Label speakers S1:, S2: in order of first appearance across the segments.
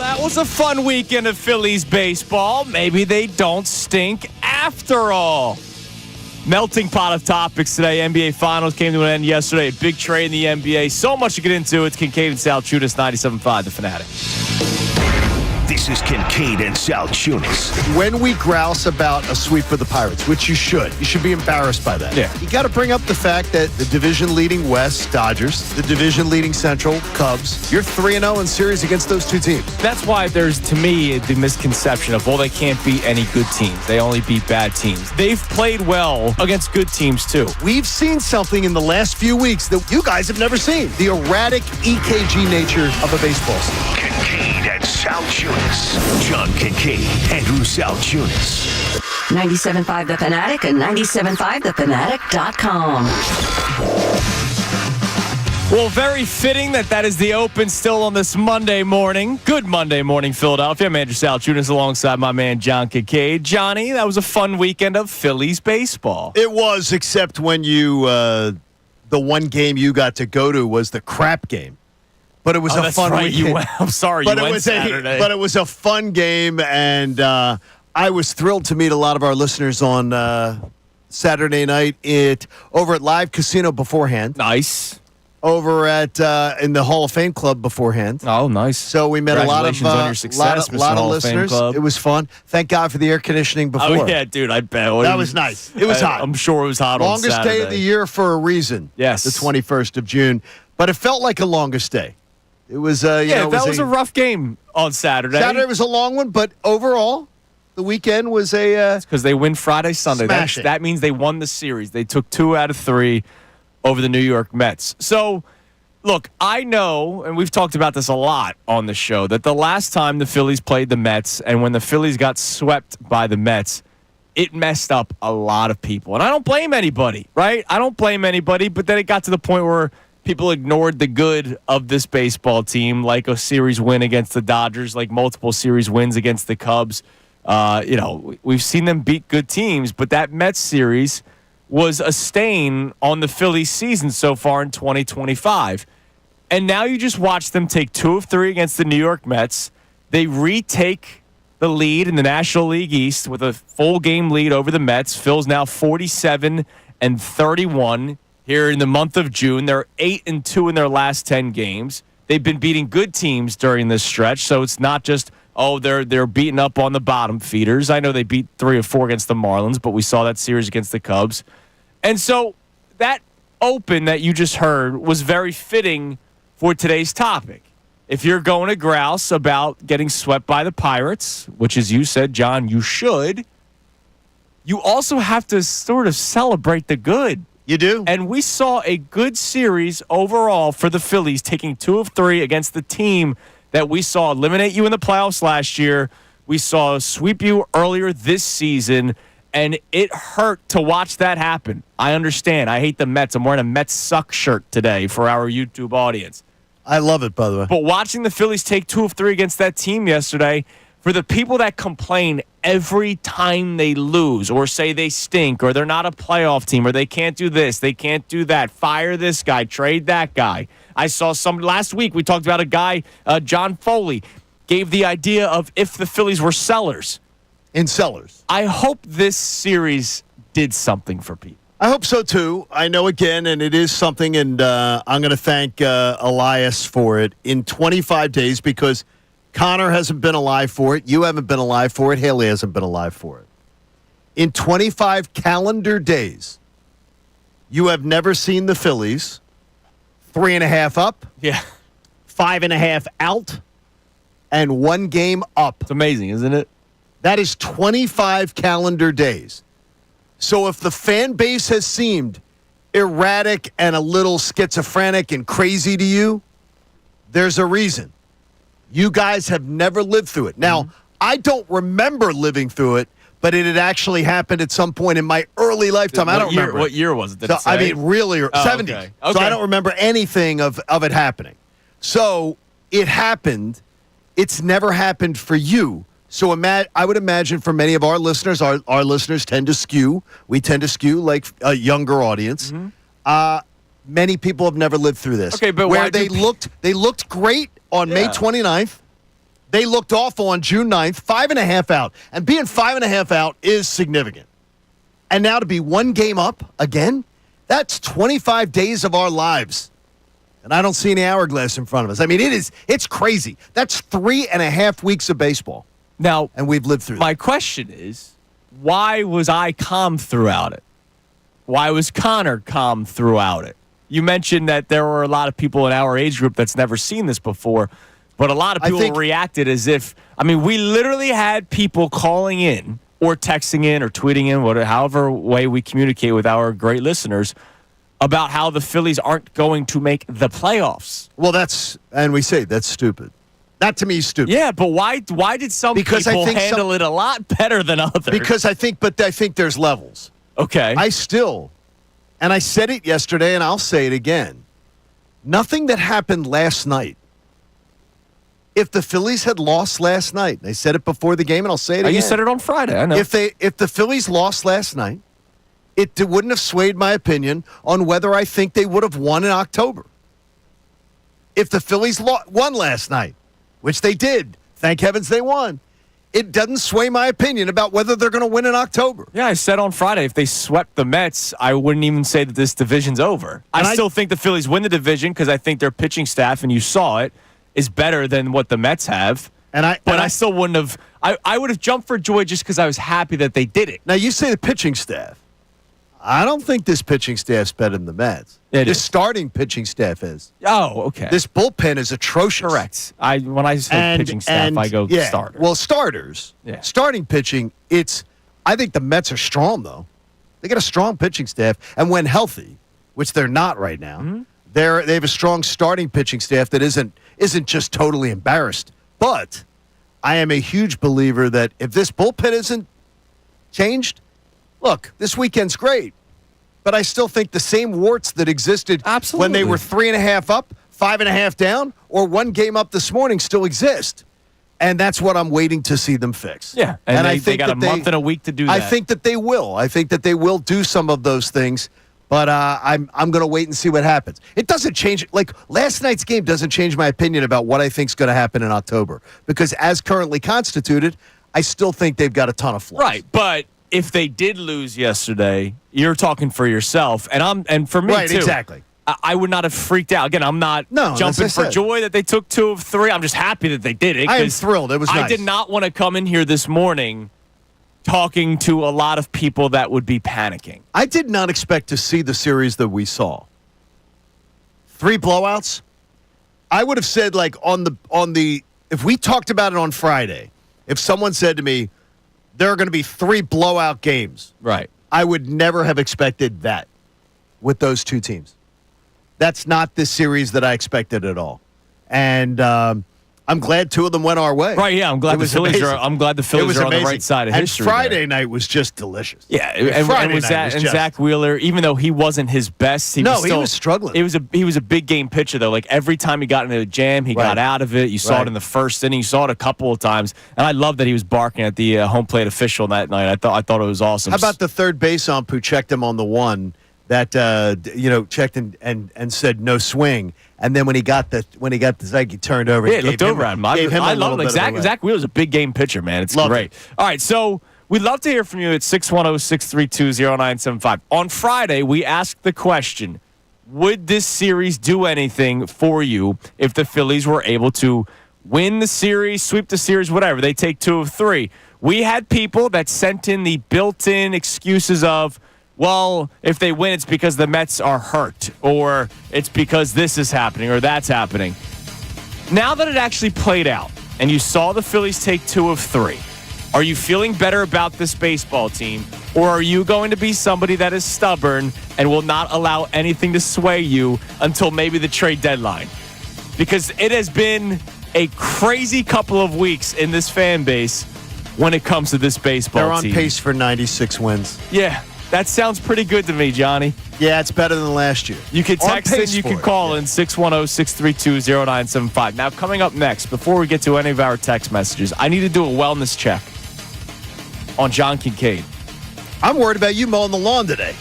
S1: That was a fun weekend of Phillies baseball. Maybe they don't stink after all. Melting pot of topics today. NBA Finals came to an end yesterday. A big trade in the NBA. So much to get into. It's Kincade Salciunas, 97.5, The Fanatic.
S2: This is Kincade and Salciunas.
S3: When we grouse about a sweep for the Pirates, which you should be embarrassed by that.
S1: Yeah.
S3: You got to bring up the fact that the division-leading West, Dodgers, the division-leading Central, Cubs, you're 3-0 in series against those two teams.
S1: That's why there's, to me, the misconception of, well, they can't beat any good teams. They only beat bad teams. They've played well against good teams, too.
S3: We've seen something in the last few weeks that you guys have never seen. The erratic EKG nature of a baseball season.
S2: Kincade and Salciunas. John Kincade, Andrew Salciunas.
S4: 97.5 The Fanatic and 97.5thefanatic.com.
S1: Well, very fitting that is the open still on this Monday morning. Good Monday morning, Philadelphia. I'm Andrew Salciunas alongside my man, John Kincade. Johnny, that was a fun weekend of Phillies baseball.
S3: It was, except when the one game you got to go to was the crap game. But it was a fun weekend.
S1: I'm sorry, you went Saturday.
S3: But it was a fun game, and I was thrilled to meet a lot of our listeners on Saturday night over at Live Casino beforehand.
S1: Nice.
S3: Over at in the Hall of Fame Club beforehand.
S1: Oh, nice.
S3: So we met a lot of
S1: on your success,
S3: lot of listeners. It was fun. Thank God for the air conditioning before.
S1: Oh, yeah, dude, I bet.
S3: That was nice. It was hot.
S1: I'm sure it was hot on Saturday.
S3: Longest day of the year for a reason.
S1: Yes.
S3: The 21st of June. But it felt like a longest day. It was, that
S1: was a rough game on Saturday.
S3: Saturday was a long one, but overall, the weekend was a
S1: because they win Friday, Sunday. That means they won the series. They took 2 out of 3 over the New York Mets. So, look, I know, and we've talked about this a lot on the show, that the last time the Phillies played the Mets and when the Phillies got swept by the Mets, it messed up a lot of people. And I don't blame anybody, right? I don't blame anybody, but then it got to the point where people ignored the good of this baseball team, like a series win against the Dodgers, like multiple series wins against the Cubs. We've seen them beat good teams, but that Mets series was a stain on the Phillies season so far in 2025. And now you just watch them take 2 of 3 against the New York Mets. They retake the lead in the National League East with a full game lead over the Mets. Phil's now 47-31. Here in the month of June, they're 8-2 in their last 10 games. They've been beating good teams during this stretch, so it's not just, they're beating up on the bottom feeders. I know they beat 3 or 4 against the Marlins, but we saw that series against the Cubs. And so that open that you just heard was very fitting for today's topic. If you're going to grouse about getting swept by the Pirates, which as you said, John, you should, you also have to sort of celebrate the good.
S3: You do?
S1: And we saw a good series overall for the Phillies, taking 2 of 3 against the team that we saw eliminate you in the playoffs last year. We saw sweep you earlier this season, and it hurt to watch that happen. I understand. I hate the Mets. I'm wearing a Mets suck shirt today for our YouTube audience.
S3: I love it, by the way.
S1: But watching the Phillies take 2 of 3 against that team yesterday, for the people that complain every time they lose or say they stink or they're not a playoff team or they can't do this, they can't do that, fire this guy, trade that guy. I saw last week we talked about a guy, John Foley, gave the idea of if the Phillies were sellers.
S3: In sellers.
S1: I hope this series did something for people.
S3: I hope so, too. I know, again, and it is something, and I'm going to thank Elias for it in 25 days because Connor hasn't been alive for it. You haven't been alive for it. Haley hasn't been alive for it. In 25 calendar days, you have never seen the Phillies 3.5 up, 5.5 out, and 1 game up.
S1: It's amazing, isn't it?
S3: That is 25 calendar days. So if the fan base has seemed erratic and a little schizophrenic and crazy to you, there's a reason. You guys have never lived through it. Now, I don't remember living through it, but it had actually happened at some point in my early lifetime. I don't remember.
S1: What year was it? Did it say?
S3: I mean, really, 70s.
S1: Okay.
S3: So I don't remember anything of it happening. So it happened. It's never happened for you. So I would imagine for many of our listeners, our listeners tend to skew. We tend to skew like a younger audience. Mm-hmm. Many people have never lived through this.
S1: Okay, but
S3: where they looked great on May 29th, They looked awful on June 9th, 5.5 out. And being 5.5 out is significant. And now to be 1 game up again, that's 25 days of our lives. And I don't see any hourglass in front of us. I mean, it's crazy. That's 3.5 weeks of baseball.
S1: Now,
S3: and we've lived through
S1: my
S3: that.
S1: question is, why was I calm throughout it? Why was Connor calm throughout it? You mentioned that there were a lot of people in our age group that's never seen this before, but a lot of people reacted as if, I mean, we literally had people calling in or texting in or tweeting in, whatever, however way we communicate with our great listeners, about how the Phillies aren't going to make the playoffs.
S3: Well, and we say that's stupid. That to me is stupid.
S1: Yeah, but why did some people handle it a lot better than others?
S3: Because I think there's levels.
S1: Okay.
S3: And I said it yesterday, and I'll say it again. Nothing that happened last night. If the Phillies had lost last night, they said it before the game, and I'll say it again.
S1: You said it on Friday, I know.
S3: If the Phillies lost last night, it wouldn't have swayed my opinion on whether I think they would have won in October. If the Phillies won last night, which they did, thank heavens they won, it doesn't sway my opinion about whether they're going to win in October.
S1: Yeah, I said on Friday, if they swept the Mets, I wouldn't even say that this division's over. I still think the Phillies win the division because I think their pitching staff, and you saw it, is better than what the Mets have. But I still wouldn't have. I would have jumped for joy just because I was happy that they did it.
S3: Now, you say the pitching staff. I don't think this pitching staff's better than the Mets. This starting pitching staff is.
S1: Oh, okay.
S3: This bullpen is atrocious.
S1: Correct. When I say pitching staff, I go starter.
S3: Well, starters. Yeah. Starting pitching, I think the Mets are strong, though. They got a strong pitching staff. And when healthy, which they're not right now, they have a strong starting pitching staff that isn't just totally embarrassed. But I am a huge believer that if this bullpen isn't changed, look, this weekend's great, but I still think the same warts that existed when they were 3.5 up, 5.5 down, or 1 game up this morning still exist. And that's what I'm waiting to see them fix.
S1: Yeah, and I think they got a month and a week to do that.
S3: I think that they will. I think that they will do some of those things, but I'm going to wait and see what happens. It doesn't change. Like, last night's game doesn't change my opinion about what I think is going to happen in October, because as currently constituted, I still think they've got a ton of flaws.
S1: Right, but if they did lose yesterday, you're talking for yourself, and for me too.
S3: Exactly.
S1: I would not have freaked out. Again, I'm not jumping for joy that they took 2 of 3. I'm just happy that they did it.
S3: I am thrilled. It was nice.
S1: I did not want to come in here this morning talking to a lot of people that would be panicking.
S3: I did not expect to see the series that we saw. 3 blowouts. I would have said, like, on the if we talked about it on Friday, if someone said to me, there are going to be 3 blowout games.
S1: Right.
S3: I would never have expected that with those 2 teams. That's not the series that I expected at all. And I'm glad 2 of them went our way.
S1: Right, yeah. I'm glad the Phillies are on the right side of history.
S3: And Friday night was just delicious.
S1: Yeah, and Zach Wheeler, even though he wasn't his best, he was struggling. He was a big game pitcher though. Like every time he got into a jam, he got out of it. You saw it in the first inning. You saw it a couple of times, and I love that he was barking at the home plate official that night. I thought it was awesome.
S3: How about the third base ump who checked him on the 1? That checked and said no swing, and then when he got the Zach, he turned over.
S1: Yeah, he looked over at him. I love him. Zach Wheeler's a big game pitcher, man. It's great. All right, so we'd love to hear from you at 610-632-0975. On Friday, we asked the question: would this series do anything for you if the Phillies were able to win the series, sweep the series, whatever? They take 2 of 3. We had people that sent in the built-in excuses of, well, if they win, it's because the Mets are hurt, or it's because this is happening, or that's happening. Now that it actually played out, and you saw the Phillies take 2 of 3, are you feeling better about this baseball team, or are you going to be somebody that is stubborn and will not allow anything to sway you until maybe the trade deadline? Because it has been a crazy couple of weeks in this fan base when it comes to this baseball team.
S3: They're on pace for 96 wins.
S1: Yeah. That sounds pretty good to me, Johnny.
S3: Yeah, it's better than last year.
S1: You can text and you can call in 610-632-0975. Now, coming up next, before we get to any of our text messages, I need to do a wellness check on John Kincade.
S3: I'm worried about you mowing the lawn today.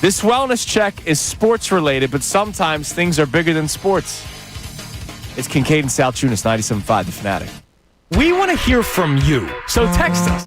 S1: This wellness check is sports related, but sometimes things are bigger than sports. It's Kincade and Salciunas, 97.5 The Fanatic. We want to hear from you. So text us.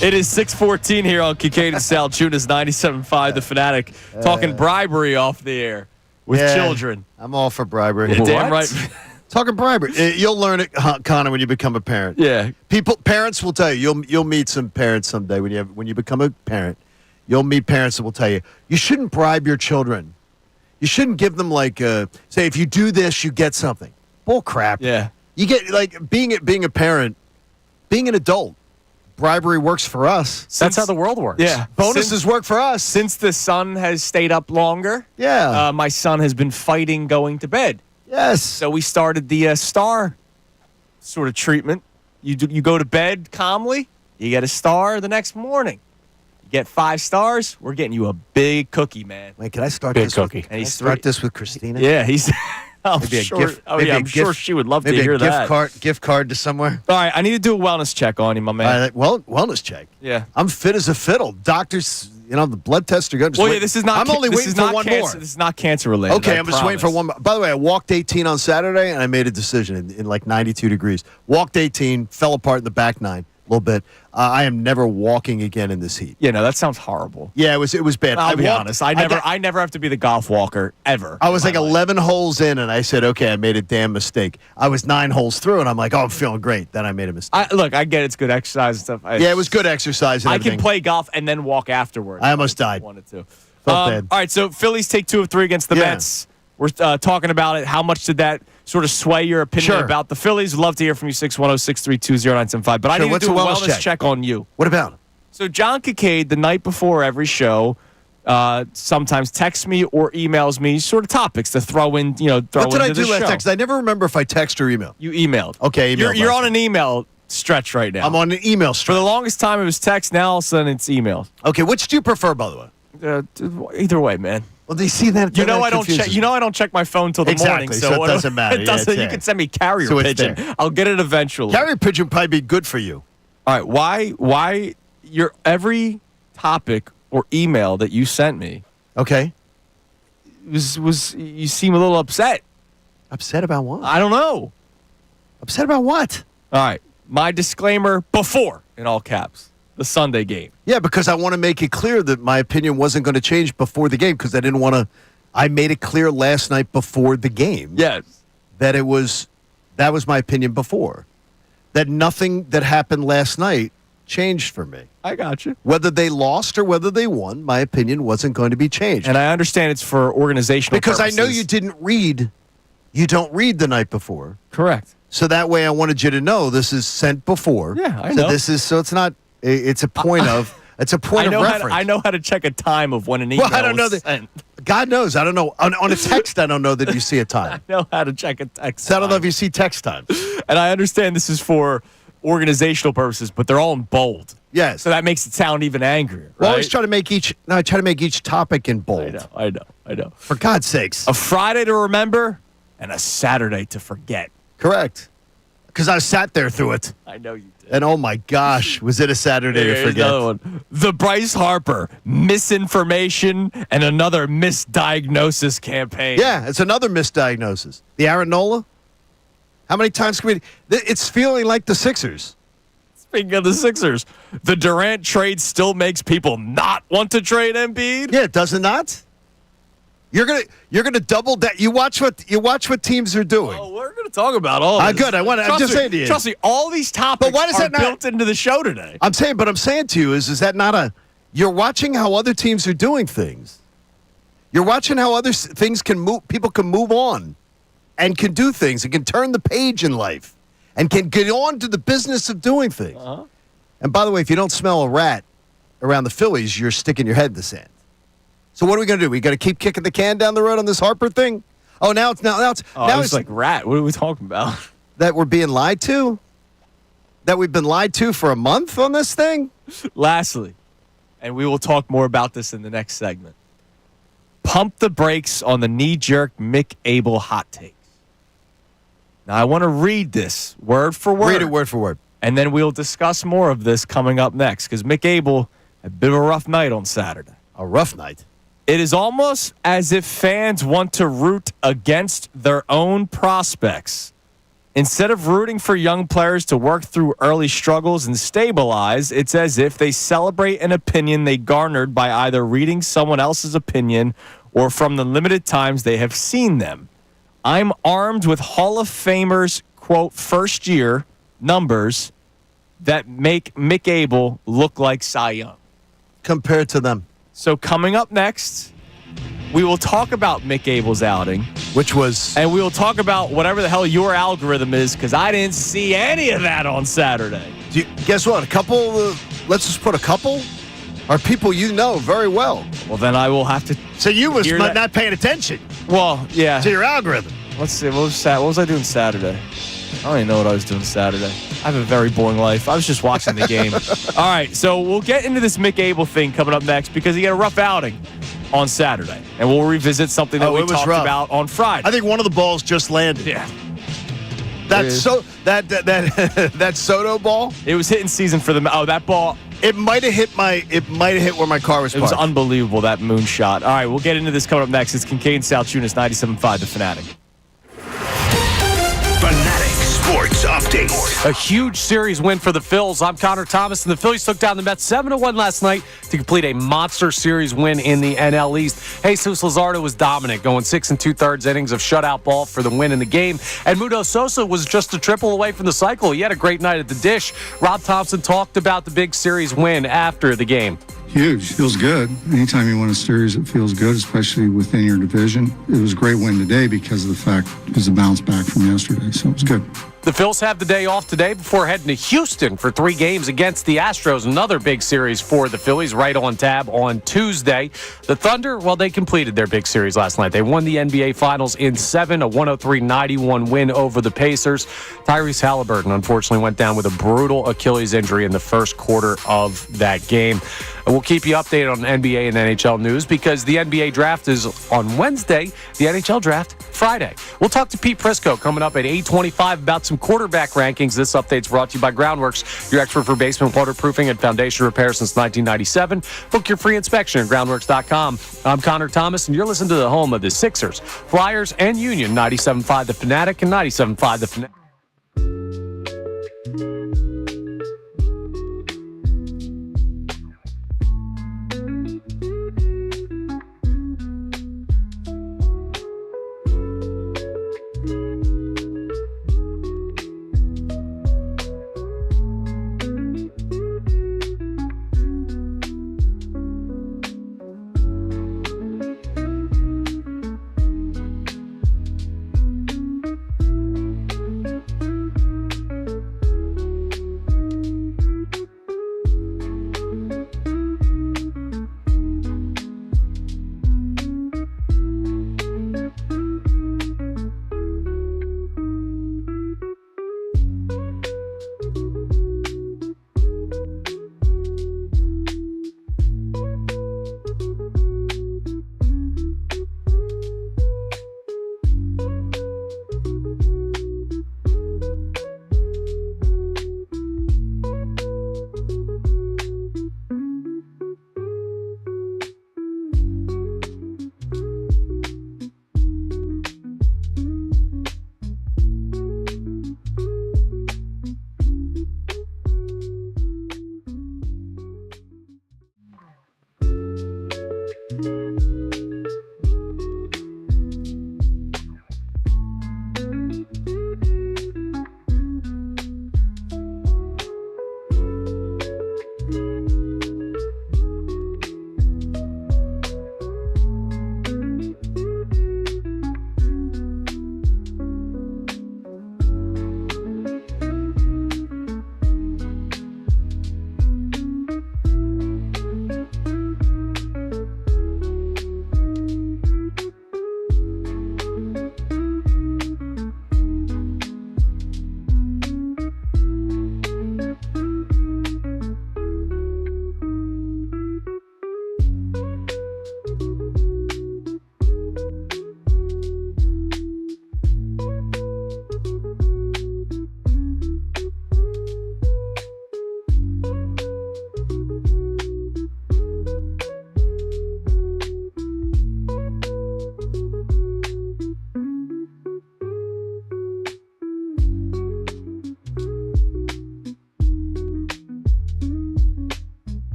S1: It is 6:14 here on Kincade Salciunas, 97.5 The Fanatic, talking bribery off the air with children.
S3: I'm all for bribery.
S1: You're damn right.
S3: Talking bribery. You'll learn it, Connor, when you become a parent.
S1: Yeah.
S3: Parents will tell you. You'll meet some parents someday when you become a parent. You'll meet parents that will tell you shouldn't bribe your children. You shouldn't give them say if you do this you get something. Bull crap.
S1: Yeah.
S3: You get being a parent, being an adult. Bribery works for us.
S5: That's how the world works.
S1: Yeah.
S3: Bonuses work for us.
S1: Since the sun has stayed up longer, my son has been fighting going to bed.
S3: Yes.
S1: So we started the star sort of treatment. You go to bed calmly, you get a star the next morning. You get 5 stars, we're getting you a big cookie, man.
S3: Wait, can I start
S5: Big
S3: this
S5: cookie.
S3: Can I start this with Christina?
S1: Yeah, he's I'm
S3: Maybe a
S1: sure.
S3: gift.
S1: Oh
S3: maybe
S1: yeah,
S3: a
S1: I'm sure
S3: gift-
S1: she would love to
S3: maybe
S1: hear
S3: a
S1: that.
S3: gift card to somewhere.
S1: All right, I need to do a wellness check on you, my man.
S3: Wellness check.
S1: Yeah.
S3: I'm fit as a fiddle. Doctors, the blood tests are good.
S1: Well, yeah, this is not.
S3: I'm only
S1: this
S3: waiting
S1: is
S3: for
S1: not
S3: one
S1: cancer,
S3: more.
S1: This is not cancer related.
S3: Okay,
S1: I
S3: I'm just waiting for
S1: promise.
S3: one more. By the way, I walked 18 on Saturday, and I made a decision in like 92 degrees. Walked 18, fell apart in the back 9 a little bit. I am never walking again in this heat.
S1: Yeah, no, that sounds horrible.
S3: Yeah, it was bad.
S1: I'll be
S3: walked-
S1: honest. I never have to be the golf walker ever.
S3: I was
S1: in
S3: like
S1: my life.
S3: 11 holes in, and I said, okay, I made a damn mistake. I was 9 holes through, and I'm like, oh, I'm feeling great. Then I made a mistake.
S1: Look, I get it's good exercise and stuff.
S3: Yeah, it was good exercise and
S1: I
S3: everything.
S1: can play golf and then walk afterwards.
S3: I almost died.
S1: Wanted to.
S3: Felt bad.
S1: All right, so Phillies take 2 of 3 against the
S3: Yeah.
S1: Mets. We're talking about it. How much did that sort of sway your opinion
S3: Sure.
S1: about the Phillies? Love to hear from you, 610-632-0975. But I
S3: Sure,
S1: need
S3: what's
S1: to do
S3: a
S1: a
S3: wellness
S1: wellness check on you.
S3: What about it?
S1: So John Kincade, the night before every show, sometimes texts me or emails me sort of topics to throw in, throw
S3: What did I
S1: into
S3: do
S1: the
S3: last
S1: show.
S3: night? 'Cause I never remember if I text or email.
S1: You emailed.
S3: Okay, emailed
S1: You're
S3: last
S1: on an email stretch right now.
S3: I'm on an email
S1: For
S3: stretch.
S1: the longest time, it was text. Now all of a sudden, it's email.
S3: Okay, which do you prefer, by the way?
S1: Either way, man.
S3: Well, do you see that?
S1: I don't check. I don't check my phone till the morning,
S3: Exactly, so it doesn't matter.
S1: It
S3: Yeah,
S1: doesn't.
S3: it's
S1: You
S3: there.
S1: can send me carrier
S3: So it's
S1: pigeon.
S3: there.
S1: I'll get it eventually.
S3: Carrier pigeon would probably be good for you.
S1: All right. Why your every topic or email that you sent me
S3: Okay.
S1: was you seem a little upset.
S3: Upset about what?
S1: I don't know.
S3: Upset about what?
S1: All right. My disclaimer before in all caps. The Sunday game.
S3: Yeah, because I want to make it clear that my opinion wasn't going to change before the game because I didn't want to. I made it clear last night before the game.
S1: Yes.
S3: That that was my opinion before. That nothing that happened last night changed for me.
S1: I got you.
S3: Whether they lost or whether they won, my opinion wasn't going to be changed.
S1: And I understand it's for organizational
S3: because
S1: purposes.
S3: I know you didn't read. You don't read the night before.
S1: Correct.
S3: So that way I wanted you to know this is sent before.
S1: Yeah, I know.
S3: So it's not. It's a point of. It's a point of reference.
S1: I know how to check a time of when an email
S3: I don't know
S1: was
S3: that.
S1: sent.
S3: God knows. I don't know. On a text, I don't know that you see a time.
S1: I know how to check a text.
S3: So I don't know if you see text time.
S1: And I understand this is for organizational purposes, but they're all in bold.
S3: Yes.
S1: So that makes it sound even angrier.
S3: Well, I
S1: right?
S3: always try to make each. No, I try to make each topic in bold.
S1: I know.
S3: For God's sakes.
S1: A Friday to remember and a Saturday to forget.
S3: Correct. Because I sat there through it.
S1: I know you did.
S3: And oh my gosh, was it a Saturday to
S1: Here's
S3: forget?
S1: another one. The Bryce Harper misinformation and another misdiagnosis campaign.
S3: Yeah, it's another misdiagnosis. The Aaron Nola? How many times can we? It's feeling like the Sixers.
S1: Speaking of the Sixers, the Durant trade still makes people not want to trade Embiid.
S3: Yeah, does it not? You're gonna double that. You watch what teams are doing.
S1: Oh, we're going to talk about all this.
S3: Good. I'm just saying to you.
S1: Trust me, all these topics
S3: But why does
S1: are
S3: that not-
S1: built into the show today.
S3: I'm saying to you is that not a? You're watching how other teams are doing things. You're watching how other things can move. People can move on, and can do things, and can turn the page in life, and can get on to the business of doing things.
S1: Uh-huh.
S3: And by the way, if you don't smell a rat around the Phillies, you're sticking your head in the sand. So what are we going to do? We got to keep kicking the can down the road on this Harper thing? Oh, now it's
S1: like rat. What are we talking about?
S3: that we're being lied to? That we've been lied to for a month on this thing?
S1: Lastly, and we will talk more about this in the next segment. Pump the brakes on the knee-jerk Mick Abel hot takes. Now, I want to read this word for word.
S3: Read it word for word.
S1: And then we'll discuss more of this coming up next because Mick Abel had a bit of a rough night on Saturday.
S3: A rough night.
S1: It is almost as if fans want to root against their own prospects. Instead of rooting for young players to work through early struggles and stabilize, it's as if they celebrate an opinion they garnered by either reading someone else's opinion or from the limited times they have seen them. I'm armed with Hall of Famers, quote, first year numbers that make Mick Abel look like Cy Young.
S3: Compared to them.
S1: So coming up next, we will talk about Mick Abel's outing.
S3: Which was...
S1: And we will talk about whatever the hell your algorithm is, because I didn't see any of that on Saturday.
S3: Guess what? Let's just put a couple are people you know very well.
S1: Well, then I will have to...
S3: So you was
S1: Hear that?
S3: not paying attention
S1: Well, yeah.
S3: to your algorithm.
S1: Let's see. What was I doing Saturday? I don't even know what I was doing Saturday. I have a very boring life. I was just watching the game. All right, so we'll get into this Mick Abel thing coming up next because he had a rough outing. on Saturday, and we'll revisit something that we talked about on Friday.
S3: I think one of the balls just landed.
S1: Yeah.
S3: That Soto ball.
S1: It was hitting season for the. Oh, that ball.
S3: It might have hit where my car was parked.
S1: It was unbelievable, that moonshot. All right, we'll get into this coming up next. It's Kincade Salciunas, 97.5 The Fanatic.
S2: Fanatic Sports Update.
S5: A huge series win for the Phils. I'm Connor Thomas, and the Phillies took down the Mets 7-1 last night to complete a monster series win in the NL East. Jesus Luzardo was dominant, going 6 2/3 innings of shutout ball for the win in the game. And Mudo Sosa was just a triple away from the cycle. He had a great night at the dish. Rob Thompson talked about the big series win after the game.
S6: Huge. Feels good. Anytime you win a series, it feels good, especially within your division. It was a great win today because of the fact it was a bounce back from yesterday, so it was good.
S5: The Phils have the day off today before heading to Houston for 3 games against the Astros. Another big series for the Phillies right on tab on Tuesday. The Thunder, well, they completed their big series last night. They won the NBA Finals in 7, a 103-91 win over the Pacers. Tyrese Halliburton, unfortunately, went down with a brutal Achilles injury in the first quarter of that game. We'll keep you updated on NBA and NHL news because the NBA draft is on Wednesday, the NHL draft Friday. We'll talk to Pete Prrisco coming up at 8:25 about some quarterback rankings. This update's brought to you by Groundworks, your expert for basement waterproofing and foundation repair since 1997. Book your free inspection at groundworks.com. I'm Connor Thomas, and you're listening to the home of the Sixers, Flyers, and Union, 97.5 The Fanatic and 97.5 The Fanatic.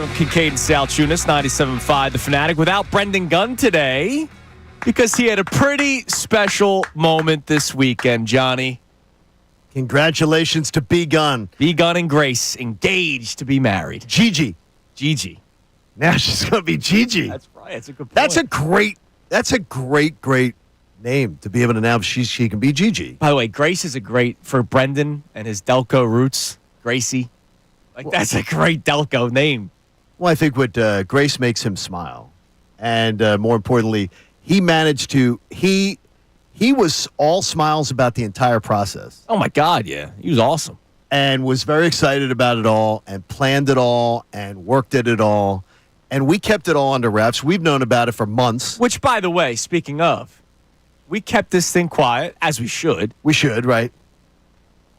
S1: Kincade Salciunas, 97.5 The Fanatic, without Brendan Gunn today because he had a pretty special moment this weekend, Johnny.
S3: Congratulations to B. Gunn.
S1: B. Gunn and Grace engaged to be married.
S3: Gigi. Now she's going to be Gigi.
S1: That's right. That's a good point.
S3: That's a great name to be able to announce she can be Gigi.
S1: By the way, Grace is a great for Brendan and his Delco roots. Gracie. That's a great Delco name.
S3: Well, I think what Grace makes him smile. And more importantly, he managed to he was all smiles about the entire process.
S1: Oh, my God, yeah. He was awesome.
S3: And was very excited about it all and planned it all and worked at it all. And we kept it all under wraps. We've known about it for months.
S1: Which, by the way, speaking of, we kept this thing quiet, as we should.
S3: We should, right?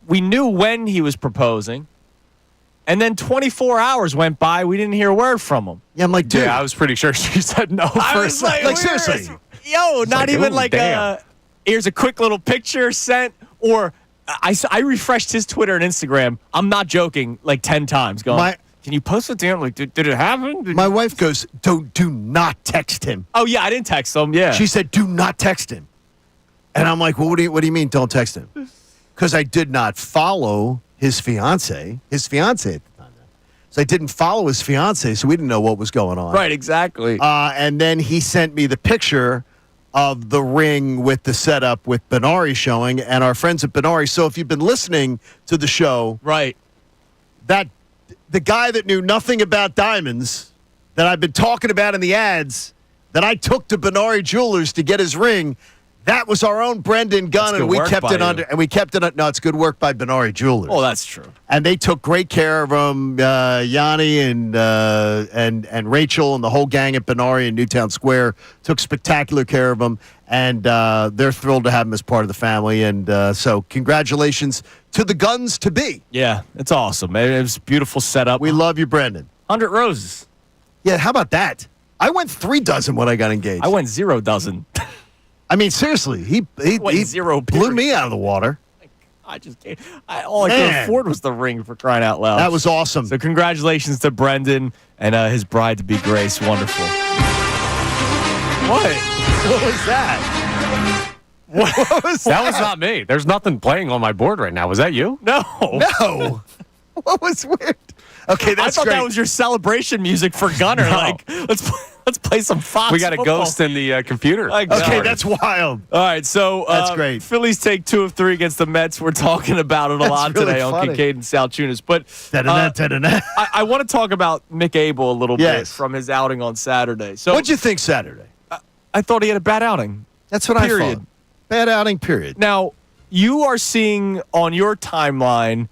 S1: We knew when he was proposing. And then 24 hours went by. We didn't hear a word from him.
S3: Yeah, I'm like, dude.
S5: Yeah, I was pretty sure she said no first.
S3: Like seriously.
S1: Yo, not
S5: like,
S1: even
S5: ooh,
S1: like
S5: damn.
S1: here's a quick little picture sent. Or I refreshed his Twitter and Instagram. I'm not joking, like 10 times going, can you post it down? Like, did it happen?
S3: My wife goes, do not text him.
S1: Oh, yeah, I didn't text him. Yeah.
S3: She said, do not text him. And I'm like, well, what do you mean don't text him? Because I did not follow his fiance at the time. So I didn't follow his fiance, so we didn't know what was going on.
S1: Right, exactly.
S3: And then he sent me the picture of the ring with the setup with Benari showing and our friends at Benari. So if you've been listening to the show,
S1: right,
S3: that the guy that knew nothing about diamonds that I've been talking about in the ads that I took to Benari Jewelers to get his ring, that was our own Brendan Gunn, and we kept it under. And we kept it. No, it's good work by Benari Jewelers.
S1: Oh, that's true.
S3: And they took great care of him. Yanni and Rachel and the whole gang at Benari in Newtown Square took spectacular care of him, and they're thrilled to have him as part of the family. And so, congratulations to the Guns to be.
S1: Yeah, it's awesome. It was a beautiful setup.
S3: We love you, Brendan.
S1: 100 roses.
S3: Yeah, how about that? I went 3 dozen when I got engaged.
S1: I went 0 dozen.
S3: I mean, seriously, he
S1: zero
S3: blew me out of the water.
S1: I just can't. All I could afford was the ring, for crying out loud.
S3: That was awesome.
S1: So congratulations to Brendan and his bride-to-be Grace. Wonderful. What?
S3: What was that? What was
S5: That was not me. There's nothing playing on my board right now. Was that you?
S1: No.
S3: No. What was weird? Okay, that's
S1: I thought
S3: great.
S1: that was your celebration music for Gunner.
S5: No.
S1: Like, let's play some Fox.
S5: We got a
S1: football.
S5: ghost in the computer.
S3: Okay, that's wild.
S1: All right, so
S3: That's great.
S1: Phillies take 2 of 3 against the Mets. We're talking about it a lot
S3: really
S1: today
S3: funny.
S1: on Kincade and Salciunas. But
S3: Da-da-da.
S1: I want to talk about Mick Abel a little bit
S3: Yes.
S1: from his outing on Saturday. So
S3: What'd you think Saturday?
S1: I thought he had a bad outing.
S3: That's what
S1: Period.
S3: I thought. Bad outing, period.
S1: Now, you are seeing on your timeline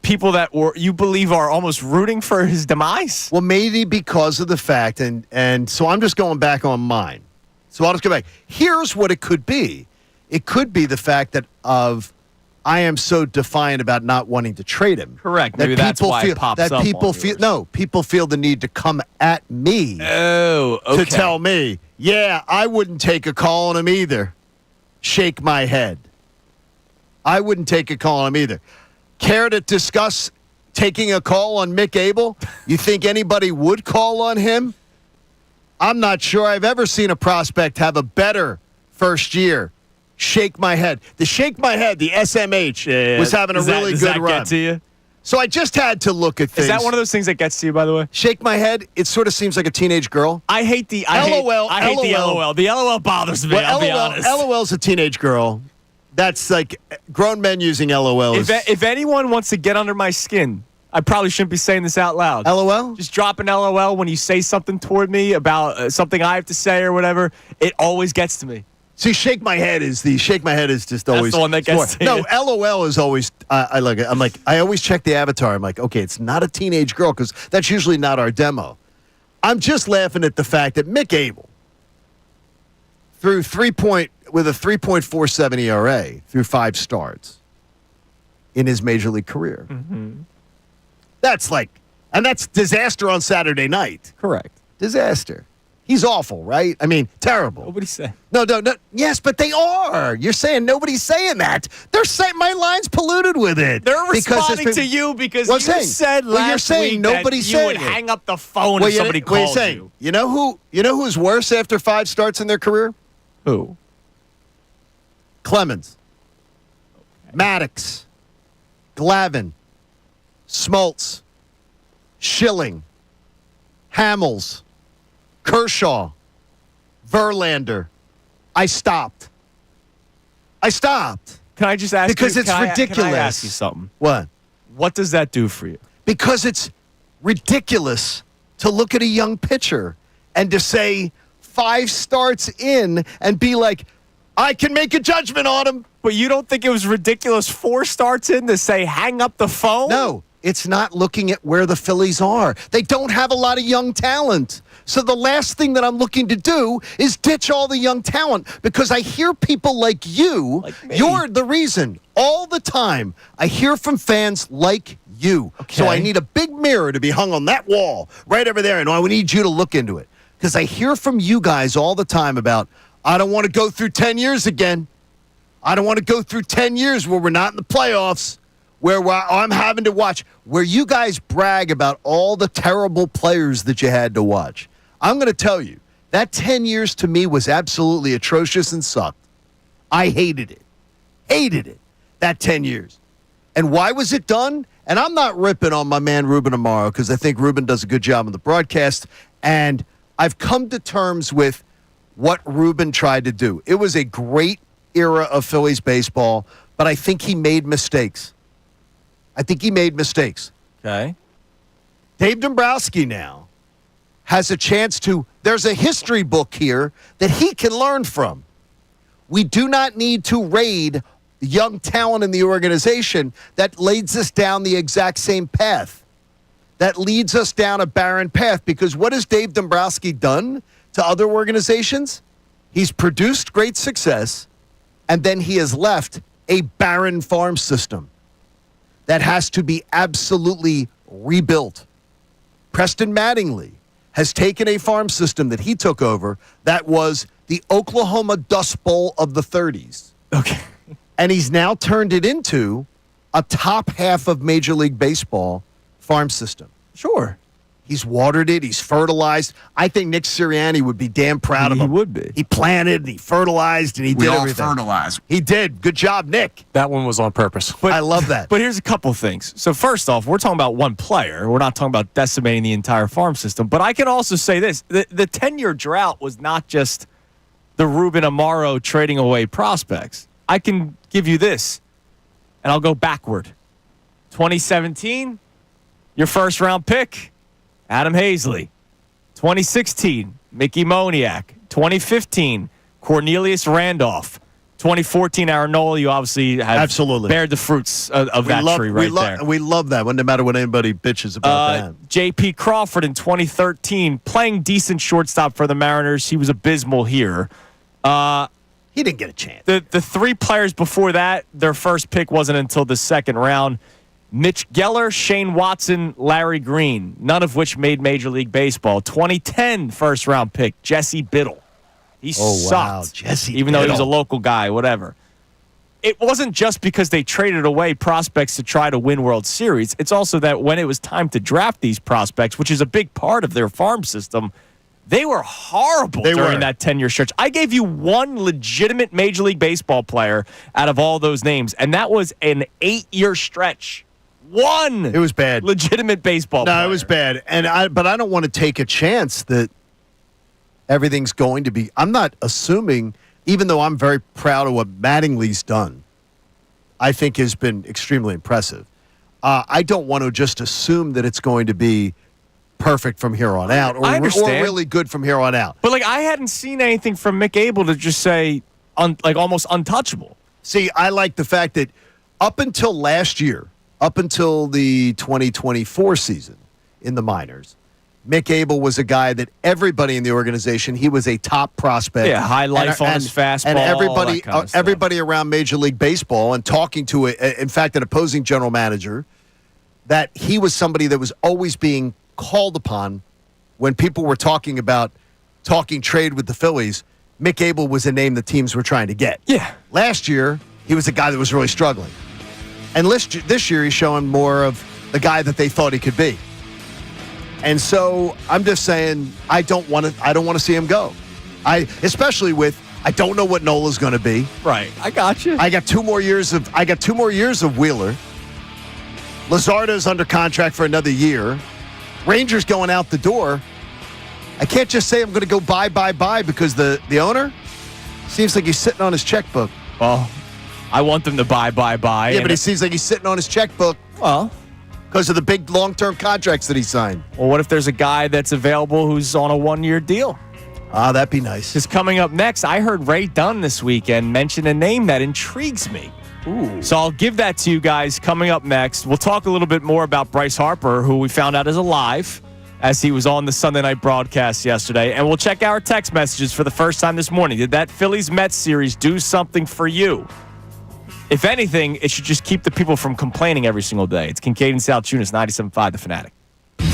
S1: people that you believe are almost rooting for his demise?
S3: Well, maybe because of the fact, and so I'm just going back on mine. So I'll just go back. Here's what it could be. It could be the fact that I am so defiant about not wanting to trade him.
S1: Correct.
S3: That
S1: Maybe that's why it pops
S3: that
S1: up
S3: people
S1: on
S3: feel
S1: yours.
S3: no, people feel the need to come at me
S1: Oh, okay.
S3: to tell me, yeah, I wouldn't take a call on him either. Shake my head. I wouldn't take a call on him either. Care to discuss taking a call on Mick Abel? You think anybody would call on him? I'm not sure I've ever seen a prospect have a better first year. Shake my head. The shake my head, the SMH, was having a really good run.
S1: Get to you?
S3: So I just had to look at things.
S1: Is that one of those things that gets to you, by the way?
S3: Shake my head, it sort of seems like a teenage girl.
S1: I hate the
S3: LOL.
S1: I hate the LOL. The LOL bothers me, I'll be honest.
S3: LOL's a teenage girl. That's like grown men using LOL.
S1: If anyone wants to get under my skin, I probably shouldn't be saying this out loud.
S3: LOL?
S1: Just drop an LOL when you say something toward me about something I have to say or whatever. It always gets to me.
S3: See, shake my head is just always
S1: the one that gets to
S3: no,
S1: you.
S3: LOL is always I like it. I'm like I always check the avatar. I'm like, okay, it's not a teenage girl because that's usually not our demo. I'm just laughing at the fact that Mick Abel with a 3.47 ERA through 5 starts in his major league career.
S1: Mm-hmm.
S3: That's disaster on Saturday night.
S1: Correct.
S3: Disaster. He's awful, right? I mean, terrible.
S1: Nobody's saying.
S3: No. Yes, but they are. You're saying nobody's saying that. They're saying my line's polluted with it.
S1: They're responding to you because you said last week
S3: nobody's
S1: that you would
S3: saying it.
S1: hang up the phone if somebody calls you.
S3: You know who's worse after 5 starts in their career?
S1: Who?
S3: Clemens, Maddox, Glavine, Smoltz, Schilling, Hamels, Kershaw, Verlander. I stopped.
S1: Can I just ask
S3: because
S1: you?
S3: It's ridiculous.
S1: Can I ask you something?
S3: What?
S1: What does that do for you?
S3: Because it's ridiculous to look at a young pitcher and to say 5 starts in and be like, I can make a judgment on him.
S1: But you don't think it was ridiculous 4 starts in to say hang up the phone?
S3: No, it's not looking at where the Phillies are. They don't have a lot of young talent. So the last thing that I'm looking to do is ditch all the young talent because I hear people like you.
S1: Like me.
S3: You're the reason all the time. I hear from fans like you.
S1: Okay.
S3: So I need a big mirror to be hung on that wall right over there, and I need you to look into it. Because I hear from you guys all the time about, I don't want to go through 10 years again. I don't want to go through 10 years where we're not in the playoffs, where I'm having to watch, where you guys brag about all the terrible players that you had to watch. I'm going to tell you, that 10 years to me was absolutely atrocious and sucked. I hated it. Hated it, that 10 years. And why was it done? And I'm not ripping on my man Ruben Amaro because I think Ruben does a good job on the broadcast. And I've come to terms with what Ruben tried to do. It was a great era of Phillies baseball, but I think he made mistakes.
S1: Okay.
S3: Dave Dombrowski now has a chance to, there's a history book here that he can learn from. We do not need to raid young talent in the organization that leads us down the exact same path. That leads us down a barren path because what has Dave Dombrowski done to other organizations? He's produced great success, and then he has left a barren farm system that has to be absolutely rebuilt. Preston Mattingly has taken a farm system that he took over that was the Oklahoma Dust Bowl of the 30s.
S1: Okay.
S3: And he's now turned it into a top half of Major League Baseball farm system.
S1: Sure.
S3: He's watered it. He's fertilized. I think Nick Sirianni would be damn proud of him.
S1: He would be.
S3: He planted, and he fertilized, and he did everything.
S2: fertilize.
S3: He did. Good job, Nick.
S5: That one was on purpose.
S1: But,
S3: I love that.
S1: But here's a couple things. So first off, we're talking about one player. We're not talking about decimating the entire farm system. But I can also say this. The 10-year drought was not just the Ruben Amaro trading away prospects. I can give you this, and I'll go backward. 2017, your first-round pick, Adam Hazley. 2016, Mickey Moniak. 2015, Cornelius Randolph. 2014, Aaron Nola. You obviously have
S3: Absolutely.
S1: bared the fruits of that tree right there.
S3: We love that one, no matter what anybody bitches about that.
S1: J.P. Crawford in 2013, playing decent shortstop for the Mariners. He was abysmal here.
S3: He didn't get a chance.
S1: The 3 players before that, their first pick wasn't until the second round. Mitch Geller, Shane Watson, Larry Green, none of which made Major League Baseball. 2010 first-round pick, Jesse Biddle. He sucked.
S3: Wow, Jesse
S1: even though he was a
S3: Biddle.
S1: local guy, whatever. It wasn't just because they traded away prospects to try to win World Series. It's also that when it was time to draft these prospects, which is a big part of their farm system, they were horrible during that 10-year stretch. I gave you one legitimate Major League Baseball player out of all those names, and that was an 8-year stretch. One.
S3: It was bad.
S1: Legitimate baseball player.
S3: No, it was bad. But I don't want to take a chance that everything's going to be. I'm not assuming, even though I'm very proud of what Mattingly's done, I think has been extremely impressive. I don't want to just assume that it's going to be perfect from here on out or really good from here on out.
S1: But, I hadn't seen anything from Mick Abel to just say, almost untouchable.
S3: See, I like the fact that up until last year, up until the 2024 season in the minors, Mick Abel was a guy that everybody in the organization, he was a top prospect.
S1: Yeah, high life on his fastball.
S3: And
S1: all that kind of stuff.
S3: everybody around Major League Baseball and talking to, in fact, an opposing general manager, that he was somebody that was always being called upon when people were talking about talking trade with the Phillies, Mick Abel was a name the teams were trying to get.
S1: Yeah.
S3: Last year, he was a guy that was really struggling. And this year, he's showing more of the guy that they thought he could be. And so I'm just saying, I don't want to see him go. Especially with, I don't know what Nola's going to be.
S1: Right. I got you.
S3: I got 2 more years of Wheeler. Luzardo's under contract for another year. Rangers going out the door. I can't just say I'm going to go buy because the owner seems like he's sitting on his checkbook.
S1: Well, I want them to buy.
S3: Yeah, but it seems like he's sitting on his checkbook.
S1: Well,
S3: because of the big long-term contracts that he signed.
S1: Well, what if there's a guy that's available who's on a 1-year deal?
S3: That'd be nice.
S1: Because coming up next, I heard Ray Dunn this weekend mention a name that intrigues me.
S3: Ooh.
S1: So I'll give that to you guys coming up next. We'll talk a little bit more about Bryce Harper, who we found out is alive, as he was on the Sunday night broadcast yesterday. And we'll check our text messages for the first time this morning. Did that Phillies-Mets series do something for you? If anything, it should just keep the people from complaining every single day. It's Kincade Salciunas, 97.5 The Fanatic.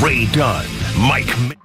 S2: Ray Dunn, Mike.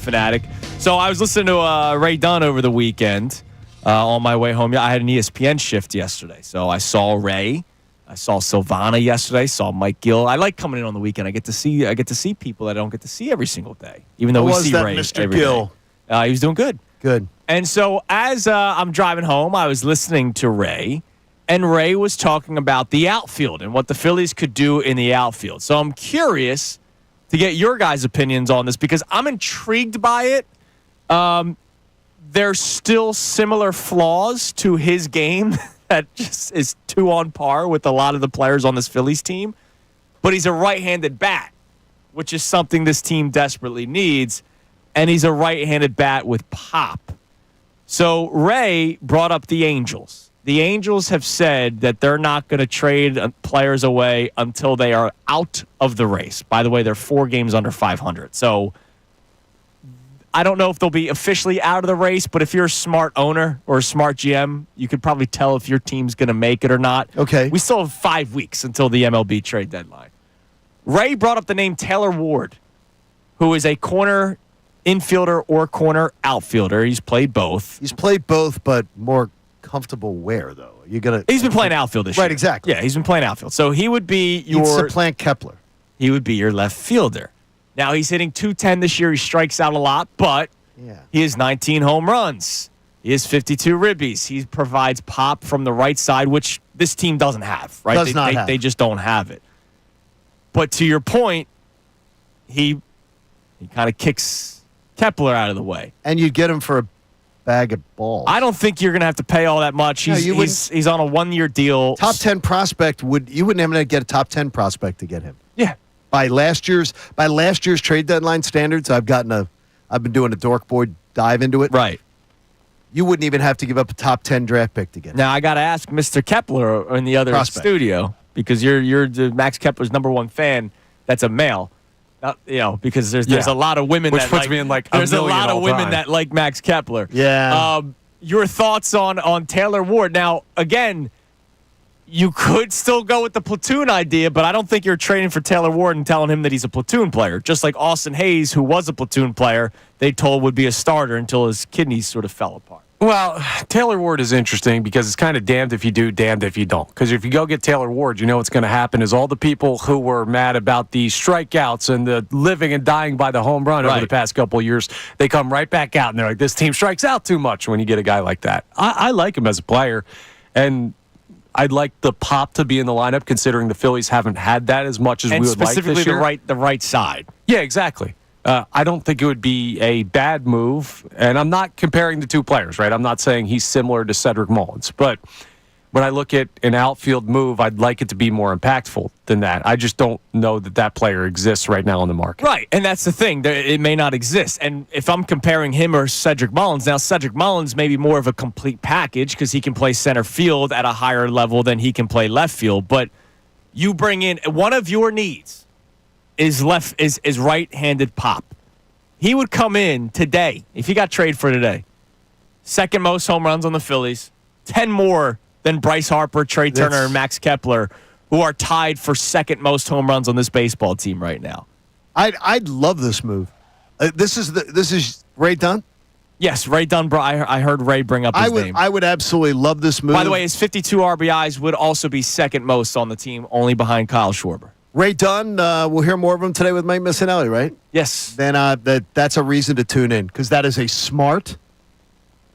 S1: Fanatic. So I was listening to Ray Dunn over the weekend on my way home. I had an ESPN shift yesterday. So I saw Ray. I saw Silvana yesterday. Saw Mike Gill. I like coming in on the weekend. I get to see people that I don't get to see every single day. Even though we see Ray
S3: Mr. Gill?
S1: He was doing good.
S3: Good.
S1: And so as I'm driving home, I was listening to Ray. And Ray was talking about the outfield and what the Phillies could do in the outfield. So I'm curious to get your guys' opinions on this because I'm intrigued by it. There's still similar flaws to his game that just is too on par with a lot of the players on this Phillies team. But he's a right-handed bat, which is something this team desperately needs. And he's a right-handed bat with pop. So Ray brought up the Angels. The Angels have said that they're not going to trade players away until they are out of the race. By the way, they're 4 games under 500. So I don't know if they'll be officially out of the race, but if you're a smart owner or a smart GM, you could probably tell if your team's going to make it or not.
S3: Okay.
S1: We still have 5 weeks until the MLB trade deadline. Ray brought up the name Taylor Ward, who is a corner infielder or corner outfielder. He's played both.
S3: He's played both, but more comfortable where, though? He's
S1: been playing outfield this year.
S3: Right, exactly.
S1: Yeah, he's been playing outfield. So he would be
S3: He'd supplant Kepler.
S1: He would be your left fielder. Now, he's hitting .210 this year. He strikes out a lot, but he has 19 home runs. He has 52 ribbies. He provides pop from the right side, which this team doesn't have, right? They just don't have it. But to your point, he kind of kicks Kepler out of the way.
S3: And you'd get him for a bag of balls.
S1: I don't think you're going to have to pay all that much. He's on a 1-year deal.
S3: Top 10 prospect you wouldn't have to get a top 10 prospect to get him.
S1: Yeah.
S3: By last year's trade deadline standards, I've been doing a dork boy dive into it.
S1: Right.
S3: You wouldn't even have to give up a top 10 draft pick to get him.
S1: Now I got to ask Mr. Kepler in the other studio because you're the Max Kepler's #1 fan. That's a male. Because there's a lot of women
S5: which
S1: that
S5: puts me in
S1: there's a lot of women
S5: time.
S1: that like Max Kepler.
S3: Yeah.
S1: Your thoughts on Taylor Ward? Now, again, you could still go with the platoon idea, but I don't think you're trading for Taylor Ward and telling him that he's a platoon player. Just like Austin Hayes, who was a platoon player, they told would be a starter until his kidneys sort of fell apart.
S5: Well, Taylor Ward is interesting because it's kind of damned if you do, damned if you don't. Because if you go get Taylor Ward, you know what's going to happen is all the people who were mad about the strikeouts and the living and dying by the home run over the past couple of years, they come right back out and they're like, this team strikes out too much when you get a guy like that. I like him as a player, and I'd like the pop to be in the lineup considering the Phillies haven't had that as much as we would like this year.
S1: And specifically the right side.
S5: Yeah, exactly. I don't think it would be a bad move, and I'm not comparing the two players, right? I'm not saying he's similar to Cedric Mullins, but when I look at an outfield move, I'd like it to be more impactful than that. I just don't know that player exists right now on the market.
S1: Right, and that's the thing. It may not exist. And if I'm comparing him or Cedric Mullins, now Cedric Mullins may be more of a complete package because he can play center field at a higher level than he can play left field, but you bring in one of your needs. Is right-handed pop. He would come in today, if he got traded for today, second most home runs on the Phillies, 10 more than Bryce Harper, Trey Turner, and Max Kepler, who are tied for second most home runs on this baseball team right now.
S3: I'd love this move. This is Ray Dunn?
S1: Yes, Ray Dunn. I heard Ray bring up his name.
S3: I would absolutely love this move.
S1: By the way, his 52 RBIs would also be second most on the team, only behind Kyle Schwarber.
S3: Ray Dunn, we'll hear more of him today with Mike Missanelli, right?
S1: Yes.
S3: Then that's a reason to tune in because that is a smart,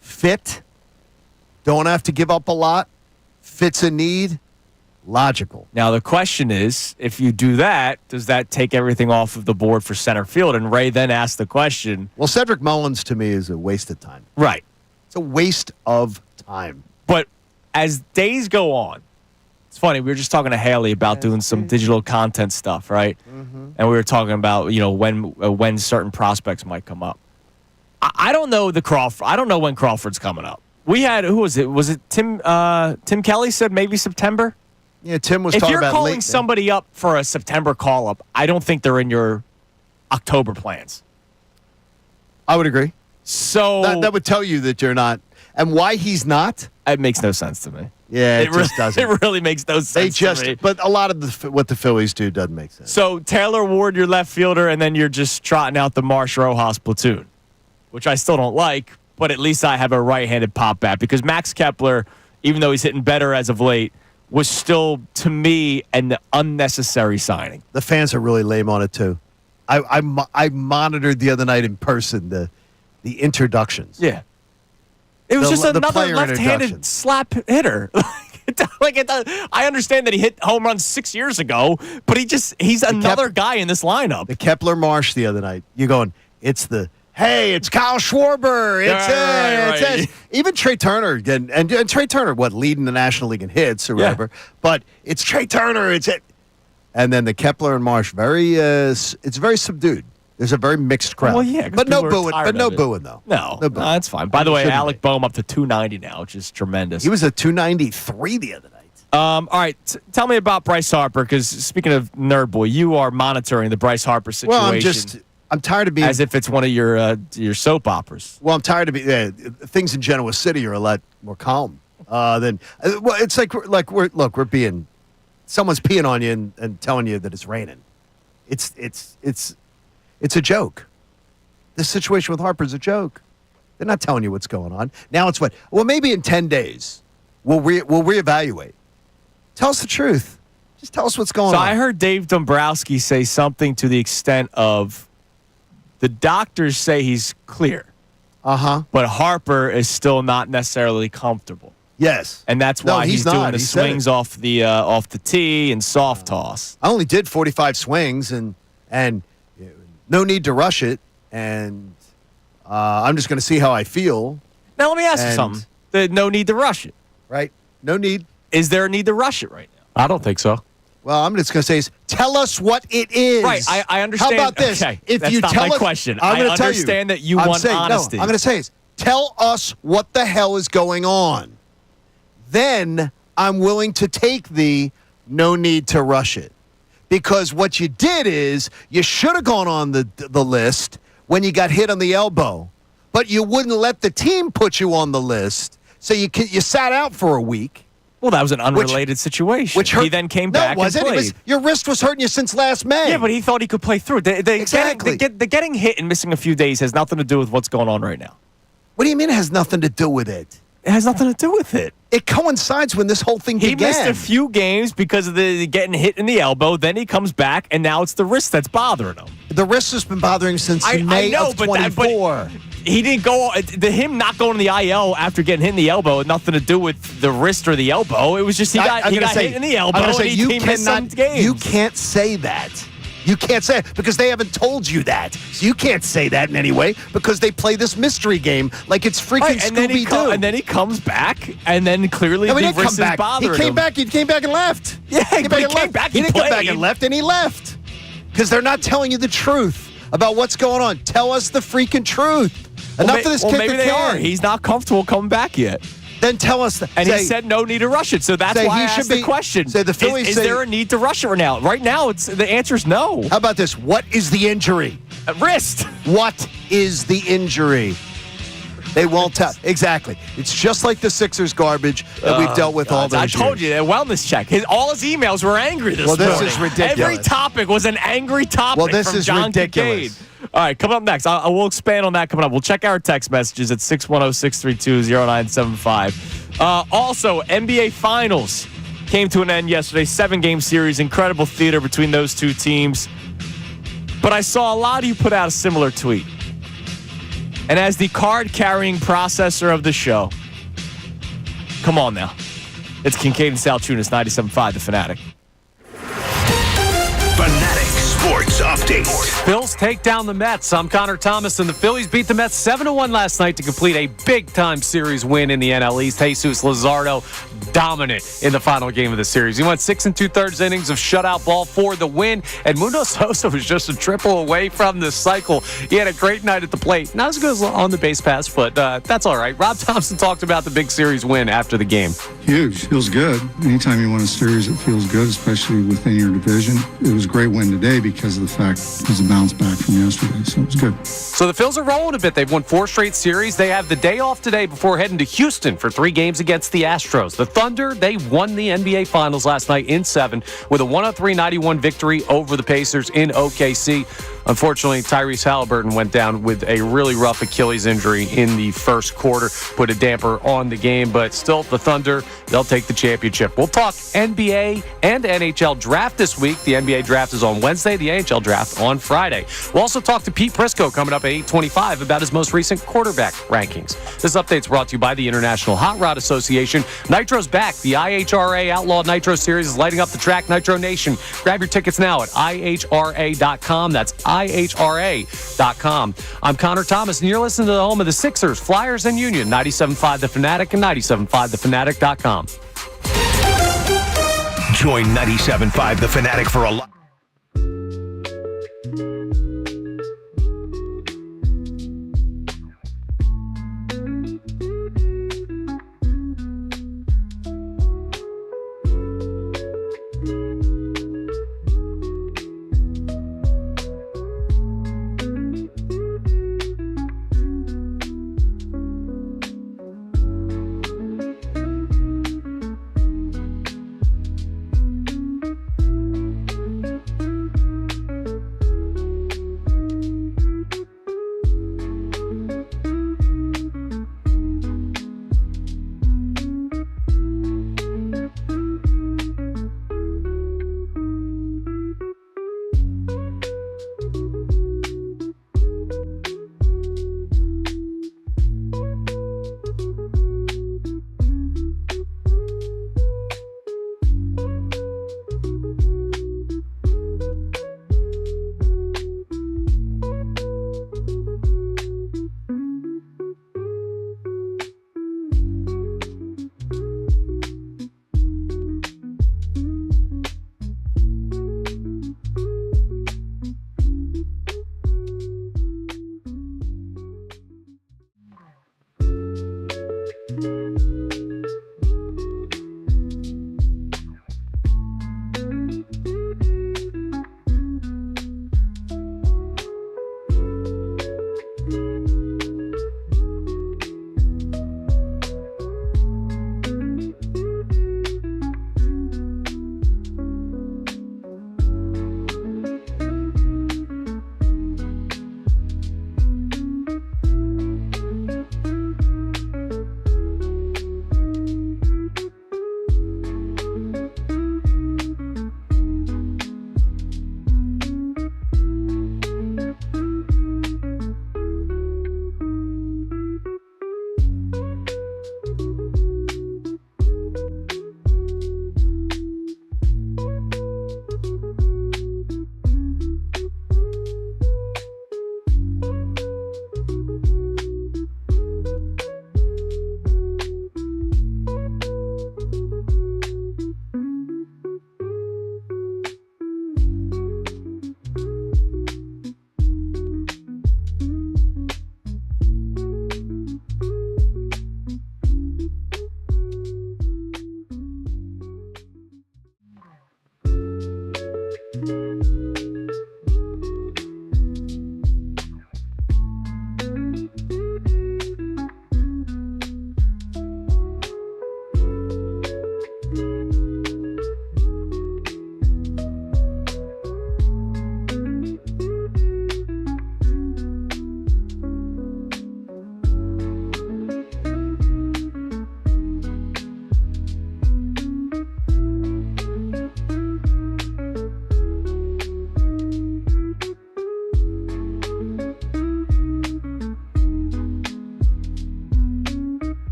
S3: fit, don't have to give up a lot, fits a need, logical.
S1: Now, the question is, if you do that, does that take everything off of the board for center field? And Ray then asked the question.
S3: Well, Cedric Mullins, to me, is a waste of time.
S1: Right.
S3: It's a waste of time.
S1: But as days go on, it's funny, we were just talking to Haley about doing some digital content stuff, right? Mm-hmm. And we were talking about, when certain prospects might come up. I don't know I don't know when Crawford's coming up. We had, who was it? Was it Tim Kelly said maybe September?
S3: Yeah, Tim was talking about
S1: If you're calling
S3: late,
S1: somebody up for a September call-up, I don't think they're in your October plans.
S3: I would agree.
S1: So
S3: that would tell you that you're not. And why he's not?
S1: It makes no sense to me.
S3: Yeah, it just doesn't.
S1: It really makes no sense to me.
S3: But a lot of what the Phillies do doesn't make sense.
S1: So Taylor Ward, your left fielder, and then you're just trotting out the Marsh Rojas platoon. which I still don't like, but at least I have a right-handed pop bat because Max Kepler, even though he's hitting better as of late, was still, to me, an unnecessary signing.
S3: The fans are really lame on it, too. I monitored the other night in person the introductions.
S1: Yeah. It was just another
S3: player
S1: left-handed slap hitter. I understand that he hit home runs 6 years ago, but he's another guy in this lineup.
S3: The Kepler Marsh the other night. You're going, it's Kyle Schwarber. It's even Trey Turner. And Trey Turner, leading the National League in hits or whatever. But it's Trey Turner. It's it. And then the Kepler and Marsh, it's very subdued. There's a very mixed crowd.
S1: Well, yeah,
S3: but no booing. But no booing though.
S1: No, that's fine. By the way, Alec Boehm up to 290 now, which is tremendous.
S3: He was at 293 the other night.
S1: All right, tell me about Bryce Harper, because speaking of Nerd Boy, you are monitoring the Bryce Harper situation.
S3: Well, I'm tired of being
S1: as if it's one of your soap operas.
S3: Well, I'm tired of being things in Genoa City are a lot more calm than. Well, it's like we're being. Someone's peeing on you and telling you that it's raining. It's a joke. This situation with Harper's a joke. They're not telling you what's going on. Now it's what? Well, maybe in 10 days we'll reevaluate. Tell us the truth. Just tell us what's going on.
S1: So I heard Dave Dombrowski say something to the extent of the doctors say he's clear. But Harper is still not necessarily comfortable.
S3: Yes.
S1: And that's why he's doing the swings off the tee and soft toss.
S3: I only did 45 swings and no need to rush it, and I'm just going to see how I feel.
S1: Now, let me ask you something. No need to rush it.
S3: Right? No need.
S1: Is there a need to rush it right now?
S5: I don't think so.
S3: Well, I'm just going to say is, tell us what it is.
S1: Right, I understand.
S3: How about this?
S1: Okay,
S3: if
S1: that's
S3: you
S1: not
S3: tell
S1: my
S3: us,
S1: question.
S3: I'm
S1: I understand that you want honesty.
S3: No, I'm going to say is, tell us what the hell is going on. Then I'm willing to take the no need to rush it. Because what you did is you should have gone on the list when you got hit on the elbow, but you wouldn't let the team put you on the list, so you sat out for a week.
S1: Well, that was an unrelated situation.
S3: Which hurt.
S1: He then came back
S3: No, it wasn't.
S1: and played.
S3: Your wrist was hurting you since last May.
S1: Yeah, but he thought he could play through it.
S3: Exactly.
S1: The getting hit and missing a few days has nothing to do with what's going on right now.
S3: What do you mean it has nothing to do with it?
S1: It has nothing to do with it.
S3: It coincides when this whole thing began.
S1: He missed a few games because of the getting hit in the elbow. Then he comes back, and now it's the wrist that's bothering him.
S3: The wrist has been bothering him since May of 24.
S1: He didn't go. Him not going to the IL after getting hit in the elbow had nothing to do with the wrist or the elbow. It was just he got hit in the elbow, and he missed some games.
S3: You can't say that. You can't say it because they haven't told you that. So you can't say that in any way because they play this mystery game like it's freaking Scooby-Doo.
S1: And then he comes back, and then clearly the wrist is bothering him.
S3: He came back and left.
S1: Yeah, he came back.
S3: He didn't come back and left, and he left. Because they're not telling you the truth about what's going on. Tell us the freaking truth. Enough of this kick
S1: maybe they are. He's not comfortable coming back yet.
S3: Then tell us that.
S1: And he said no need to rush it. So that's why I asked the question.
S3: Say the Phillies
S1: is there a need to rush it right now? Right now, the answer is no.
S3: How about this? What is the injury?
S1: Wrist.
S3: What is the injury? They won't tell. Exactly. It's just like the Sixers garbage that we've dealt with all those years.
S1: I told you, that wellness check. All his emails were angry this morning.
S3: Well, this is ridiculous.
S1: Every topic was an angry topic from John
S3: ridiculous.
S1: Kincade. All right, coming up next, I will expand on that coming up. We'll check our text messages at 610-632-0975. Also, NBA Finals came to an end yesterday. 7-game series, incredible theater between those two teams. But I saw a lot of you put out a similar tweet. And as the card-carrying processor of the show, come on now. It's Kincade Salciunas, 97.5, The Fanatic.
S2: Fanatic Sports Update.
S5: Phils take down the Mets. I'm Connor Thomas, and the Phillies beat the Mets 7-1 last night to complete a big-time series win in the NL East. Jesus Luzardo dominant in the final game of the series. He went 6 2/3 innings of shutout ball for the win, and Mundo Sosa was just a triple away from the cycle. He had a great night at the plate. Not as good as on the base pass, but that's all right. Rob Thompson talked about the big series win after the game.
S6: Huge. Feels good. Anytime you win a series, it feels good, especially within your division. It was a great win today because of the fact it was a bounce back from yesterday, so it was good.
S5: So the Phils are rolling a bit. They've won 4 straight series. They have the day off today before heading to Houston for 3 games against the Astros. The Thunder, they won the NBA Finals last night in 7 with a 103-91 victory over the Pacers in OKC. Unfortunately, Tyrese Halliburton went down with a really rough Achilles injury in the first quarter, put a damper on the game, but still, the Thunder, they'll take the championship. We'll talk NBA and NHL draft this week. The NBA draft is on Wednesday, the NHL draft on Friday. We'll also talk to Pete Prrisco coming up at 8:25 about his most recent quarterback rankings. This update's brought to you by the International Hot Rod Association. Nitro's back. The IHRA Outlaw Nitro Series is lighting up the track. Nitro Nation. Grab your tickets now at IHRA.com. That's IHRA.com. I'm Connor Thomas, and you're listening to the home of the Sixers, Flyers, and Union. 97.5 The Fanatic and 97.5thefanatic.com.
S2: Join 97.5 The Fanatic for a lot.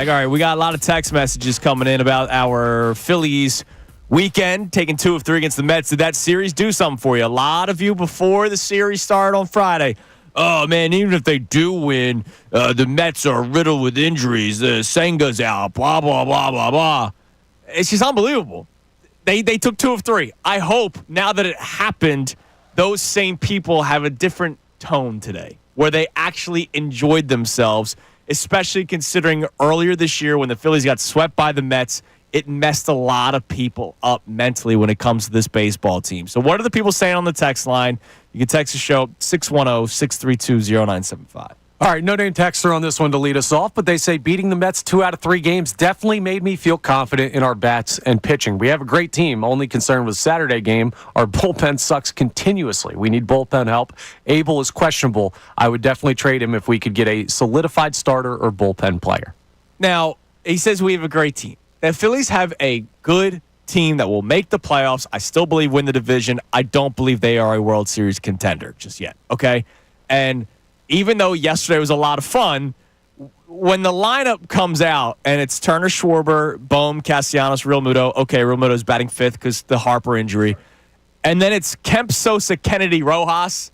S1: All right, we got a lot of text messages coming in about our Phillies weekend, taking 2 of 3 against the Mets. Did that series do something for you? A lot of you before the series started on Friday. Oh, man, even if they do win, the Mets are riddled with injuries. Senga's out, blah, blah, blah, blah, blah. It's just unbelievable. They took 2 of 3. I hope now that it happened, those same people have a different tone today where they actually enjoyed themselves, especially considering earlier this year when the Phillies got swept by the Mets it messed a lot of people up mentally when it comes to this baseball team. So what are the people saying on the text line? You can text the show 610-632-0975.
S5: All right, no-name texter on this one to lead us off, but they say beating the Mets 2 out of 3 games definitely made me feel confident in our bats and pitching. We have a great team. Only concern with Saturday game, our bullpen sucks continuously. We need bullpen help. Abel is questionable. I would definitely trade him if we could get a solidified starter or bullpen player.
S1: Now, he says we have a great team. The Phillies have a good team that will make the playoffs. I still believe win the division. I don't believe they are a World Series contender just yet, okay? And even though yesterday was a lot of fun, when the lineup comes out and it's Turner, Schwarber, Bohm, Castellanos, Real Muto, okay, Real Muto's batting 5th because the Harper injury, and then it's Kemp, Sosa, Kennedy, Rojas,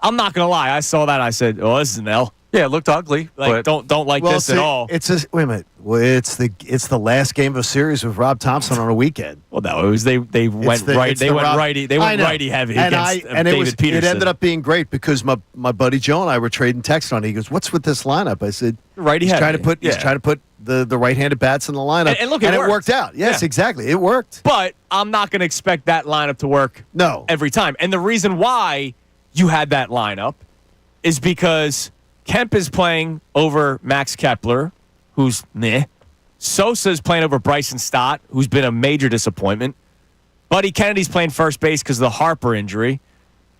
S1: I'm not going to lie. I saw that and I said, oh, this is an L.
S5: Yeah, it looked ugly.
S1: Like,
S5: but
S1: don't like this at all.
S3: Wait a minute. Well, it's the last game of a series with Rob Thompson on a weekend.
S1: Well, no, it was they went righty heavy against David Peterson.
S3: It ended up being great because my buddy Joe and I were trading text on it. He goes, "What's with this lineup?" I said,
S1: "Righty heavy."
S3: He's trying to put the right-handed bats in the lineup,
S1: and look,
S3: it worked out. Yes, exactly, it worked.
S1: But I'm not going to expect that lineup to work.
S3: No,
S1: every time. And the reason why you had that lineup is because Kemp is playing over Max Kepler, who's meh. Sosa is playing over Bryson Stott, who's been a major disappointment. Buddy Kennedy's playing first base because of the Harper injury.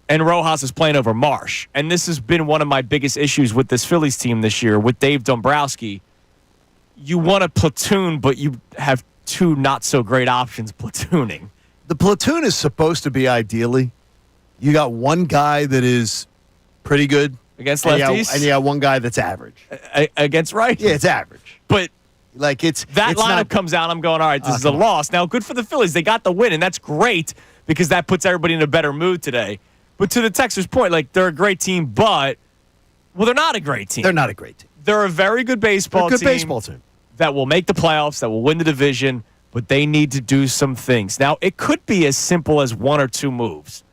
S1: And Rojas is playing over Marsh. And this has been one of my biggest issues with this Phillies team this year with Dave Dombrowski. You want a platoon, but you have 2 not-so-great options platooning.
S3: The platoon is supposed to be ideally, you got one guy that is pretty good.
S1: Against lefties?
S3: And you got one guy that's average.
S1: Against right?
S3: Yeah, it's average.
S1: But
S3: like it's
S1: that lineup comes out, I'm going, all right, this is a loss. Now, good for the Phillies. They got the win, and that's great because that puts everybody in a better mood today. But to the Texans' point, like, they're a great team, but, well, they're not a great team.
S3: They're not a great team.
S1: They're a very good baseball team that will make the playoffs, that will win the division, but they need to do some things. Now, it could be as simple as 1 or 2 moves.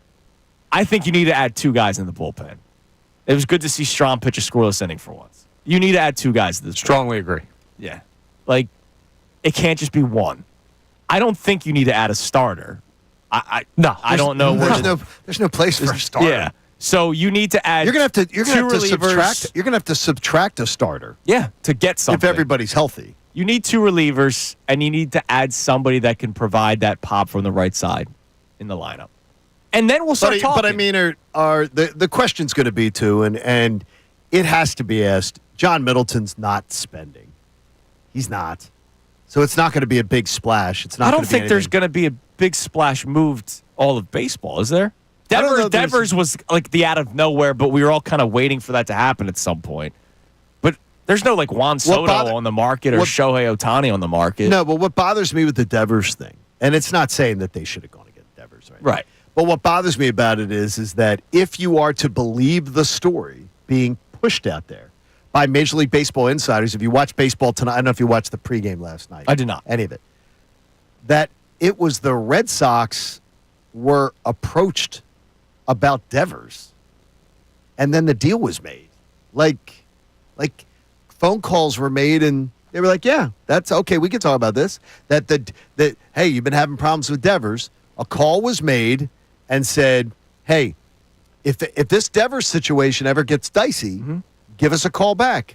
S1: I think you need to add 2 guys in the bullpen. It was good to see Strahm pitch a scoreless inning for once. You need to add 2 guys to this.
S5: Strongly agree.
S1: Yeah. Like, it can't just be 1. I don't think you need to add a starter. I don't know where.
S3: There's no place for a starter.
S1: Yeah. So you need to add.
S3: You're gonna have to
S1: 2 relievers.
S3: You're gonna have to subtract a starter.
S1: Yeah, to get something.
S3: If everybody's healthy.
S1: You need 2 relievers, and you need to add somebody that can provide that pop from the right side in the lineup. And then we'll start talking.
S3: But I mean, are the question's going to be too, and it has to be asked. John Middleton's not spending. He's not. So it's not going to be a big splash. It's not.
S1: I don't think there's going to be a big splash moved all of baseball, is there? Devers was like the out of nowhere, but we were all kind of waiting for that to happen at some point. But there's no like Juan Soto on the market or Shohei Ohtani on the market.
S3: No, but what bothers me with the Devers thing, and it's not saying that they should have gone to get Devers, right?
S1: Right.
S3: But what bothers me about it is that if you are to believe the story being pushed out there by Major League Baseball insiders, if you watch baseball tonight, I don't know if you watched the pregame last night.
S1: I did not.
S3: Any of it. That it was the Red Sox were approached about Devers, and then the deal was made. Like phone calls were made, and they were like, yeah, that's okay, we can talk about this. That hey, you've been having problems with Devers. A call was made and said, hey, if this Devers situation ever gets dicey, give us a call back.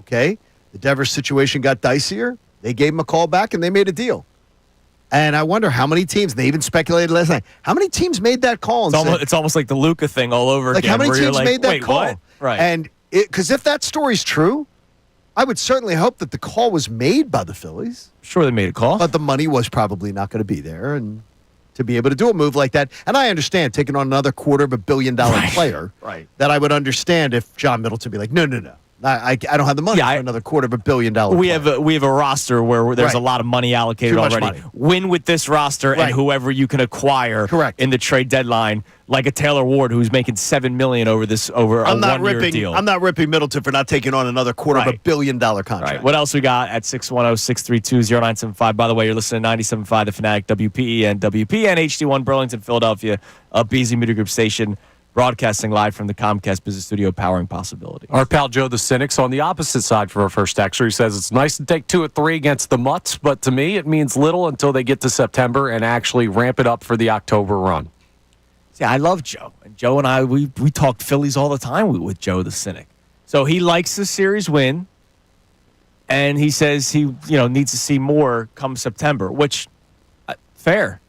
S3: Okay? The Devers situation got dicier. They gave him a call back, and they made a deal. And I wonder how many teams, they even speculated last night, how many teams made that call?
S1: It's almost like the Luka thing all over again.
S3: How many teams made that call?
S1: What? Right.
S3: And because if that story's true, I would certainly hope that the call was made by the Phillies.
S1: Sure, they made a call.
S3: But the money was probably not going to be there. And to be able to do a move like that. And I understand taking on another $250 million player.
S1: Right.
S3: That I would understand if John Middleton be like, no. I don't have the money for another $250 million player.
S1: We have a roster where there's a lot of money allocated already.
S3: Money.
S1: Win with this roster and whoever you can acquire in the trade deadline, like a Taylor Ward who's making $7 million over a 1-year deal.
S3: I'm not ripping Middleton for not taking on another $250 million contract.
S1: Right. What else we got at 610-632-0975? By the way, you're listening to 97.5 The Fanatic, WPEN HD1 Burlington, Philadelphia, a Beasley Media Group station. broadcasting live from the Comcast Business Studio, powering possibility.
S5: Our pal Joe the Cynic's on the opposite side for our first texter. He says it's nice to take 2 or 3 against the Mutts, but to me it means little until they get to September and actually ramp it up for the October run.
S1: See, I love Joe. And Joe and I, we talked Phillies all the time with Joe the Cynic. So he likes the series win, and he says he needs to see more come September, which, fair.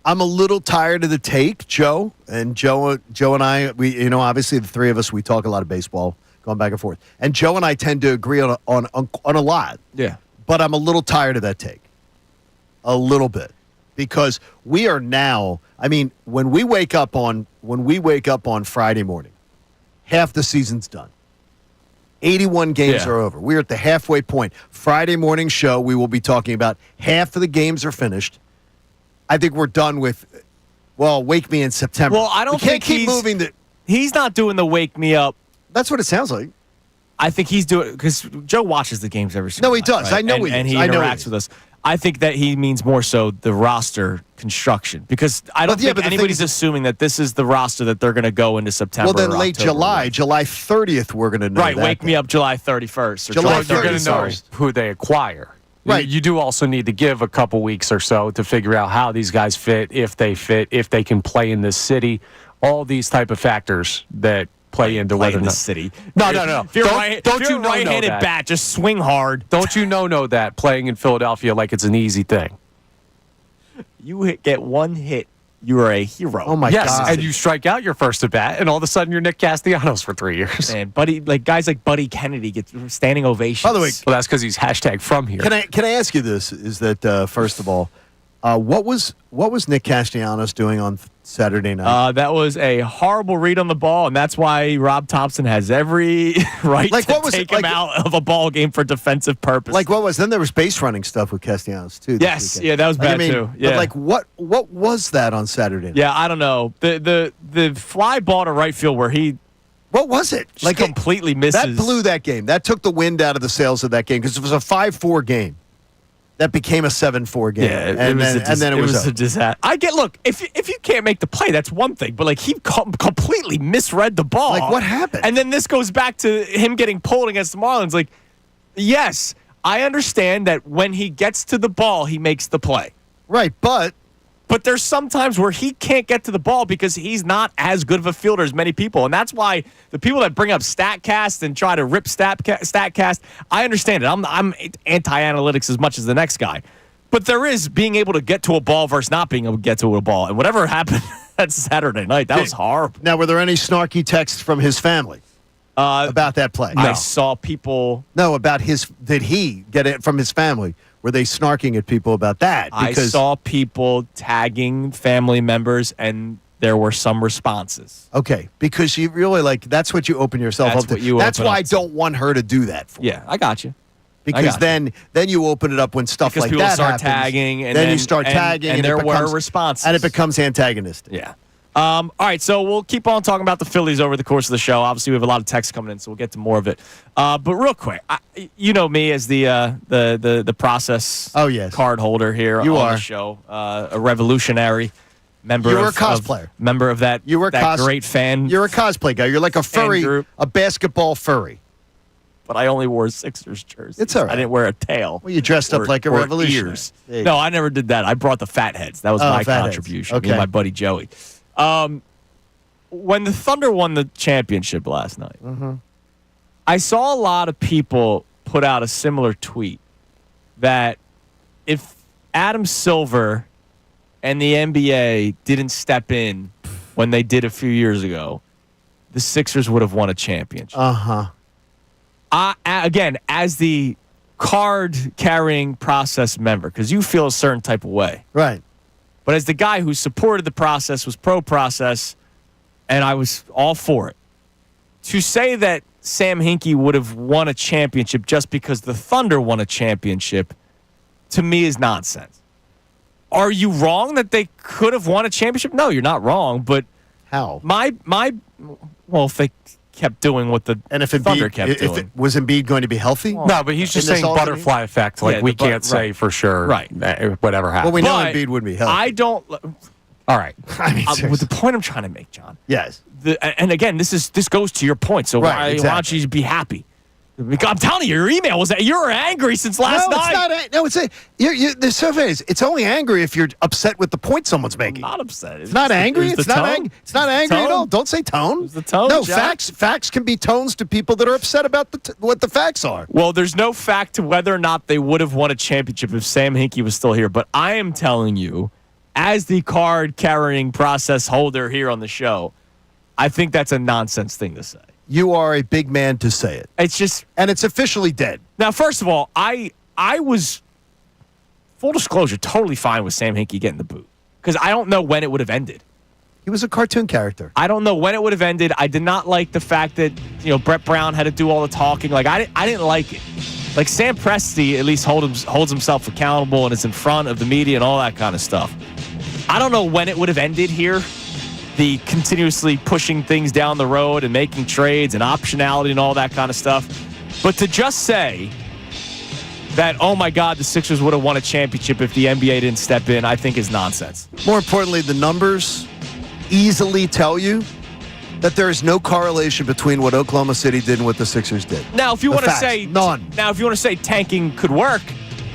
S3: I'm a little tired of the take, Joe. And Joe and I, we obviously the three of us, we talk a lot of baseball, going back and forth. And Joe and I tend to agree on a lot.
S1: Yeah.
S3: But I'm a little tired of that take. A little bit. Because we are now, when we wake up on Friday morning, half the season's done. 81 games are over. We're at the halfway point. Friday morning show, we will be talking about half of the games are finished. I think we're done with, wake me in September.
S1: Well, I don't think
S3: keep moving
S1: he's not doing the wake me up.
S3: That's what it sounds like.
S1: I think he's doing, because Joe watches the games every single
S3: No, he
S1: night,
S3: does.
S1: right?
S3: I know he does.
S1: And he interacts with us. I think that he means more so the roster construction, because I don't think anybody's assuming that this is the roster that they're going to go into September.
S3: Well, then
S1: or
S3: late
S1: October,
S3: July 30th, we're going to know.
S1: Right, wake me up July 31st. Or
S3: July
S5: They're going
S3: 30th,
S5: to know
S3: sorry.
S5: who they acquire.
S3: Right.
S5: You do also need to give a couple weeks or so to figure out how these guys fit, if they can play in this city, all these type of factors that play into whether or
S1: in the
S5: not.
S1: city.
S5: No.
S1: If you're right-handed
S5: that?
S1: bat, just swing hard.
S5: Don't you know that playing in Philadelphia like it's an easy thing?
S1: You get one hit, you are a hero.
S3: Oh my
S5: yes,
S3: God!
S5: and you strike out your first at bat, and all of a sudden you're Nick Castellanos for 3 years.
S1: Man, guys like Buddy Kennedy get standing ovations.
S3: By the way,
S5: well, that's because he's #from here.
S3: Can I ask you this? Is that first of all, what was Nick Castellanos doing on Saturday night?
S1: That was a horrible read on the ball, and that's why Rob Thompson has every right to take him out of a ball game for defensive purpose.
S3: Then there was base running stuff with Castellanos too.
S1: Yes, yeah, that was bad too. Yeah,
S3: but what was that on Saturday night?
S1: Yeah, I don't know. The fly ball to right field where he
S3: what was it?
S1: Completely misses.
S3: That blew that game. That took the wind out of the sails of that game because it was a 5-4 game. That became a 7-4 game.
S1: Yeah,
S3: and then it was
S1: a disaster. Look, if you can't make the play, that's one thing. But he completely misread the ball.
S3: What happened?
S1: And then this goes back to him getting pulled against the Marlins. Yes, I understand that when he gets to the ball, he makes the play.
S3: Right, but
S1: there's some times where he can't get to the ball because he's not as good of a fielder as many people. And that's why the people that bring up StatCast and try to rip StatCast, I understand it. I'm anti-analytics as much as the next guy. But there is being able to get to a ball versus not being able to get to a ball. And whatever happened that Saturday night, that was horrible.
S3: Now, were there any snarky texts from his family about that play?
S1: I saw people.
S3: No, about did he get it from his family? Were they snarking at people about that?
S1: I saw people tagging family members, and there were some responses.
S3: Okay, because you really that's what you open yourself up to. That's why I don't want her to do that for
S1: Yeah, I got you.
S3: Because then you open it up when stuff like that happens.
S1: People start tagging. And
S3: then you start tagging.
S1: And there were responses.
S3: And it becomes antagonistic.
S1: Yeah. All right, so we'll keep on talking about the Phillies over the course of the show. Obviously, we have a lot of texts coming in, so we'll get to more of it. But real quick, you know me as the process card holder here on the show, a revolutionary member.
S3: You were a cosplayer.
S1: Member of that. You were that great fan.
S3: You're a cosplay guy. You're like a furry, a basketball furry.
S1: But I only wore Sixers jerseys.
S3: It's all right.
S1: I didn't wear a tail.
S3: Well, you dressed up like a revolutionary.
S1: No, I never did that. I brought the fat heads. That was my contribution.
S3: Okay.
S1: Me and my buddy Joey. When the Thunder won the championship last night, I saw a lot of people put out a similar tweet that if Adam Silver and the NBA didn't step in when they did a few years ago, the Sixers would have won a championship. Again, as the card-carrying process member, because you feel a certain type of way.
S3: Right.
S1: But as the guy who supported the process, was pro-process, and I was all for it, to say that Sam Hinkie would have won a championship just because the Thunder won a championship, to me is nonsense. Are you wrong that they could have won a championship? No, you're not wrong, but
S3: how?
S1: If they kept doing what the Thunder kept doing.
S3: Was Embiid going to be healthy?
S5: No, but he's just saying butterfly effect. We can't say for sure.
S1: Right.
S5: Whatever happened.
S3: Well, we know Embiid would be healthy.
S1: I don't.
S5: All right.
S3: I mean,
S1: With the point I'm trying to make, John.
S3: yes.
S1: And again, this goes to your point. So
S3: Right,
S1: why don't you be happy? I'm telling you, your email was that you were angry since last night.
S3: The survey is. It's only angry if you're upset with the point someone's making.
S1: I'm not upset.
S3: It's not angry. It's not angry. It's not angry at all. Don't say tone.
S1: The tone.
S3: No,
S1: Jack.
S3: facts can be tones to people that are upset about what the facts are.
S1: Well, there's no fact to whether or not they would have won a championship if Sam Hinkie was still here. But I am telling you, as the card-carrying process holder here on the show, I think that's a nonsense thing to say.
S3: You are a big man to say it.
S1: It's just,
S3: and it's officially dead.
S1: Now, first of all, I was, full disclosure, totally fine with Sam Hinkie getting the boot because I don't know when it would have ended.
S3: He was a cartoon character.
S1: I don't know when it would have ended. I did not like the fact that Brett Brown had to do all the talking. Like I didn't like it. Like Sam Presti at least holds himself accountable and is in front of the media and all that kind of stuff. I don't know when it would have ended here. The continuously pushing things down the road and making trades and optionality and all that kind of stuff. But to just say that, oh my God, the Sixers would have won a championship if the NBA didn't step in, I think is nonsense.
S3: More importantly, the numbers easily tell you that there is no correlation between what Oklahoma City did and what the Sixers did.
S1: Now, if you want to say
S3: none.
S1: Now, if you want to say tanking could work,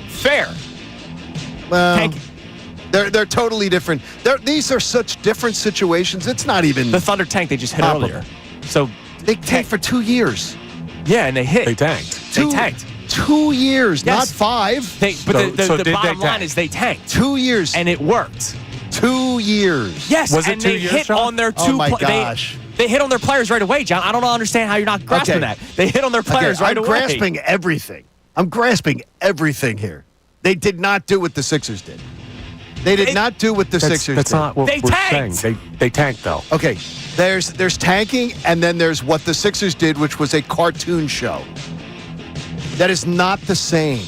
S1: fair.
S3: Well,
S1: Tanking.
S3: They're totally different. These are such different situations. It's not even
S1: The Thunder tanked. They just hit earlier. So
S3: they tanked for 2 years.
S1: Yeah, and they hit.
S5: They tanked.
S1: They tanked.
S3: 2 years,
S1: Yes.
S3: not 5.
S1: But the
S5: did
S1: bottom
S5: they
S1: line
S5: tank?
S1: is they tanked.
S3: 2 years.
S1: And it worked.
S3: 2 years.
S1: Yes,
S5: Was it
S1: and
S5: 2
S1: they
S5: years,
S1: hit
S5: John?
S1: on their
S3: Oh
S1: two.
S3: my gosh.
S1: They hit on their players right away, John. I don't understand how you're not grasping that. They hit on their players right
S3: I'm
S1: away.
S3: grasping everything. I'm grasping everything here. They did not do what the Sixers did. They did not do what the Sixers
S5: That's
S3: did.
S5: not what
S1: They
S5: we're
S1: tanked.
S5: saying. They tanked, though.
S3: Okay, there's tanking, and then there's what the Sixers did, which was a cartoon show. That is not the same.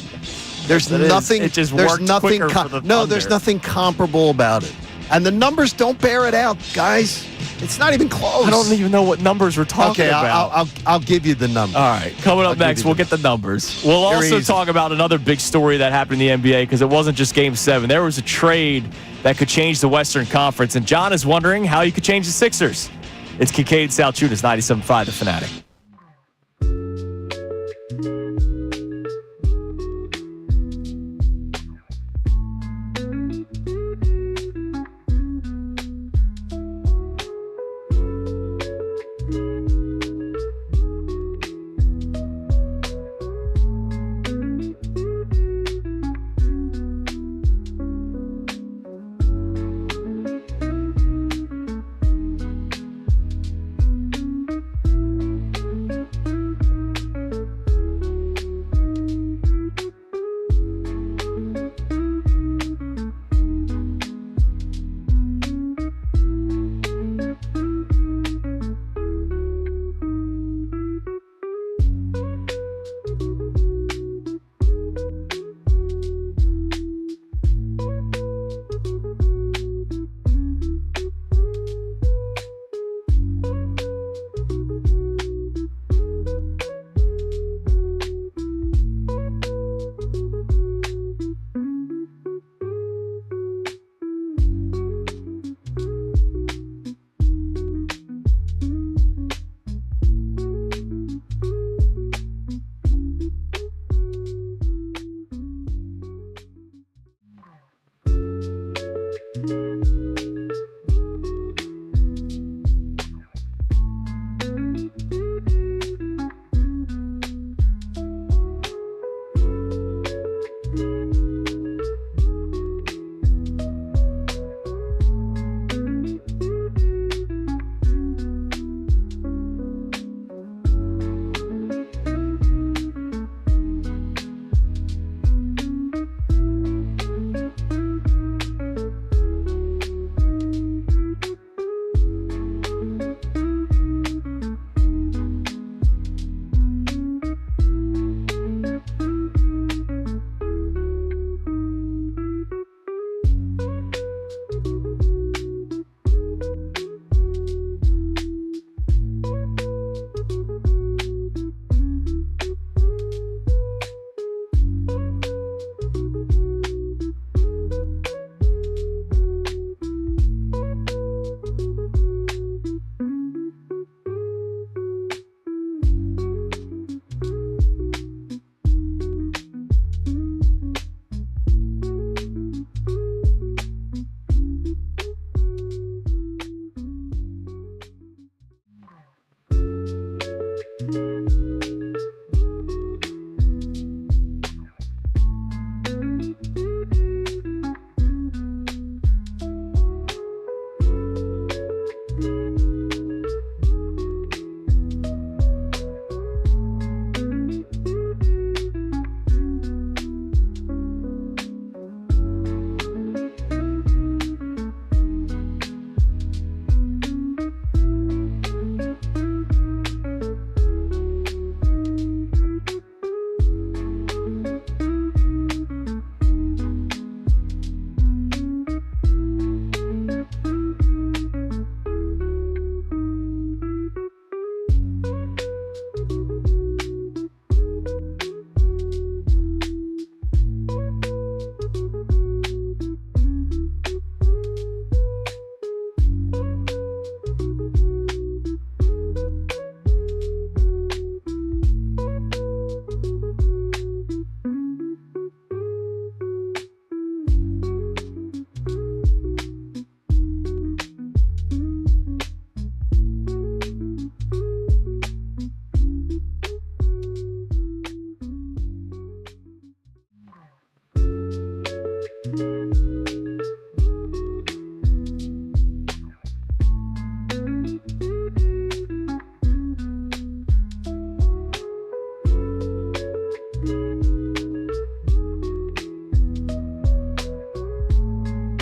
S3: There's
S1: It is.
S3: nothing.
S1: It just
S3: there's
S1: worked
S3: nothing.
S1: quicker for the
S3: No, there's
S1: Thunder.
S3: nothing comparable about it, and the numbers don't bear it out, guys. It's not even close.
S1: I don't even know what numbers we're talking
S3: Okay,
S1: about.
S3: I'll give you the number.
S1: All right, coming up
S3: I'll give
S1: next,
S3: you
S1: we'll
S3: the
S1: get the numbers. We'll
S3: They're
S1: also
S3: easy.
S1: talk about another big story that happened in the NBA because it wasn't just Game 7. There was a trade that could change the Western Conference, and John is wondering how you could change the Sixers. It's Kincade Salciunas, 97.5 The Fanatic.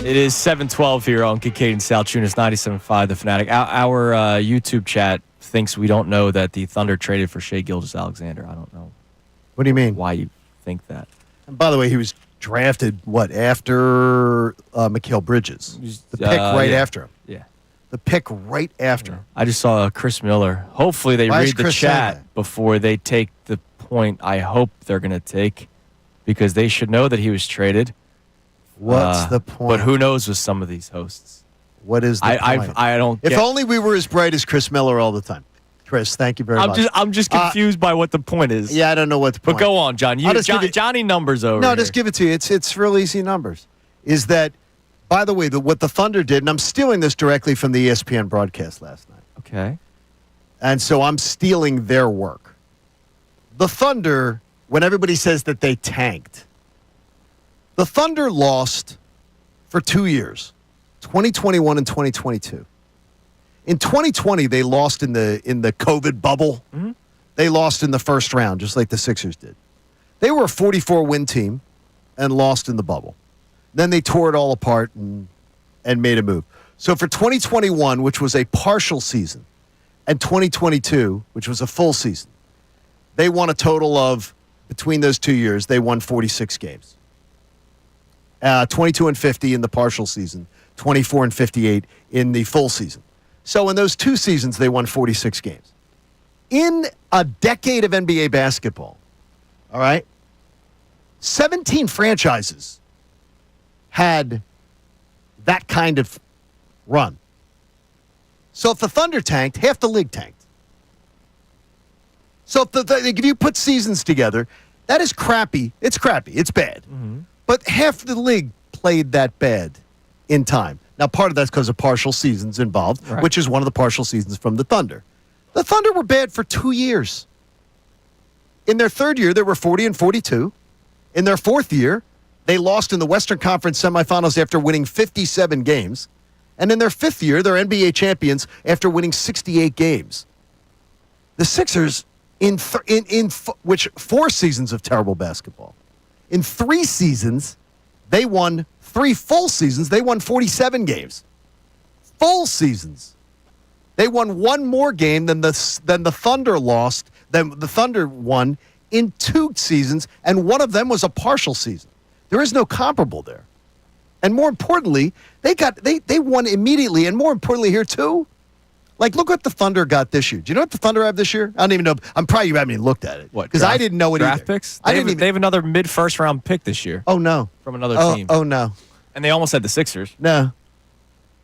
S1: It is 7:12 here on Kincade Salciunas 97.5 The Fanatic. Our YouTube chat thinks we don't know that the Thunder traded for Shai Gilgeous-Alexander. I don't know
S3: What do you mean?
S1: why you think that.
S3: And by the way, he was drafted, after Mikal Bridges? The pick after him.
S1: Yeah.
S3: The pick right after him.
S1: I just saw Chris Miller. Hopefully they
S3: Why is
S1: read the
S3: Chris saying
S1: chat
S3: that?
S1: before they take the point I hope they're going to take, because they should know that he was traded.
S3: What's the point?
S1: But who knows with some of these hosts?
S3: What is the point?
S1: I don't
S3: If
S1: get,
S3: only we were as bright as Chris Miller all the time. Chris, thank you very much.
S1: I'm just confused by what the point is.
S3: Yeah, I don't know what the point.
S1: But go on, John.
S3: I'll just give you-
S1: Johnny numbers over.
S3: No,
S1: here.
S3: just give it to you. It's real easy numbers. Is that, by the way, what the Thunder did, and I'm stealing this directly from the ESPN broadcast last night.
S1: Okay.
S3: And so I'm stealing their work. The Thunder, when everybody says that they tanked, the Thunder lost for 2 years, 2021 and 2022. In 2020, they lost in the COVID bubble.
S1: Mm-hmm.
S3: They lost in the first round, just like the Sixers did. They were a 44-win team and lost in the bubble. Then they tore it all apart and made a move. So for 2021, which was a partial season, and 2022, which was a full season, they won a total of, between those 2 years, they won 46 games. 22 and 50 in the partial season, 24 and 58 in the full season. So in those 2 seasons, they won 46 games. In a decade of NBA basketball, all right, 17 franchises had that kind of run. So if the Thunder tanked, half the league tanked. So if you put seasons together, that is crappy. It's crappy. It's bad.
S1: Mm-hmm.
S3: But half the league played that bad in time. Now, part of that's because of partial seasons involved,
S1: Right.
S3: which is one of the partial seasons from the Thunder. The Thunder were bad for 2 years. In their third year, they were 40 and 42. In their fourth year, they lost in the Western Conference semifinals after winning 57 games. And in their fifth year, they're NBA champions after winning 68 games. The Sixers, which 4 seasons of terrible basketball, in 3 seasons, they won 3 full seasons. They won 47 games. Full seasons. They won 1 more game than the Thunder lost, than the Thunder won in 2 seasons, and one of them was a partial season. There is no comparable there. And more importantly, they won immediately, and more importantly here too, like look what the Thunder got this year. Do you know what the Thunder have this year? I don't even know. I'm probably you haven't even looked at it.
S1: What?
S3: Because I didn't know it
S1: draft
S3: either.
S1: picks? They have another mid-first round pick this year.
S3: Oh no.
S1: From another team.
S3: Oh no.
S1: And they almost had the Sixers.
S3: No.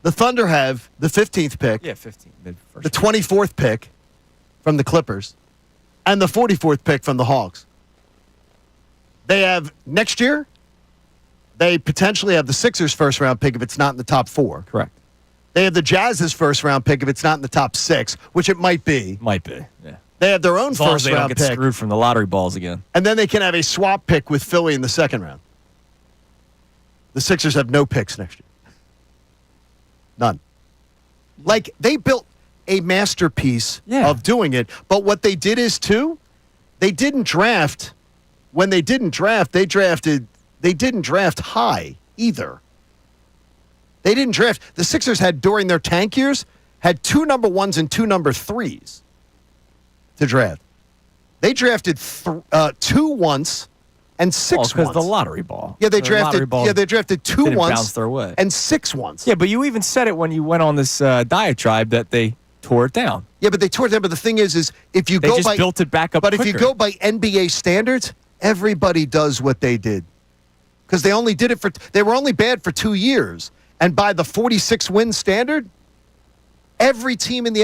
S3: The Thunder have the 15th pick.
S1: Yeah, 15. Mid-first.
S3: The 24th pick from the Clippers, and the 44th pick from the Hawks. They have next year, they potentially have the Sixers' first round pick if it's not in the top 4.
S1: Correct.
S3: They have the Jazz's first round pick if it's not in the top 6, which it might be.
S1: Might be. Yeah.
S3: They have their own
S1: As long as
S3: first
S1: they don't
S3: round
S1: get
S3: pick.
S1: screwed from the lottery balls again.
S3: And then they can have a swap pick with Philly in the second round. The Sixers have no picks next year. None. Like, they built a masterpiece of doing it. But what they did is, too, they didn't draft. When they didn't draft, they didn't draft high either. They didn't draft. The Sixers had, during their tank years, had 2 number 1s and 2 number 3s to draft. They drafted 2 once and 6 once.
S1: Because the lottery ball.
S3: Yeah, they
S1: The lottery
S3: drafted.
S1: ball
S3: Yeah, they drafted 2
S1: didn't
S3: once
S1: bounce their way.
S3: and 6 once.
S1: Yeah, but you even said it when you went on this diatribe that they tore it down.
S3: Yeah, but they tore it down. But the thing is if you
S1: They
S3: go
S1: just
S3: by
S1: built it back up
S3: But if
S1: quicker.
S3: you go by NBA standards, everybody does what they did because they only did it for. They were only bad for 2 years, and by the 46 win standard, every team in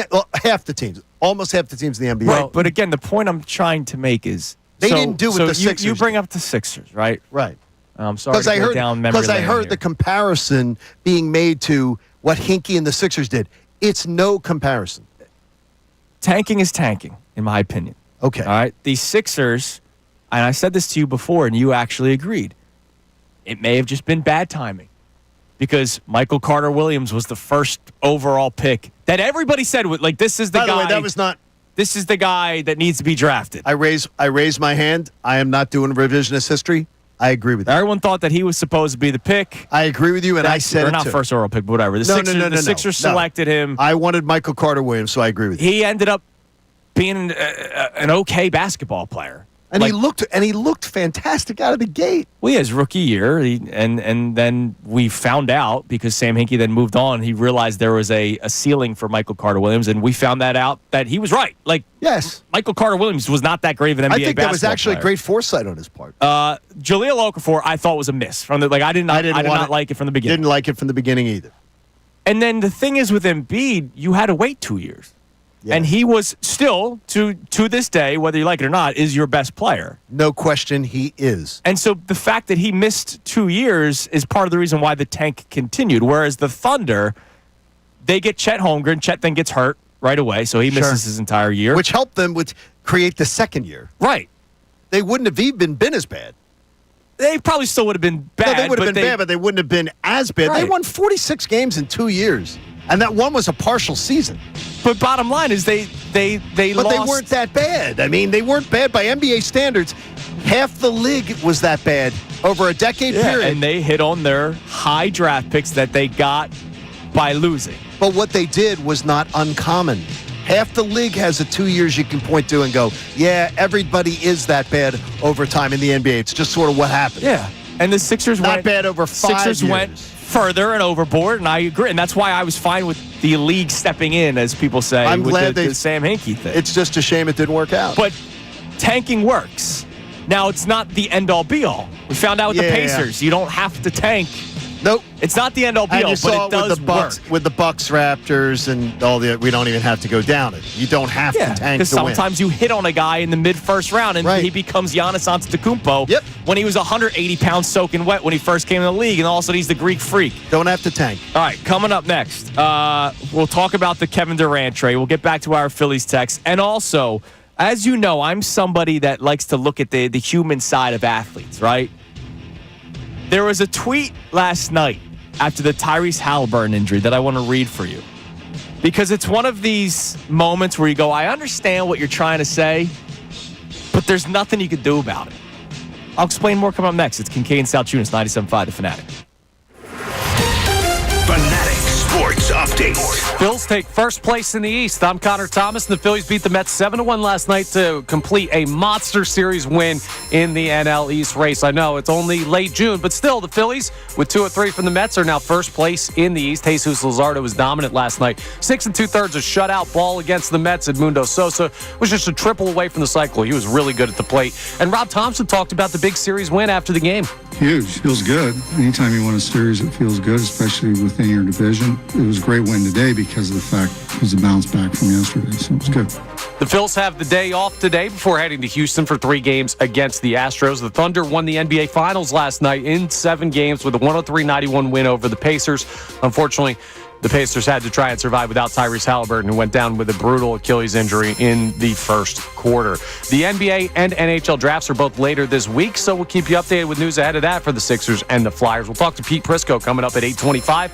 S3: half the teams, almost half the teams in the NBA.
S1: Right, but again, the point I'm trying to make is
S3: They didn't do what the Sixers
S1: You bring
S3: did.
S1: up the Sixers, right?
S3: Right.
S1: I'm sorry to go down memory lane here.
S3: the comparison being made to what Hinkie and the Sixers did. It's no comparison.
S1: Tanking is tanking, in my opinion.
S3: Okay.
S1: All right. The Sixers, and I said this to you before, and you actually agreed. It may have just been bad timing because Michael Carter Williams was the first overall pick that everybody said, like, this is the
S3: By
S1: guy.
S3: the way, that was not.
S1: This is the guy that needs to be drafted.
S3: I raise my hand. I am not doing revisionist history. I agree with you.
S1: Everyone thought that he was supposed to be the pick.
S3: I agree with you, and I said
S1: or
S3: it
S1: not
S3: too.
S1: first overall pick, but whatever. The Sixers selected him.
S3: I wanted Michael Carter Williams, so I agree with you.
S1: He ended up being an okay basketball player.
S3: And he looked fantastic out of the gate.
S1: Well, yeah, his rookie year, and then we found out because Sam Hinkie then moved on. He realized there was a ceiling for Michael Carter Williams, and we found that out that he was right. Like,
S3: yes,
S1: Michael Carter Williams was not that great of an NBA basketball player.
S3: I think that was actually great foresight on his part.
S1: Jahlil Okafor, I thought was a miss from the I did not like it from the beginning.
S3: Didn't like it from the beginning either.
S1: And then the thing is with Embiid, you had to wait 2 years. Yeah. And he was still, to this day, whether you like it or not, is your best player.
S3: No question he is.
S1: And so the fact that he missed 2 years is part of the reason why the tank continued. Whereas the Thunder, they get Chet Holmgren. Chet then gets hurt right away, so he misses his entire year.
S3: Which helped them create the second year.
S1: Right.
S3: They wouldn't have even been as bad.
S1: They probably still would have been bad.
S3: No, they would have been bad, but they wouldn't have been as bad.
S1: Right.
S3: They won 46 games in 2 years. And that one was a partial season.
S1: But bottom line is they
S3: But
S1: lost.
S3: they weren't that bad. I mean, they weren't bad by NBA standards. Half the league was that bad over a decade period.
S1: And they hit on their high draft picks that they got by losing.
S3: But what they did was not uncommon. Half the league has a 2 years you can point to and go, yeah, everybody is that bad over time in the NBA. It's just sort of what happened.
S1: Yeah. And the Sixers
S3: not bad over 5
S1: Sixers
S3: years.
S1: Went further and overboard, and I agree. And that's why I was fine with the league stepping in, as people say,
S3: I'm glad
S1: the Sam Hinkie thing.
S3: It's just a shame it didn't work out.
S1: But tanking works. Now, it's not the end-all, be-all. We found out with the Pacers. You don't have to tank.
S3: Nope.
S1: It's not the end-all, be-all, but it does work.
S3: With the Bucks, Raptors, and all the, we don't even have to go down it. You don't have to tank to win.
S1: Because sometimes you hit on a guy in the mid-first round, and he becomes Giannis Antetokounmpo when he was 180 pounds soaking wet when he first came in the league, and all of a sudden he's the Greek freak.
S3: Don't have to tank.
S1: All right, coming up next, we'll talk about the Kevin Durant trade. We'll get back to our Phillies text. And also, as you know, I'm somebody that likes to look at the human side of athletes, right? There was a tweet last night after the Tyrese Halliburton injury that I want to read for you. Because it's one of these moments where you go, I understand what you're trying to say, but there's nothing you can do about it. I'll explain more coming up next. It's Kincade Salciunas, 97.5 The Fanatic.
S2: Fanatic Sports Update.
S5: Bills take first place in the East. I'm Connor Thomas, and the Phillies beat the Mets 7-1 last night to complete a monster series win in the NL East race. I know it's only late June, but still, the Phillies, with 2 of 3 from the Mets, are now first place in the East. Jesus Luzardo was dominant last night. 6 2/3 a shutout ball against the Mets. Edmundo Sosa was just a triple away from the cycle. He was really good at the plate. And Rob Thompson talked about the big series win after the game.
S6: Huge. Feels good. Anytime you win a series, it feels good, especially within your division. It was a great win today because of the fact it was a bounce back from yesterday, so it was good.
S5: The Phils have the day off today before heading to Houston for 3 games against the Astros. The Thunder won the NBA Finals last night in 7 games with a 103-91 win over the Pacers. Unfortunately, the Pacers had to try and survive without Tyrese Halliburton, who went down with a brutal Achilles injury in the first quarter. The NBA and NHL drafts are both later this week, so we'll keep you updated with news ahead of that for the Sixers and the Flyers. We'll talk to Pete Prrisco coming up at 8:25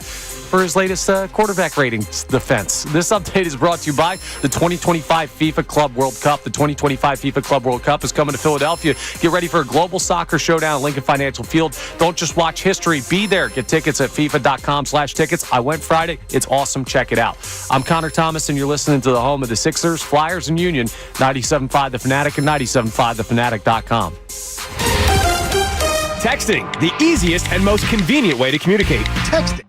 S5: for his latest quarterback ratings defense. This update is brought to you by the 2025 FIFA Club World Cup. The 2025 FIFA Club World Cup is coming to Philadelphia. Get ready for a global soccer showdown at Lincoln Financial Field. Don't just watch history. Be there. Get tickets at FIFA.com/tickets. I went Friday. It's awesome. Check it out. I'm Connor Thomas, and you're listening to the home of the Sixers, Flyers, and Union, 97.5 The Fanatic and 97.5thefanatic.com.
S1: Texting, the easiest and most convenient way to communicate.
S3: Texting.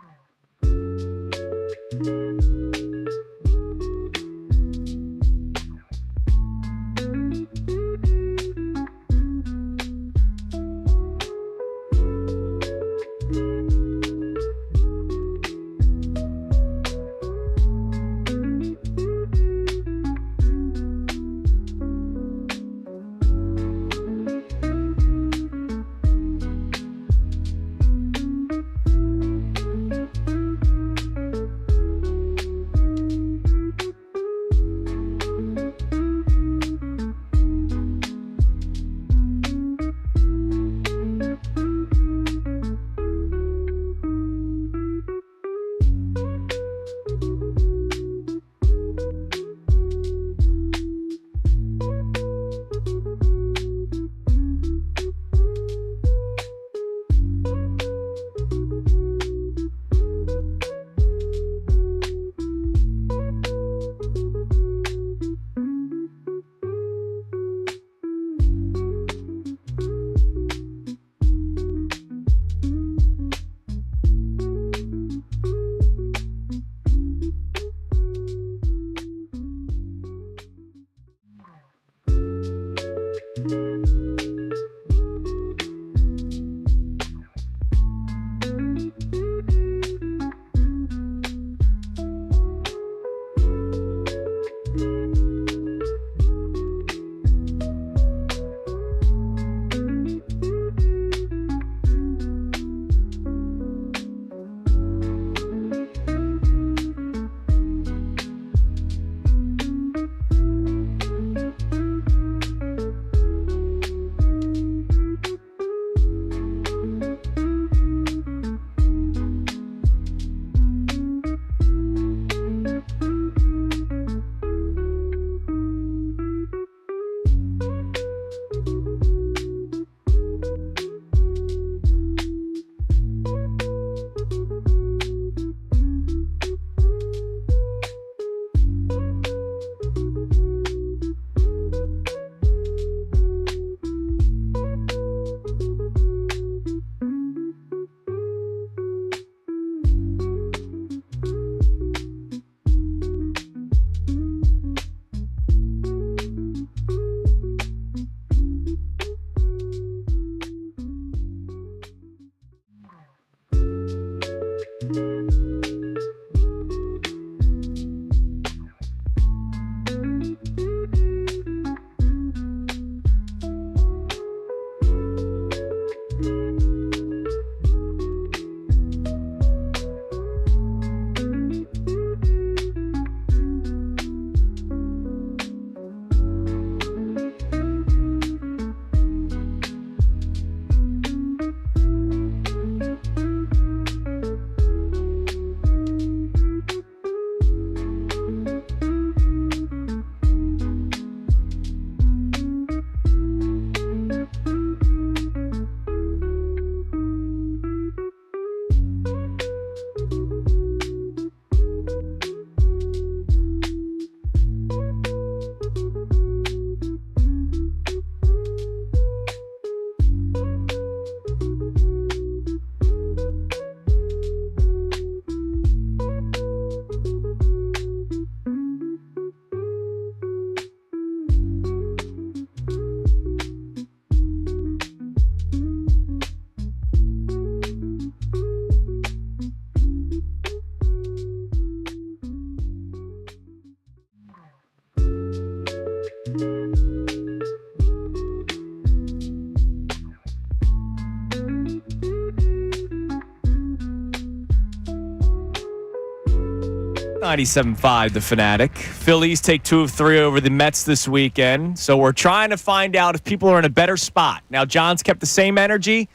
S1: 97.5, The Fanatic. Phillies take 2 of 3 over the Mets this weekend. So we're trying to find out if people are in a better spot. Now, John's kept the same energy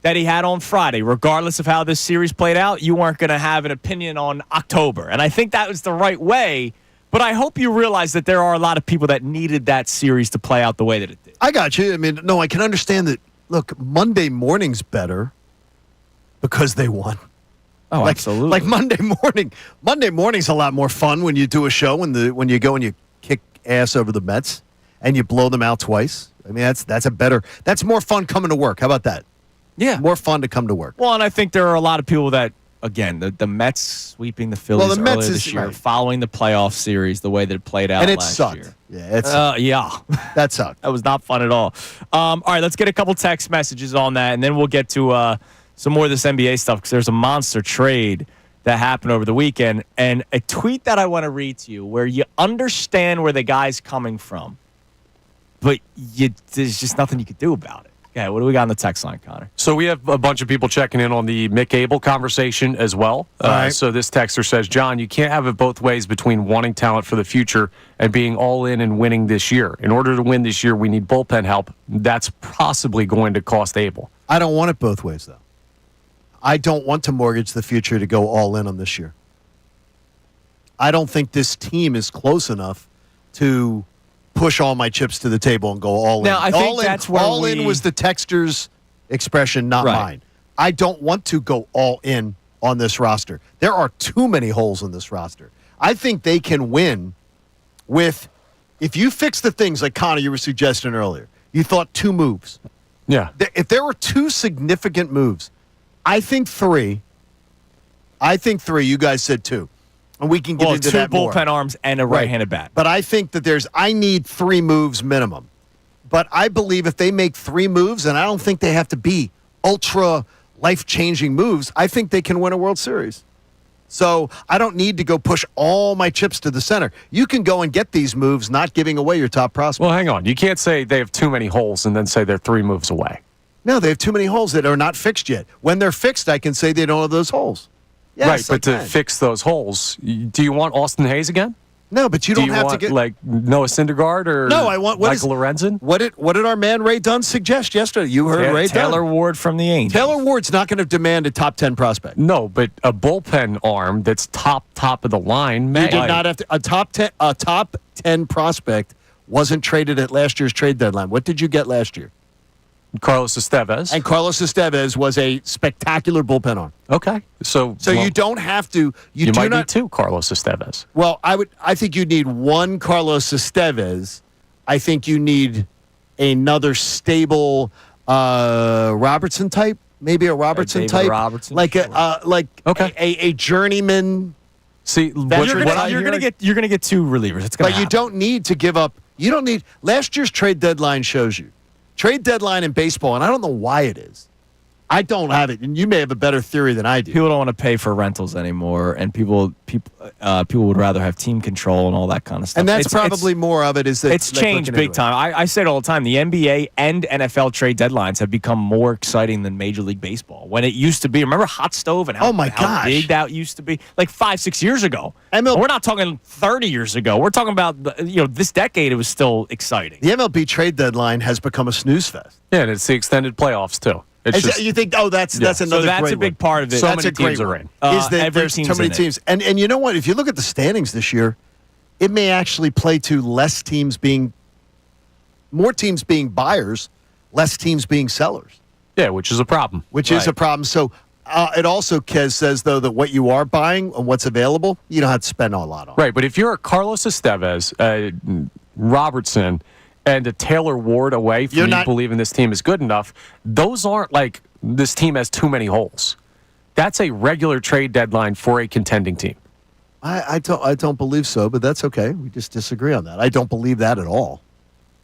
S1: that he had on Friday. Regardless of how this series played out, you weren't going to have an opinion on October. And I think that was the right way. But I hope you realize that there are a lot of people that needed that series to play out the way that it did.
S3: I got you. I mean, no, I can understand that. Look, Monday morning's better because they won.
S1: Oh, absolutely.
S3: Like Monday morning's a lot more fun when you do a show when you go and you kick ass over the Mets and you blow them out twice. I mean, that's more fun coming to work. How about that?
S1: Yeah.
S3: More fun to come to work.
S1: Well, and I think there are a lot of people that, again, the Mets sweeping the Phillies earlier this year, following the playoff series, the way that it played out
S3: and it
S1: last
S3: sucked.
S1: year.
S3: Yeah, it sucked.
S1: Yeah.
S3: That sucked.
S1: That was not fun at all. All right, let's get a couple text messages on that, and then we'll get to some more of this NBA stuff because there's a monster trade that happened over the weekend, and a tweet that I want to read to you where you understand where the guy's coming from, but there's just nothing you could do about it. Okay, what do we got on the text line, Connor?
S5: So we have a bunch of people checking in on the Mick Abel conversation as well.
S3: Right.
S5: So this texter says, John, you can't have it both ways between wanting talent for the future and being all in and winning this year. In order to win this year, we need bullpen help. That's possibly going to cost Abel.
S3: I don't want it both ways, though. I don't want to mortgage the future to go all in on this year. I don't think this team is close enough to push all my chips to the table and go all in.
S1: Now, I think that's where
S3: all in was the texter's expression, not mine. I don't want to go all in on this roster. There are too many holes in this roster. I think they can win with, if you fix the things like Connor, you were suggesting earlier, you thought 2 moves.
S5: Yeah.
S3: If there were 2 significant moves, I think 3. You guys said 2. And we can get into that more.
S1: 2 bullpen arms and a right-handed bat.
S3: But I think that I need 3 moves minimum. But I believe if they make 3 moves, and I don't think they have to be ultra life-changing moves, I think they can win a World Series. So I don't need to go push all my chips to the center. You can go and get these moves, not giving away your top prospect.
S5: Well, hang on. You can't say they have too many holes and then say they're 3 moves away.
S3: No, they have too many holes that are not fixed yet. When they're fixed, I can say they don't have those holes. Yes,
S5: right, but to fix those holes, do you want Austin Hayes again?
S3: No, but you don't have
S5: want,
S3: to get
S5: like Noah Syndergaard or
S3: I want
S5: Michael Lorenzen.
S3: What did our man Ray Dunn suggest yesterday? You heard Ray Dunn.
S1: Taylor Ward from the Angels.
S3: Taylor Ward's not going to demand a top 10 prospect.
S5: No, but a bullpen arm that's top of the line.
S3: You did not have to. A top 10 prospect wasn't traded at last year's trade deadline. What did you get last year?
S5: Carlos Estevez.
S3: And Carlos Estevez was a spectacular bullpen arm.
S5: Okay, so
S3: you don't have to. You
S5: might
S3: do not
S5: need 2 Carlos Estevez.
S3: Well, I think you need 1 Carlos Estevez. I think you need another stable Robertson type, maybe a Robertson
S1: David
S3: type,
S1: Robertson,
S3: like
S5: Okay.
S3: a journeyman.
S5: See,
S1: You're gonna get 2 relievers. It's gonna
S3: But you don't need to give up. You don't need. Last year's trade deadline shows you. Trade deadline in baseball, and I don't know why it is. I don't have it, and you may have a better theory than I do.
S1: People don't want to pay for rentals anymore, and people would rather have team control and all that kind of stuff.
S3: And that's probably more of it. Is that
S1: it's changed big time. I say it all the time. The NBA and NFL trade deadlines have become more exciting than Major League Baseball. When it used to be, remember hot stove and how big that used to be, like 5-6 years ago. We're not talking 30 years ago. We're talking about this decade. It was still exciting.
S3: The MLB trade deadline has become a snooze fest.
S5: Yeah, and it's the extended playoffs too.
S3: You think? Oh, that's another.
S1: So that's
S3: great
S1: a big part of it.
S5: So
S3: that's
S5: many teams are in.
S3: Is that there's so many teams, and you know what? If you look at the standings this year, it may actually play to more teams being buyers, less teams being sellers.
S5: Yeah, which is a problem.
S3: Which is a problem. So it also says though that what you are buying and what's available, you don't have to spend a lot on.
S5: Right, but if you're a Carlos Estevez, Robertson, and a Taylor Ward away from you believing this team is good enough, those aren't like this team has too many holes. That's a regular trade deadline for a contending team.
S3: I don't believe so, but that's okay. We just disagree on that. I don't believe that at all.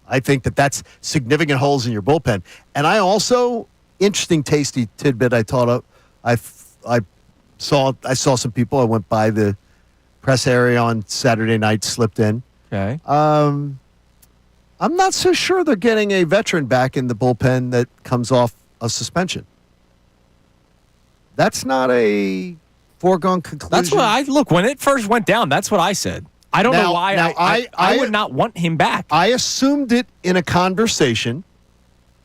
S3: I think that's significant holes in your bullpen. And I also, interesting, tasty tidbit I thought of, I saw some people. I went by the press area on Saturday night, slipped in.
S1: Okay.
S3: I'm not so sure they're getting a veteran back in the bullpen that comes off a suspension. That's not a foregone conclusion.
S1: That's what I look when it first went down. That's what I said. I don't know why. I would not want him back.
S3: I assumed it in a conversation.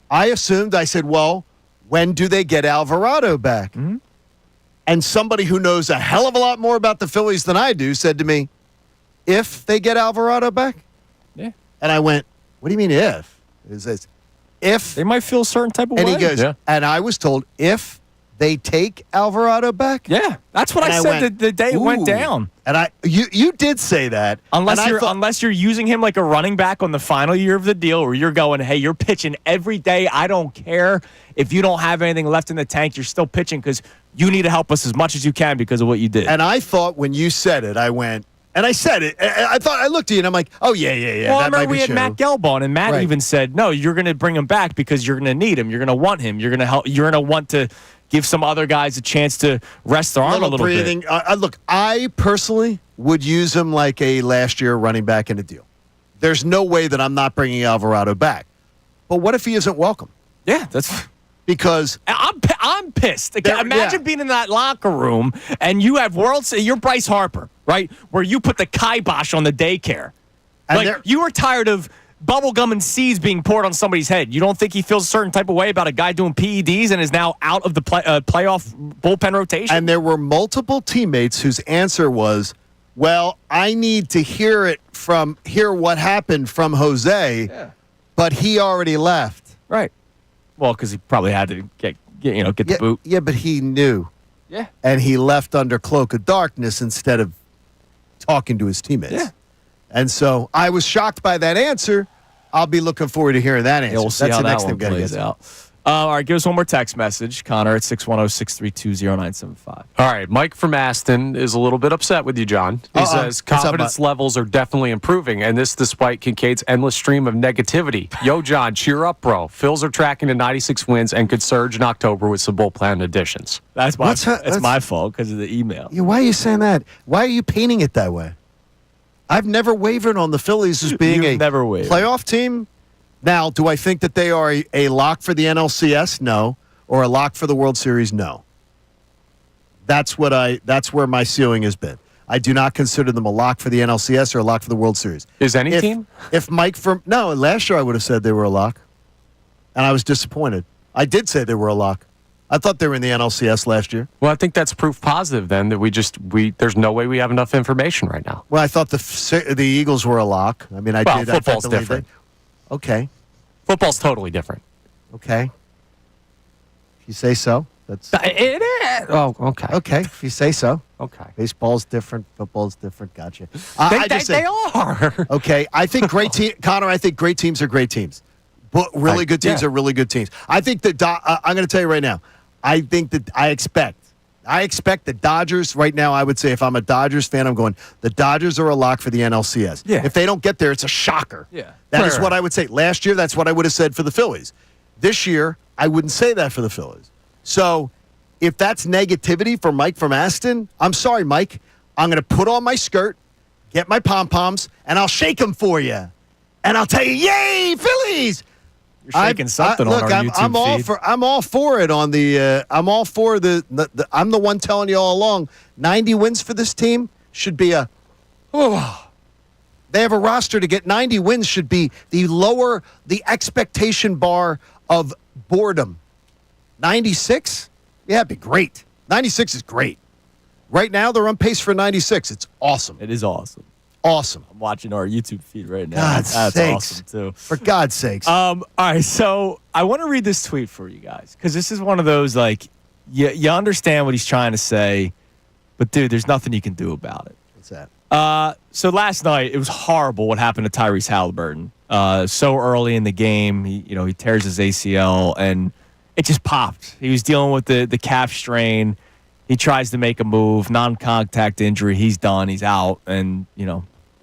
S3: I said, well, when do they get Alvarado back?
S1: Mm-hmm.
S3: And somebody who knows a hell of a lot more about the Phillies than I do said to me, if they get Alvarado back?
S1: Yeah.
S3: And I went, what do you mean if? It says, if.
S1: They might feel a certain type of way.
S3: And he goes, and I was told, if they take Alvarado back?
S1: Yeah, that's what I said the day it went down.
S3: And you did say that.
S1: Unless you're using him like a running back on the final year of the deal, where you're going, hey, you're pitching every day. I don't care if you don't have anything left in the tank. You're still pitching because you need to help us as much as you can because of what you did.
S3: And I thought when you said it, I went, and I said it. I looked at you and I'm like, oh yeah.
S1: Well, I remember we had Matt Gelb on, and Matt even said, no, you're going to bring him back because you're going to need him. You're going to want him. You're going to help. You're going to want to give some other guys a chance to rest their arm a little
S3: breathing.
S1: bit.
S3: Look, I personally would use him like a last year running back in a deal. There's no way that I'm not bringing Alvarado back. But what if he isn't welcome?
S1: Yeah, that's
S3: because
S1: I'm pissed. Imagine being in that locker room and you have you're Bryce Harper, right? Where you put the kibosh on the daycare. Like you were tired of bubblegum and seeds being poured on somebody's head. You don't think he feels a certain type of way about a guy doing PEDs and is now out of the playoff bullpen rotation?
S3: And there were multiple teammates whose answer was, well, I need to hear what happened from Jose, but he already left.
S1: Right. Well, because he probably had to get the boot.
S3: Yeah, but he knew.
S1: Yeah.
S3: And he left under cloak of darkness instead of talking to his teammates.
S1: Yeah.
S3: And so I was shocked by that answer. I'll be looking forward to hearing that answer.
S1: Yeah, we'll see
S3: That's
S1: how
S3: the next
S1: that one
S3: thing
S1: plays out. All right, give us one more text message, Connor, at 610-632-0975.
S5: All right, Mike from Aston is a little bit upset with you, John. He says confidence levels are definitely improving, and this despite Kincaid's endless stream of negativity. Yo, John, cheer up, bro. Phils are tracking to 96 wins and could surge in October with some bullpen additions.
S1: That's my fault because of the email.
S3: Yeah, why are you saying that? Why are you painting it that way? I've never wavered on the Phillies as being a playoff team. Now, do I think that they are a lock for the NLCS? No. Or a lock for the World Series? No. That's where my ceiling has been. I do not consider them a lock for the NLCS or a lock for the World Series.
S5: Is any team?
S3: No, last year I would have said they were a lock. And I was disappointed. I did say they were a lock. I thought they were in the NLCS last year.
S5: Well, I think that's proof positive then that there's no way we have enough information right now.
S3: Well, I thought the Eagles were a lock. I mean,
S5: football's different.
S3: Okay.
S5: Football's totally different.
S3: Okay. If you say so.
S5: It is. Oh, okay.
S3: Okay, if you say so.
S5: Okay.
S3: Baseball's different. Football's different. Gotcha.
S5: They are.
S3: Okay. I think Connor, I think great teams are great teams. But really good teams are really good teams. I think that I'm going to tell you right now. I expect the Dodgers right now. I would say if I'm a Dodgers fan, I'm going, the Dodgers are a lock for the NLCS.
S1: Yeah.
S3: If they don't get there, it's a shocker.
S1: Yeah.
S3: That is what I would say. Last year, that's what I would have said for the Phillies. This year, I wouldn't say that for the Phillies. So if that's negativity for Mike from Aston, I'm sorry, Mike. I'm going to put on my skirt, get my pom-poms, and I'll shake them for you. And I'll tell you, yay, Phillies!
S1: You're shaking something on our YouTube feed.
S3: I'm all for it on the. I'm all for the. I'm the one telling you all along. 90 wins for this team should be a. Oh, they have a roster to get 90 wins should be the expectation bar of boredom. 96, yeah, it'd be great. 96 is great. Right now they're on pace for 96. It's awesome.
S1: It is awesome.
S3: Awesome.
S1: I'm watching our YouTube feed right now.
S3: That's
S1: awesome, too.
S3: For God's sakes.
S1: All right, so I want to read this tweet for you guys because this is one of those, like, you understand what he's trying to say, but, dude, there's nothing you can do about it.
S3: What's that?
S1: So last night, it was horrible what happened to Tyrese Halliburton. So early in the game, he tears his ACL, and it just popped. He was dealing with the calf strain. He tries to make a move, non-contact injury. He's done. He's out, and,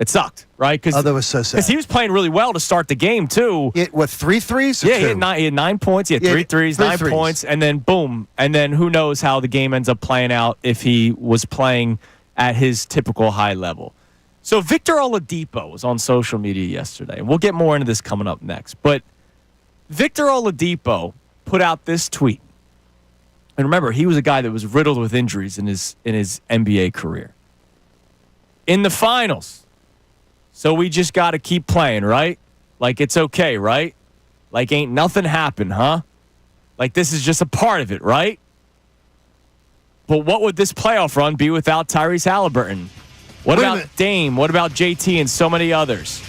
S1: it sucked, right?
S3: That was so sad.
S1: Because he was playing really well to start the game, too.
S3: What, 3 threes?
S1: Yeah, he had 9 points. He had 3 threes, 9 points, and then boom. And then who knows how the game ends up playing out if he was playing at his typical high level. So Victor Oladipo was on social media yesterday, and we'll get more into this coming up next. But Victor Oladipo put out this tweet And remember, he was a guy that was riddled with injuries in his NBA career. In the finals. So we just got to keep playing, right? Like it's okay, right? Like ain't nothing happened, huh? Like this is just a part of it, right? But what would this playoff run be without Tyrese Halliburton? What about Dame? What about JT and so many others?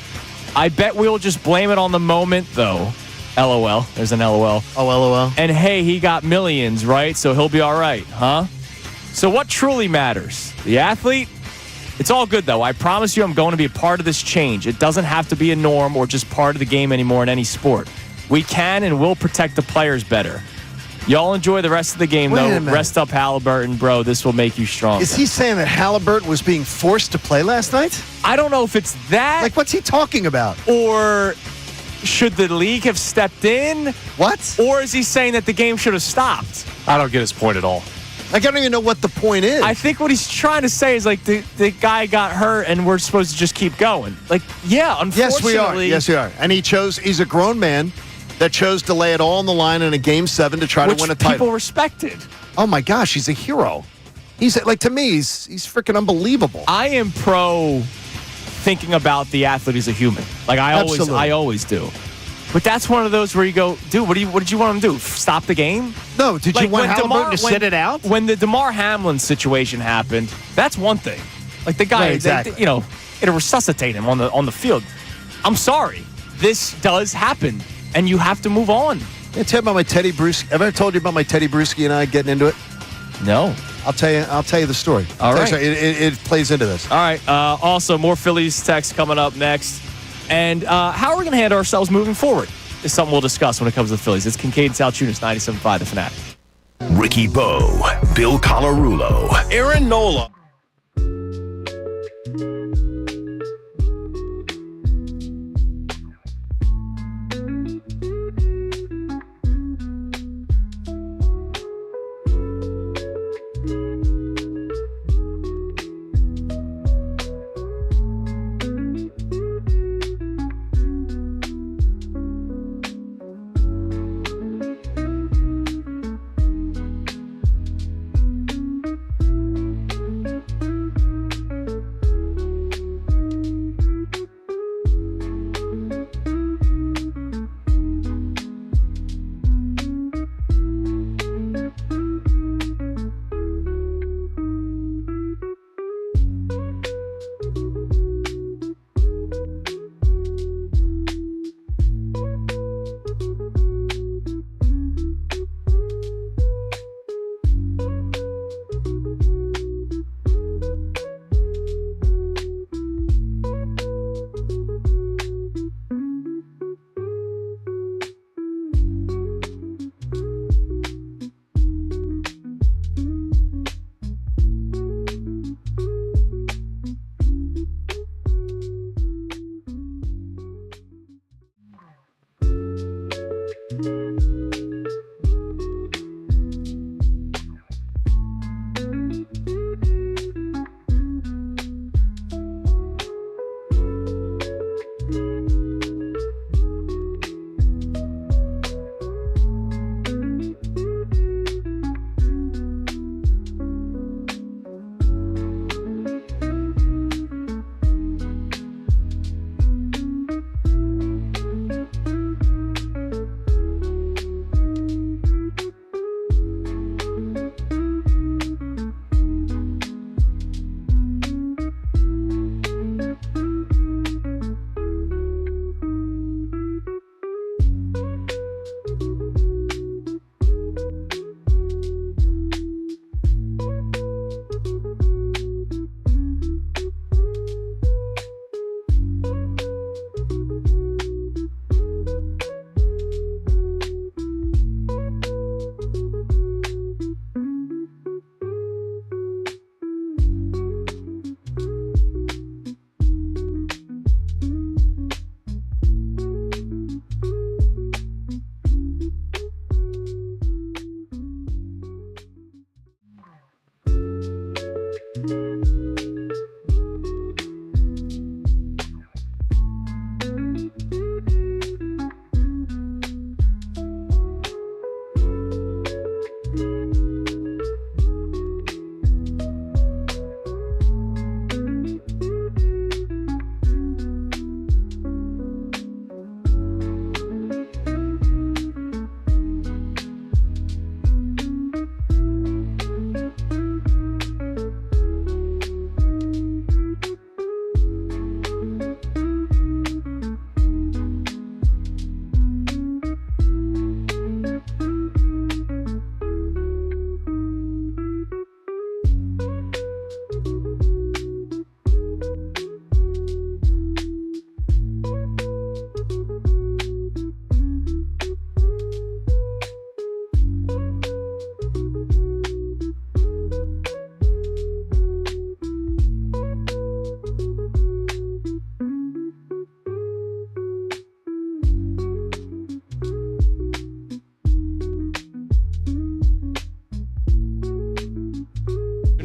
S1: I bet we'll just blame it on the moment, though. LOL. There's an LOL.
S3: Oh, LOL.
S1: And hey, he got millions, right? So he'll be all right, huh? So what truly matters? The athlete? It's all good, though. I promise you I'm going to be a part of this change. It doesn't have to be a norm or just part of the game anymore in any sport. We can and will protect the players better. Y'all enjoy the rest of the game, though. Rest up Halliburton, bro. This will make you stronger.
S3: Is he saying that Halliburton was being forced to play last night?
S1: I don't know if it's that.
S3: Like, what's he talking about?
S1: Or should the league have stepped in?
S3: What?
S1: Or is he saying that the game should have stopped?
S5: I don't get his point at all.
S3: Like, I don't even know what the point is.
S1: I think what he's trying to say is, like, the guy got hurt and we're supposed to just keep going. Like, yeah, unfortunately.
S3: Yes, we are. And he's a grown man that chose to lay it all on the line in a Game 7 to try to win a title.
S1: People respected.
S3: Oh, my gosh, he's a hero. He's, like, to me, he's freaking unbelievable.
S1: I am pro thinking about the athlete as a human. Like, I always do. But that's one of those where you go, dude, what did you want him to do? Stop the game?
S3: No, did you want Halliburton to sit it out?
S1: When the DeMar Hamlin situation happened, that's one thing. Like the guy,
S3: right, exactly.
S1: It'll resuscitate him on the field. I'm sorry, this does happen, and you have to move on.
S3: Can I tell you about my Teddy Bruschi? Have I ever told you about my Teddy Bruschi and I getting into it?
S1: No.
S3: I'll tell you the story.
S1: All right.
S3: It plays into this.
S1: All right. Also, more Phillies text coming up next. And how are we going to handle ourselves moving forward is something we'll discuss when it comes to the Phillies. It's Kincade Salciunas, 97.5 The Fanatic.
S2: Ricky Bo, Bill Colarulo, Aaron Nola.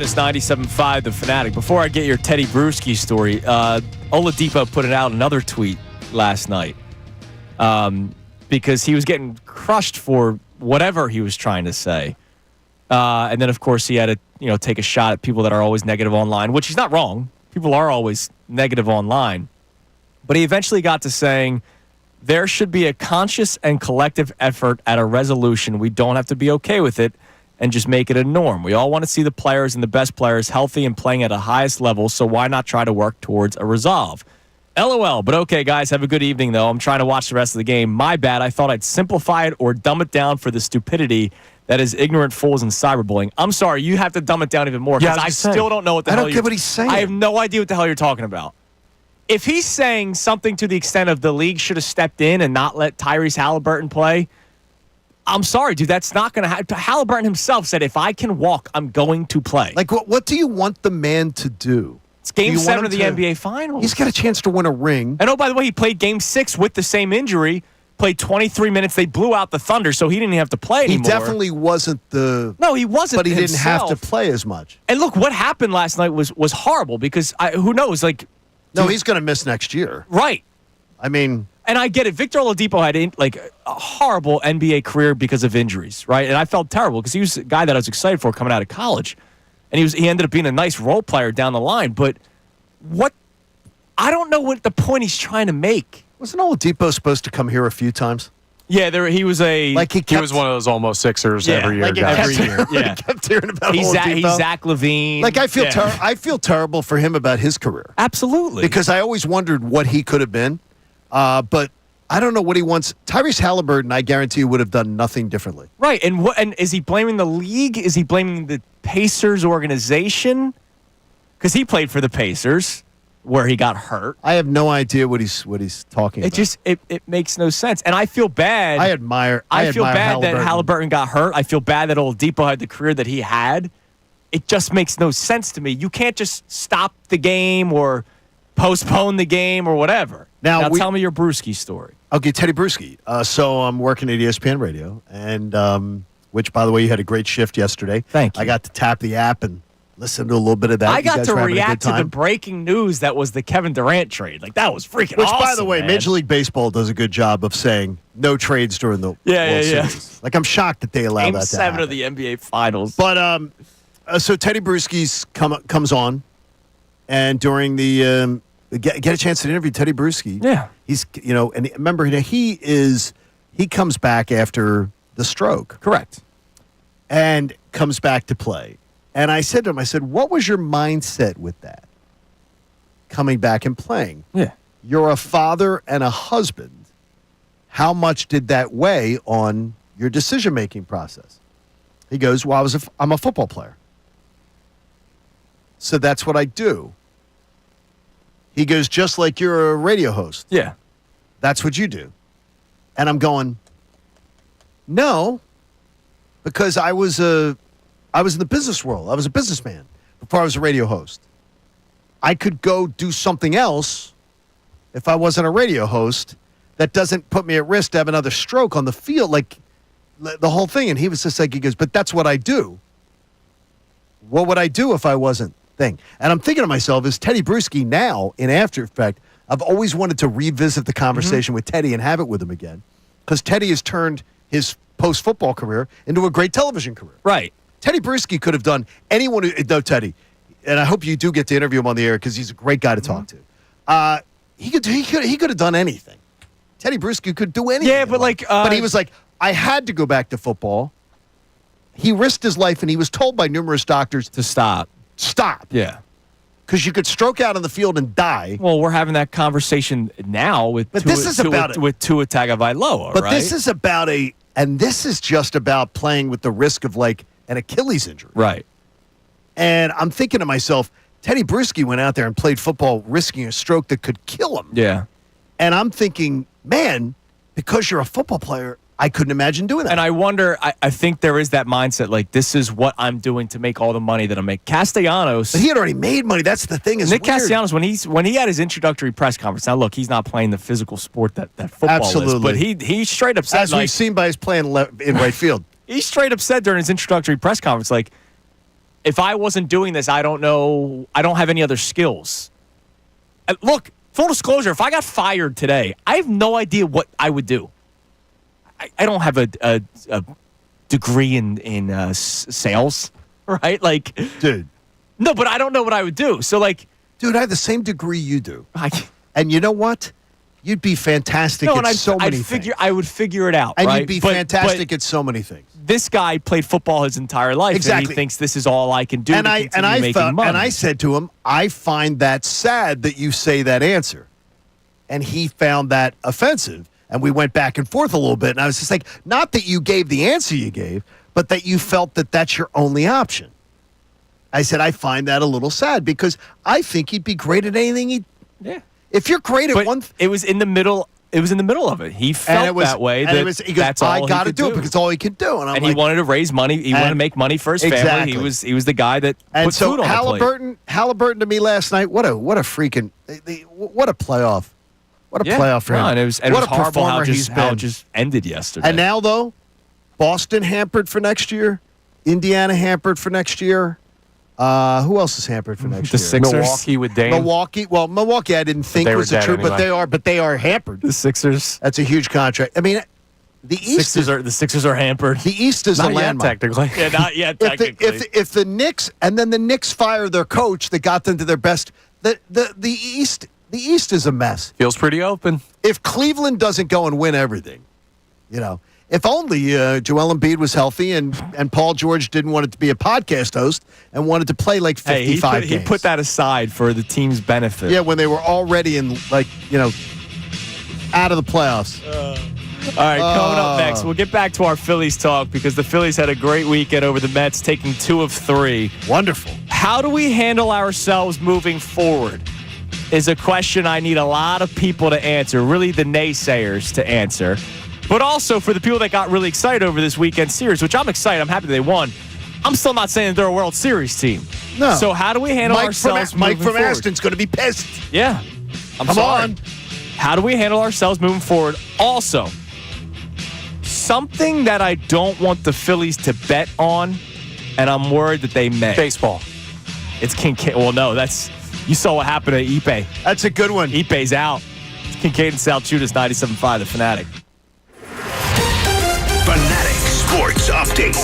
S1: Salciunas, 97.5, The Fanatic. Before I get your Teddy Bruschi story, Oladipo put out another tweet last night because he was getting crushed for whatever he was trying to say. And then, of course, he had to take a shot at people that are always negative online, which he's not wrong. People are always negative online. But he eventually got to saying, there should be a conscious and collective effort at a resolution. We don't have to be okay with it and just make it a norm. We all want to see the players and the best players healthy and playing at a highest level, so why not try to work towards a resolve? LOL, but okay, guys, have a good evening, though. I'm trying to watch the rest of the game. My bad. I thought I'd simplify it or dumb it down for the stupidity that is ignorant fools and cyberbullying. I'm sorry, you have to dumb it down even more because I still don't know what the hell
S3: I don't get what he's saying.
S1: I have no idea what the hell you're talking about. If he's saying something to the extent of the league should have stepped in and not let Tyrese Halliburton play, I'm sorry, dude. That's not going to happen. Halliburton himself said, if I can walk, I'm going to play.
S3: Like, what do you want the man to do?
S1: It's Game 7 of the NBA Finals.
S3: He's got a chance to win a ring.
S1: And, oh, by the way, he played Game 6 with the same injury, played 23 minutes. They blew out the Thunder, so he didn't have to play anymore.
S3: He definitely wasn't the...
S1: No, he wasn't
S3: But he
S1: himself.
S3: didn't have to play as much.
S1: And, look, what happened last night was horrible because who knows, like...
S3: No, he's going to miss next year.
S1: Right.
S3: I mean...
S1: And I get it. Victor Oladipo had a horrible NBA career because of injuries, right? And I felt terrible because he was a guy that I was excited for coming out of college. And he ended up being a nice role player down the line. But I don't know what the point he's trying to make.
S3: Wasn't Oladipo supposed to come here a few times?
S1: Yeah, he was a...
S5: He was one of those almost Sixers every year.
S3: Every year.
S1: Yeah.
S3: I kept hearing about
S1: he's
S3: Oladipo.
S1: He's Zach LaVine.
S3: Like, I feel terrible for him about his career.
S1: Absolutely.
S3: Because I always wondered what he could have been. But I don't know what he wants. Tyrese Halliburton, I guarantee you, would have done nothing differently.
S1: Right. And is he blaming the league? Is he blaming the Pacers organization? Because he played for the Pacers, where he got hurt.
S3: I have no idea what he's talking about.
S1: It makes no sense. And I feel bad.
S3: I admire
S1: feel bad
S3: Halliburton.
S1: that Halliburton got hurt. I feel bad that Oladipo had the career that he had. It just makes no sense to me. You can't just stop the game or postpone the game or whatever. Now tell me your Bruschi story.
S3: Okay, Teddy Bruschi. So I'm working at ESPN Radio, and which, by the way, you had a great shift yesterday.
S1: Thank you.
S3: I got to tap the app and listen to a little bit of that.
S1: I got to react to the breaking news that was the Kevin Durant trade. Like, that was freaking awesome,
S3: by the way,
S1: man.
S3: Major League Baseball does a good job of saying no trades during the World Series. Like, I'm shocked that they allow
S1: Game
S3: that to
S1: 7
S3: happen.
S1: of the NBA Finals.
S3: But so Teddy Bruschi's comes on, and during the get a chance to interview Teddy Bruschi.
S1: Yeah,
S3: he's and remember he comes back after the stroke,
S1: correct,
S3: and comes back to play. And I said to him, what was your mindset with that? Coming back and playing.
S1: Yeah,
S3: you're a father and a husband. How much did that weigh on your decision-making process? He goes, well, I'm a football player. So that's what I do. He goes, just like you're a radio host.
S1: Yeah.
S3: That's what you do. And I'm going, no, because I was in the business world. I was a businessman before I was a radio host. I could go do something else if I wasn't a radio host that doesn't put me at risk to have another stroke on the field, like the whole thing. And he was just like, he goes, but that's what I do. What would I do if I wasn't? Thing. And I'm thinking to myself, is Teddy Bruschi now, in after effect, I've always wanted to revisit the conversation with Teddy and have it with him again. Because Teddy has turned his post-football career into a great television career.
S1: Right.
S3: Teddy Bruschi could have done Teddy, and I hope you do get to interview him on the air because he's a great guy to talk to. He could have done anything. Teddy Bruschi could do anything.
S1: Yeah, but
S3: but he was like, I had to go back to football. He risked his life, and he was told by numerous doctors
S1: to stop.
S3: Yeah. Because you could stroke out on the field and die.
S1: Well, we're having that conversation now with Tua Tagovailoa,
S3: But
S1: right?
S3: this is just about playing with the risk of like an Achilles injury.
S1: Right.
S3: And I'm thinking to myself, Teddy Bruschi went out there and played football risking a stroke that could kill him.
S1: Yeah.
S3: And I'm thinking, man, because you're a football player, I couldn't imagine doing that.
S1: And I wonder, I think there is that mindset, like, this is what I'm doing to make all the money that I make. Castellanos.
S3: But he had already made money. That's the thing.
S1: Nick Castellanos, when he had his introductory press conference, now look, he's not playing the physical sport that football is, but he straight up said,
S3: as we've seen by his playing in right field.
S1: He straight up said during his introductory press conference, like, if I wasn't doing this, I don't know. I don't have any other skills. Look, full disclosure, if I got fired today, I have no idea what I would do. I don't have a degree in sales, right? Like,
S3: Dude.
S1: No, but I don't know what I would do. So, like,
S3: Dude, I have the same degree you do. And you know what? You'd be fantastic at so many things.
S1: I would figure it out,
S3: and
S1: right?
S3: you'd be fantastic at so many things.
S1: This guy played football his entire life,
S3: Exactly.
S1: and he thinks this is all I can do to continue making money.
S3: And I said to him, I find that sad that you say that answer. And he found that offensive. And we went back and forth a little bit. And I was just like, not that you gave the answer you gave, but that you felt that that's your only option. I said, I find that a little sad because I think he'd be great at anything
S1: Yeah.
S3: If you're great at one
S1: it was in the middle. It was in the middle of it. He felt that way.
S3: And he goes,
S1: that's all
S3: I got to
S1: he could
S3: do it because it's all he can do.
S1: And he wanted to raise money. He wanted to make money for his family.
S3: Exactly.
S1: He was the guy that
S3: and
S1: put
S3: so
S1: food on the plate.
S3: Halliburton to me last night. What a freaking what a playoff. What a playoff for him.
S1: And it was
S3: what a
S1: horrible how
S3: he's
S1: it
S3: been.
S1: just ended yesterday.
S3: And now though, Boston hampered for next year. Indiana hampered for next year. Who else is hampered for next
S1: the
S3: year?
S1: Sixers.
S5: Milwaukee with Dame.
S3: Milwaukee I didn't think
S5: they
S3: was
S5: were
S3: the
S5: dead
S3: truth,
S5: anyway.
S3: but they are hampered.
S1: The Sixers.
S3: That's a huge contract. I mean, the East
S1: the Sixers are hampered.
S3: The East is
S5: Not
S3: a
S5: yet,
S3: landmine.
S5: technically.
S1: Yeah, not yet. Technically.
S3: If the Knicks and then the Knicks fire their coach that got them to their best, the East is a mess.
S5: Feels pretty open.
S3: If Cleveland doesn't go and win everything, if only Joel Embiid was healthy and Paul George didn't want it to be a podcast host and wanted to play like 55 games.
S1: He put that aside for the team's benefit.
S3: Yeah, when they were already in out of the playoffs.
S1: All right, coming up next, we'll get back to our Phillies talk because the Phillies had a great weekend over the Mets, taking 2 of 3.
S3: Wonderful.
S1: How do we handle ourselves moving forward is a question I need a lot of people to answer, really the naysayers to answer, but also for the people that got really excited over this weekend series, which I'm excited. I'm happy they won. I'm still not saying that they're a World Series team.
S3: No.
S1: So how do we handle ourselves
S3: Mike
S1: moving
S3: from
S1: forward?
S3: Aston's going to be pissed.
S1: Yeah.
S3: Come
S1: sorry.
S3: on.
S1: How do we handle ourselves moving forward? Also, something that I don't want the Phillies to bet on, and I'm worried that they may.
S5: Baseball.
S1: It's Kincade. Well, no, you saw what happened to Ipe.
S3: That's a good one.
S1: Ipe's out. It's Kincade Salciunas, 97.5, The Fanatic.
S2: Fanatic Sports Update.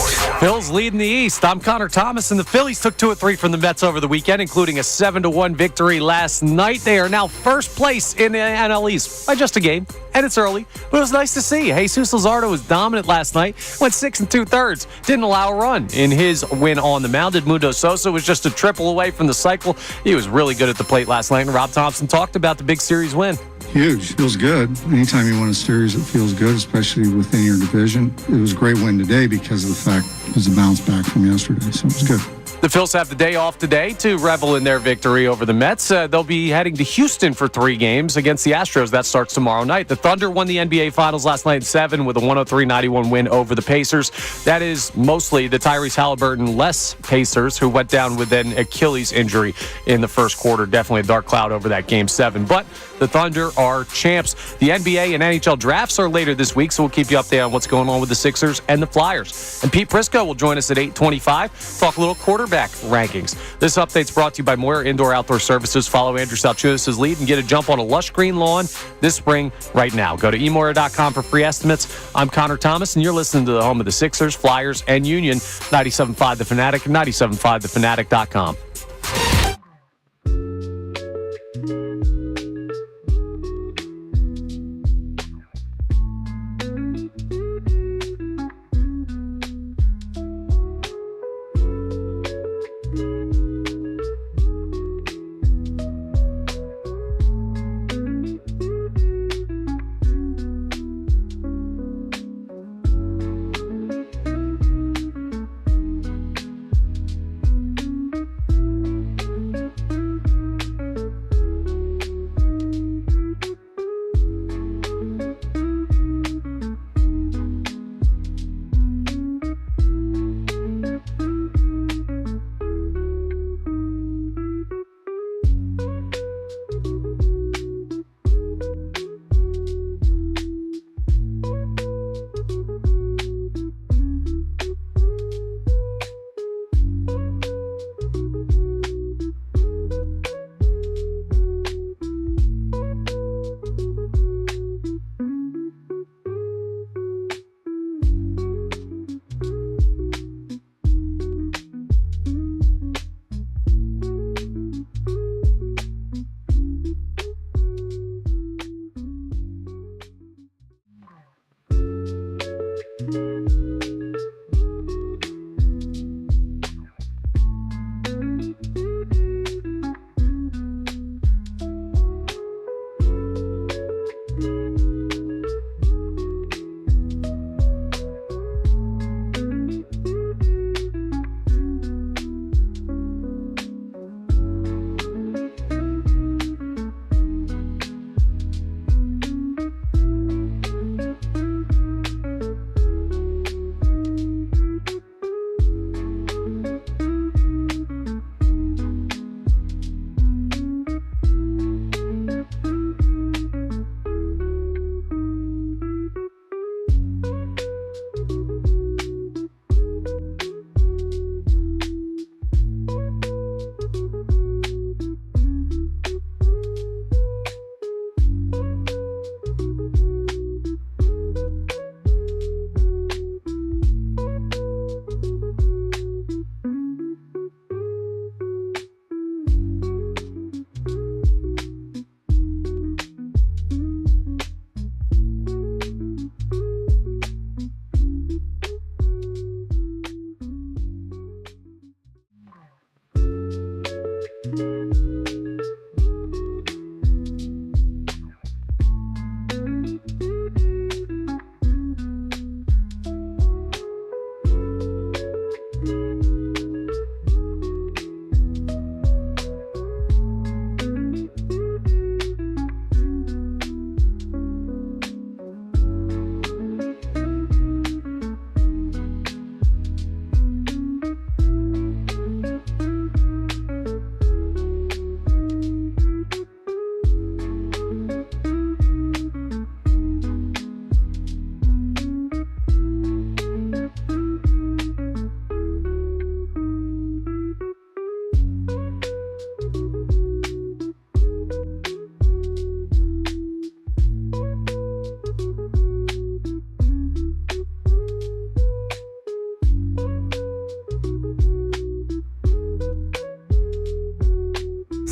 S5: Phils leading the East. I'm Connor Thomas, and the Phillies took 2 of 3 from the Mets over the weekend, including a 7-1 victory last night. They are now first place in the NL East by just a game, and it's early, but it was nice to see. Jesus Luzardo was dominant last night, went 6 2/3, didn't allow a run in his win on the mound. Edmundo Sosa was just a triple away from the cycle. He was really good at the plate last night, and Rob Thompson talked about the big series win.
S6: Huge. Feels good. Anytime you win a series, it feels good, especially within your division. It was a great win today because of the fact it was a bounce back from yesterday, so it was good.
S5: The Phils have the day off today to revel in their victory over the Mets. They'll be heading to Houston for 3 games against the Astros. That starts tomorrow night. The Thunder won the NBA Finals last night in 7 with a 103-91 win over the Pacers. That is mostly the Tyrese Halliburton-less Pacers, who went down with an Achilles injury in the first quarter. Definitely a dark cloud over that Game 7. But the Thunder are champs. The NBA and NHL drafts are later this week, so we'll keep you updated on what's going on with the Sixers and the Flyers. And Pete Prrisco will join us at 8:25, talk a little quarterback rankings. This update's brought to you by Moyer Indoor Outdoor Services. Follow Andrew Salciunas' lead and get a jump on a lush green lawn this spring right now. Go to eMoyer.com for free estimates. I'm Connor Thomas, and you're listening to the home of the Sixers, Flyers, and Union, 97.5 The Fanatic and 97.5thefanatic.com.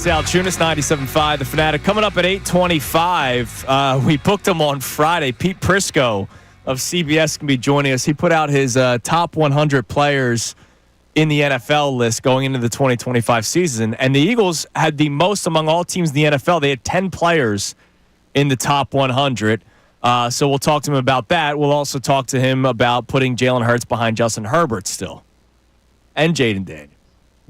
S1: Salciunas, 97.5. The Fanatic coming up at 8:25. We booked him on Friday. Pete Prrisco of CBS can be joining us. He put out his top 100 players in the NFL list going into the 2025 season. And the Eagles had the most among all teams in the NFL. They had 10 players in the top 100. So we'll talk to him about that. We'll also talk to him about putting Jalen Hurts behind Justin Herbert still. And Jaden Daniels.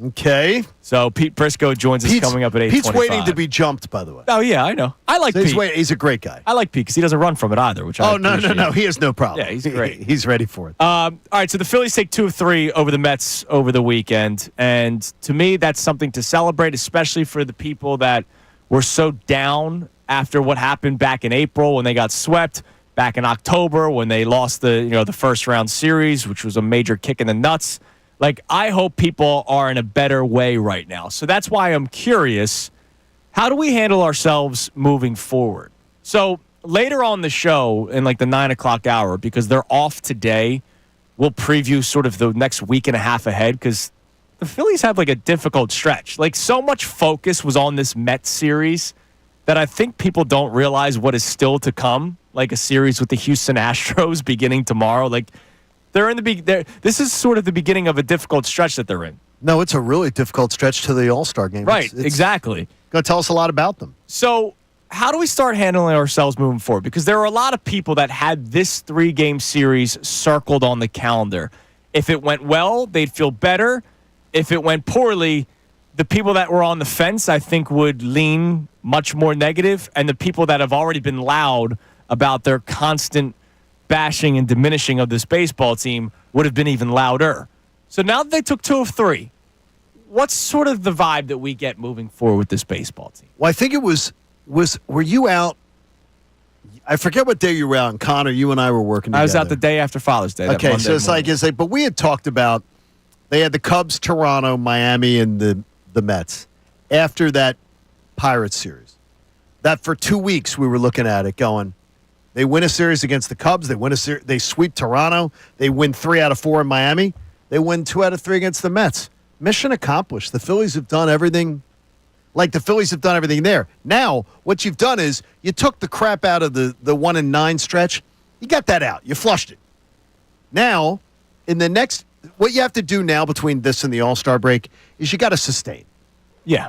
S3: Okay.
S1: So Pete Prrisco joins us coming up at 8:25.
S3: Pete's waiting to be jumped, by the way.
S1: Oh, yeah, I know. I like Pete.
S3: He's a great guy.
S1: I like Pete because he doesn't run from it either, which I appreciate.
S3: No. He has no problem.
S1: Yeah, he's great.
S3: He's ready for it.
S1: All right, so the Phillies take 2 of 3 over the Mets over the weekend. And to me, that's something to celebrate, especially for the people that were so down after what happened back in April when they got swept, back in October when they lost the first round series, which was a major kick in the nuts. Like, I hope people are in a better way right now. So that's why I'm curious, how do we handle ourselves moving forward? So later on the show, in like the 9 o'clock hour, because they're off today, we'll preview sort of the next week and a half ahead because the Phillies have like a difficult stretch. Like, so much focus was on this Mets series that I think people don't realize what is still to come, like a series with the Houston Astros beginning tomorrow. Like, they're in the this is sort of the beginning of a difficult stretch that they're in.
S3: No, it's a really difficult stretch to the All-Star game.
S1: Right, exactly.
S3: Going to tell us a lot about them.
S1: So how do we start handling ourselves moving forward? Because there are a lot of people that had this 3-game series circled on the calendar. If it went well, they'd feel better. If it went poorly, the people that were on the fence, I think, would lean much more negative, and the people that have already been loud about their constant bashing and diminishing of this baseball team would have been even louder. So now that they took 2 of 3, what's sort of the vibe that we get moving forward with this baseball team?
S3: Well, I think it was were you out? I forget what day you were out. And Connor, you and I were working together.
S1: I was out the day after Father's Day.
S3: Okay, so it's like, but we had talked about, they had the Cubs, Toronto, Miami, and the Mets after that Pirates series. That for 2 weeks we were looking at it going, they win a series against the Cubs. They sweep Toronto. They win 3 out of 4 in Miami. They win 2 out of 3 against the Mets. Mission accomplished. The Phillies have done everything. Like the Phillies have done everything there. Now, what you've done is you took the crap out of the 1-9 stretch. You got that out. You flushed it. Now in the next, what you have to do now between this and the All-Star break is you got to sustain.
S1: Yeah.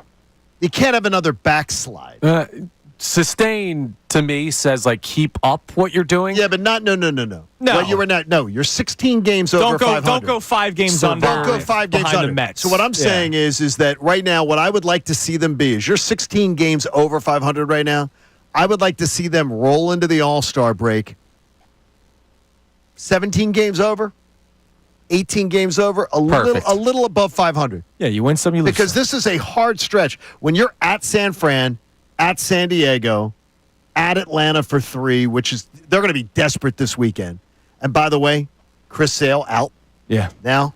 S3: You can't have another backslide.
S5: Sustain to me says like keep up what you're doing.
S3: Yeah, but not no.
S1: No.
S3: Well, you were not. No, you're 16 games over 500.
S1: Don't go 5 games under.
S3: Don't go 5 games
S1: behind
S3: under.
S1: the Mets.
S3: So what I'm saying is that right now, what I would like to see them be is you're 16 games over 500 right now. I would like to see them roll into the All-Star break. 17 games over, 18 games over, a little above 500.
S1: Yeah, you win some, you lose
S3: Because
S1: some.
S3: this is a hard stretch. When you're at San Fran, at San Diego, at Atlanta for 3, which is they're going to be desperate this weekend. And by the way, Chris Sale out now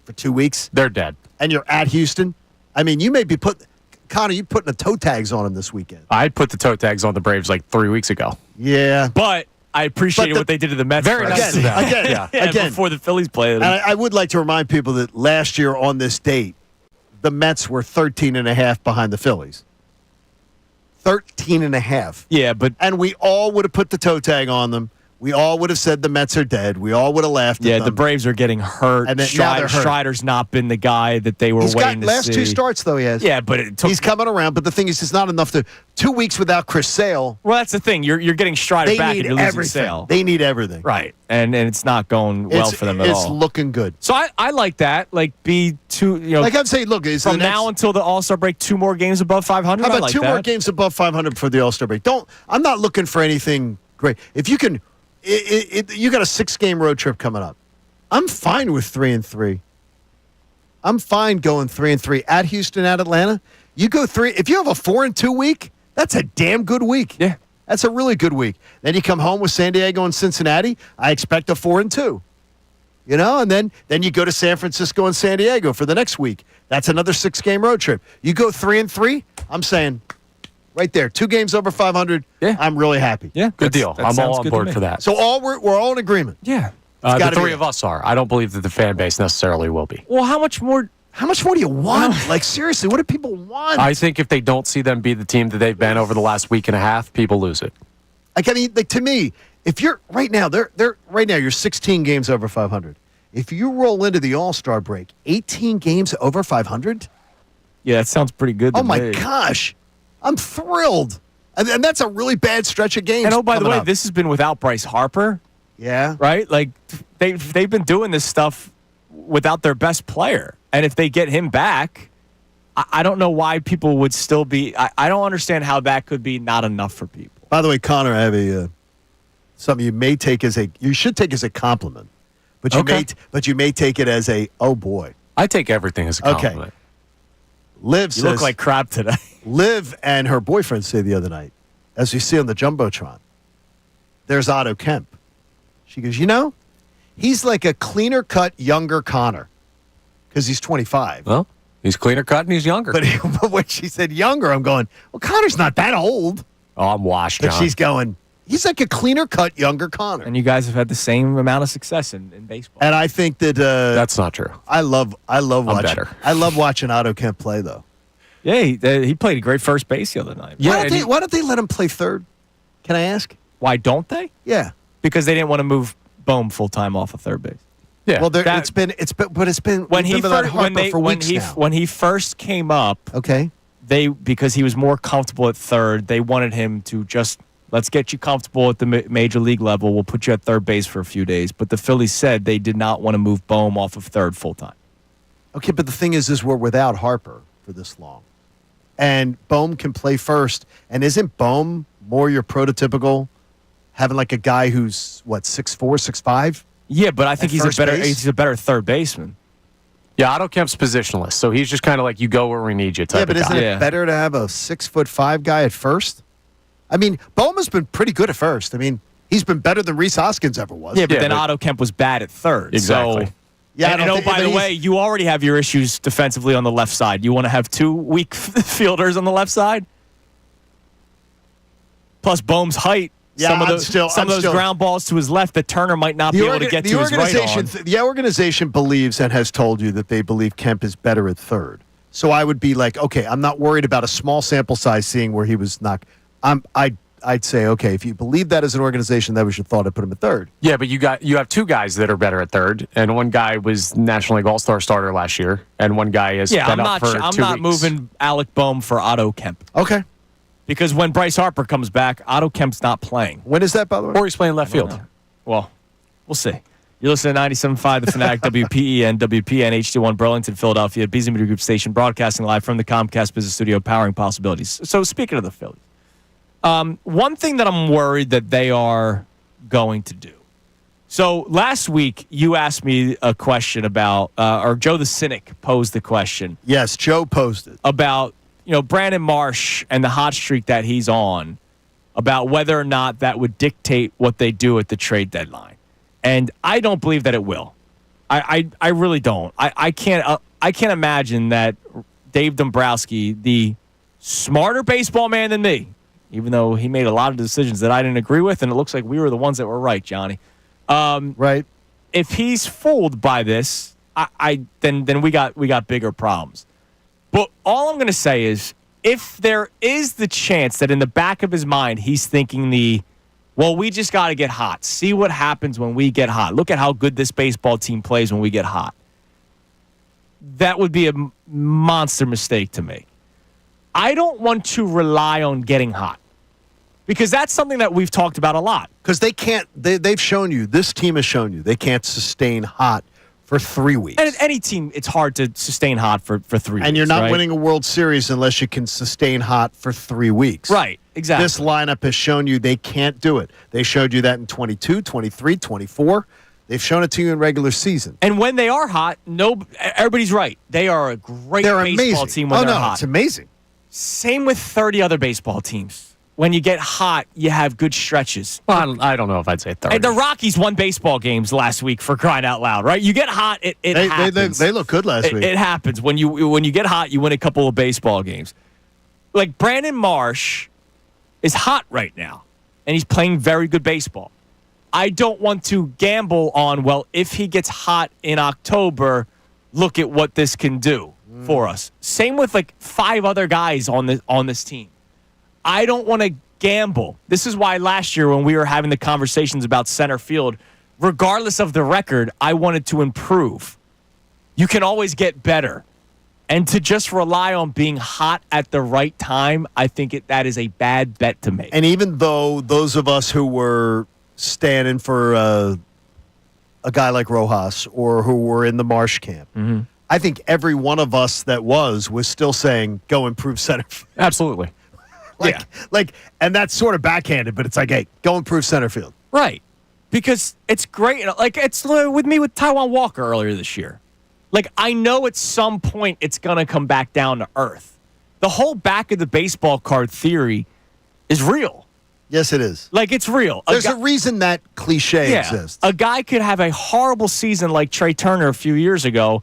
S3: for 2 weeks.
S5: They're dead.
S3: And you're at Houston. I mean, you may be Connor, you putting the toe tags on him this weekend.
S5: I put the toe tags on the Braves like 3 weeks ago.
S3: Yeah.
S1: But I appreciated what they did to the Mets.
S5: Very nice of them.
S3: Again,
S1: before the Phillies played them.
S3: And I would like to remind people that last year on this date, the Mets were 13.5 behind the Phillies. 13.5.
S1: Yeah, but
S3: and we all would have put the toe tag on them. We all would have said the Mets are dead. We all would have laughed at them.
S1: Yeah, the Braves are getting hurt.
S3: And then, now they're hurt.
S1: Strider's not been the guy that they were waiting to see.
S3: Last 2 starts, though, he has.
S1: Yeah, but it took...
S3: He's coming around, but the thing is, it's not enough to... 2 weeks without Chris Sale.
S1: Well, that's the thing. You're getting Strider back and you're losing Sale.
S3: They need everything.
S1: Right, and it's not going well for them at all.
S3: It's looking good.
S1: So I like that. Like, be 2,
S3: Like I'm saying, look,
S1: from now until the All-Star break, 2 more games above 500?
S3: How about
S1: like
S3: 2 more games above 500 for the All-Star break? I'm not looking for anything great. If you can... you got a 6-game road trip coming up. I'm fine with 3-3. I'm fine going 3-3 at Houston, at Atlanta. You go 3. If you have a 4-2 week, that's a damn good week.
S1: Yeah,
S3: that's a really good week. Then you come home with San Diego and Cincinnati. I expect a 4-2. You know, and then you go to San Francisco and San Diego for the next week. That's another 6-game road trip. You go 3-3. I'm saying. Right there, 2 games over 500.
S1: Yeah.
S3: I'm really happy.
S1: Yeah,
S5: good deal. I'm all on board for that.
S3: So we're all in agreement.
S1: Yeah,
S5: the 3 of us are. I don't believe that the fan base necessarily will be.
S1: Well, how much more?
S3: How much more do you want? Like seriously, what do people want?
S5: I think if they don't see them be the team that they've been over the last week and a half, people lose it.
S3: Like I mean, like to me, if you're right now, you're 16 games over 500. If you roll into the All-Star break, 18 games over 500.
S1: Yeah, that sounds pretty good.
S3: Oh my gosh. I'm thrilled. And that's a really bad stretch of games.
S1: And oh, by the way, this has been without Bryce Harper.
S3: Yeah.
S1: Right? Like, they've been doing this stuff without their best player. And if they get him back, I don't know why people would still be... I don't understand how that could be not enough for people.
S3: By the way, Connor, I have something you may take as you should take as a compliment. But you may take it as a, oh boy.
S5: I take everything as a compliment.
S3: Okay. Liv
S1: says... You look like crap today.
S3: Liv and her boyfriend say the other night, as we see on the Jumbotron, there's Otto Kemp. She goes, he's like a cleaner-cut, younger Connor because he's 25.
S5: Well, he's cleaner-cut and he's younger.
S3: But when she said younger, I'm going, well, Connor's not that old.
S5: Oh, I'm washed, John.
S3: But she's going, he's like a cleaner-cut, younger Connor.
S1: And you guys have had the same amount of success in baseball.
S3: And I think that...
S5: that's not true.
S3: I love watching...
S5: better.
S3: I love watching Otto Kemp play, though.
S1: Yeah, he played a great first base the other night.
S3: Yeah, why don't they let him play third? Can I ask?
S1: Why don't they?
S3: Yeah,
S1: because they didn't want to move Bohm full time off of third base.
S5: Yeah,
S3: well, it's been
S1: when he first came up.
S3: Okay,
S1: because he was more comfortable at third, they wanted him to just let's get you comfortable at the major league level. We'll put you at third base for a few days. But the Phillies said they did not want to move Bohm off of third full time.
S3: Okay, but the thing is we're without Harper for this long. And Bohm can play first. And isn't Bohm more your prototypical having like a guy who's, 6'4", 6'5"?
S1: Yeah, but I think he's a better third baseman.
S5: Yeah, Otto Kemp's positionless, so he's just kind of like you go where we need you type of guy.
S3: Yeah, but isn't it better to have a 6'5" guy at first? I mean, Bohm has been pretty good at first. I mean, he's been better than Rhys Hoskins ever was.
S1: Yeah, but then Otto Kemp was bad at third.
S5: Exactly.
S1: So, yeah, by the way, you already have your issues defensively on the left side. You want to have 2 weak fielders on the left side? Plus Bohm's height.
S3: Yeah,
S1: some of those ground balls to his left that Turner might not be able to get to his right on.
S3: The organization believes and has told you that they believe Kemp is better at third. So I would be like, okay, I'm not worried about a small sample size seeing where he was not. I I'd say, okay, if you believe that as an organization, that was your thought. I'd put him at third.
S5: Yeah, but you have two guys that are better at third, and one guy was National League All-Star starter last year, and one guy has been up for 2
S1: I'm not
S5: weeks.
S1: moving Alec Boehm for Otto Kemp.
S3: Okay.
S1: Because when Bryce Harper comes back, Otto Kemp's not playing.
S3: When is that, by the way?
S5: Or he's playing left field.
S1: Well, we'll see. You're listening to 97.5 The Fanatic, WPEN, WPN, HD1 Burlington, Philadelphia, Beasley Media Group station, broadcasting live from the Comcast Business Studio, powering possibilities. So speaking of the Phillies, one thing that I'm worried that they are going to do. So last week, you asked me a question about, or Joe the Cynic posed the question.
S3: Yes, Joe posed it.
S1: About, Brandon Marsh and the hot streak that he's on, about whether or not that would dictate what they do at the trade deadline. And I don't believe that it will. I really don't. I can't imagine that Dave Dombrowski, the smarter baseball man than me, even though he made a lot of decisions that I didn't agree with, and it looks like we were the ones that were right, Johnny.
S3: Right.
S1: If he's fooled by this, then we got bigger problems. But all I'm going to say is, if there is the chance that in the back of his mind he's thinking we just got to get hot. See what happens when we get hot. Look at how good this baseball team plays when we get hot. That would be a monster mistake to me. I don't want to rely on getting hot because that's something that we've talked about a lot.
S3: Because they've shown you, this team has shown you, they can't sustain hot for 3 weeks.
S1: And any team, it's hard to sustain hot for 3 weeks.
S3: And you're not
S1: right?
S3: winning a World Series unless you can sustain hot for 3 weeks.
S1: Right, exactly.
S3: This lineup has shown you they can't do it. They showed you that in 22, 23, 24. They've shown it to you in regular season.
S1: And when they are hot, everybody's right. They are a great baseball team when they're hot.
S3: It's amazing.
S1: Same with 30 other baseball teams. When you get hot, you have good stretches.
S5: Well, I don't know if I'd say 30.
S1: And the Rockies won baseball games last week, for crying out loud, right? You get hot, it happens.
S3: They look good last week.
S1: It happens. When you get hot, you win a couple of baseball games. Like Brandon Marsh is hot right now, and he's playing very good baseball. I don't want to gamble on, if he gets hot in October, look at what this can do for us. Same with 5 other guys on this team. I don't want to gamble. This is why last year when we were having the conversations about center field, regardless of the record, I wanted to improve. You can always get better. And to just rely on being hot at the right time, I think that is a bad bet to make.
S3: And even though those of us who were standing for a guy like Rojas or who were in the Marsh camp, I think every one of us that was still saying, go improve center field.
S5: Absolutely.
S3: And that's sort of backhanded, but it's like, hey, go improve center field.
S1: Right. Because it's great. It's with me with Taijuan Walker earlier this year. I know at some point it's going to come back down to earth. The whole back of the baseball card theory is real.
S3: Yes, it is.
S1: It's real.
S3: There's a reason that cliche exists.
S1: A guy could have a horrible season like Trey Turner a few years ago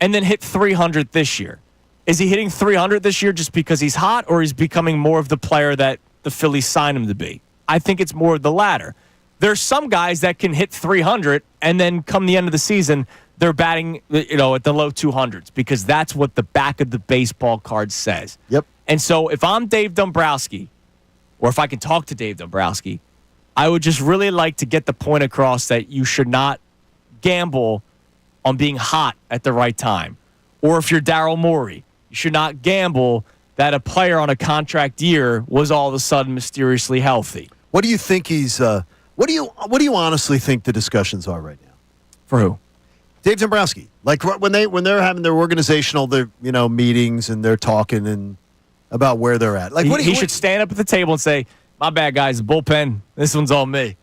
S1: and then hit 300 this year. Is he hitting 300 this year just because he's hot, or he's becoming more of the player that the Phillies signed him to be? I think it's more of the latter. There's some guys that can hit 300, and then come the end of the season, they're batting, at the low 200s, because that's what the back of the baseball card says.
S3: Yep.
S1: And so if I'm Dave Dombrowski, or if I can talk to Dave Dombrowski, I would just really like to get the point across that you should not gamble on being hot at the right time. Or if you're Daryl Morey, you should not gamble that a player on a contract year was all of a sudden mysteriously healthy.
S3: What do you think he's? What do you honestly think the discussions are right now?
S1: For who?
S3: Dave Dombrowski. When they're having their organizational meetings and they're talking and about where they're at.
S1: He should stand up at the table and say, "My bad, guys. The bullpen. This one's on me.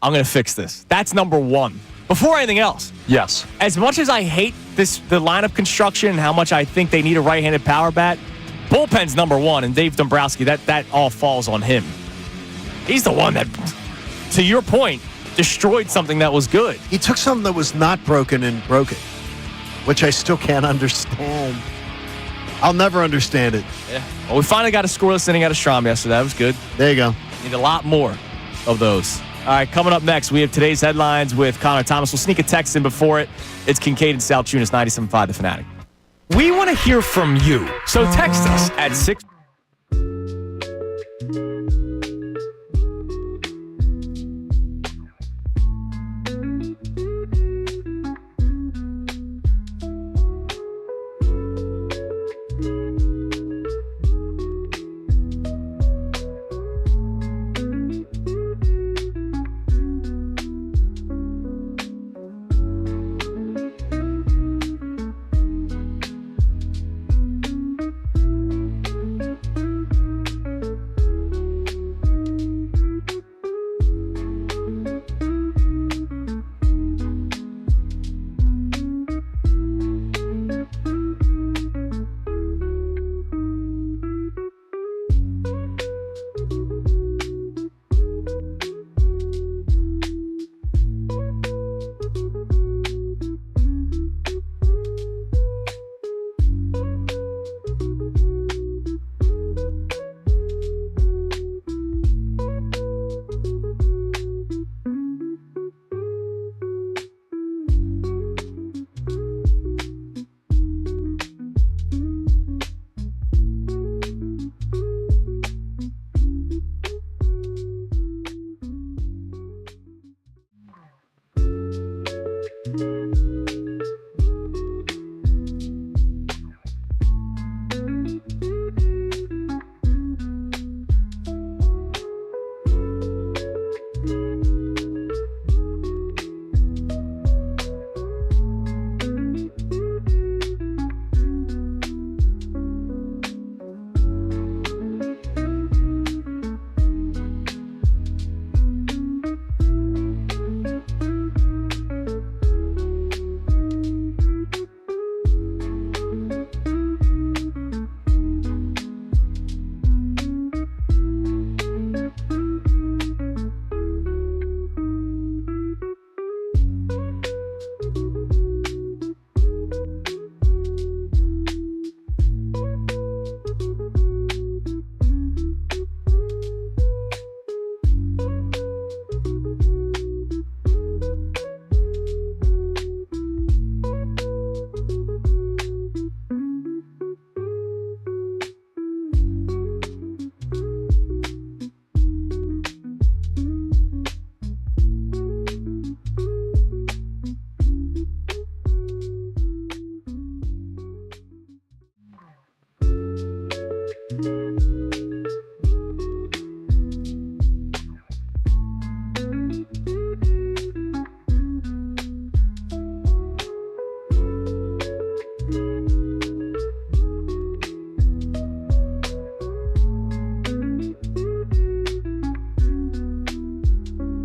S1: I'm going to fix this." That's number one. Before anything else.
S5: Yes.
S1: As much as I hate the lineup construction and how much I think they need a right-handed power bat, bullpen's number one, and Dave Dombrowski, that all falls on him. He's the one that, to your point, destroyed something that was good.
S3: He took something that was not broken and broke it, which I still can't understand. I'll never understand it.
S1: Yeah. Well, we finally got a scoreless inning out of Strom yesterday. That was good.
S3: There you go.
S1: Need a lot more of those. All right, coming up next, we have today's headlines with Connor Thomas. We'll sneak a text in before it. It's Kincade Salciunas, 97.5 The Fanatic. We want to hear from you, so text us at 6.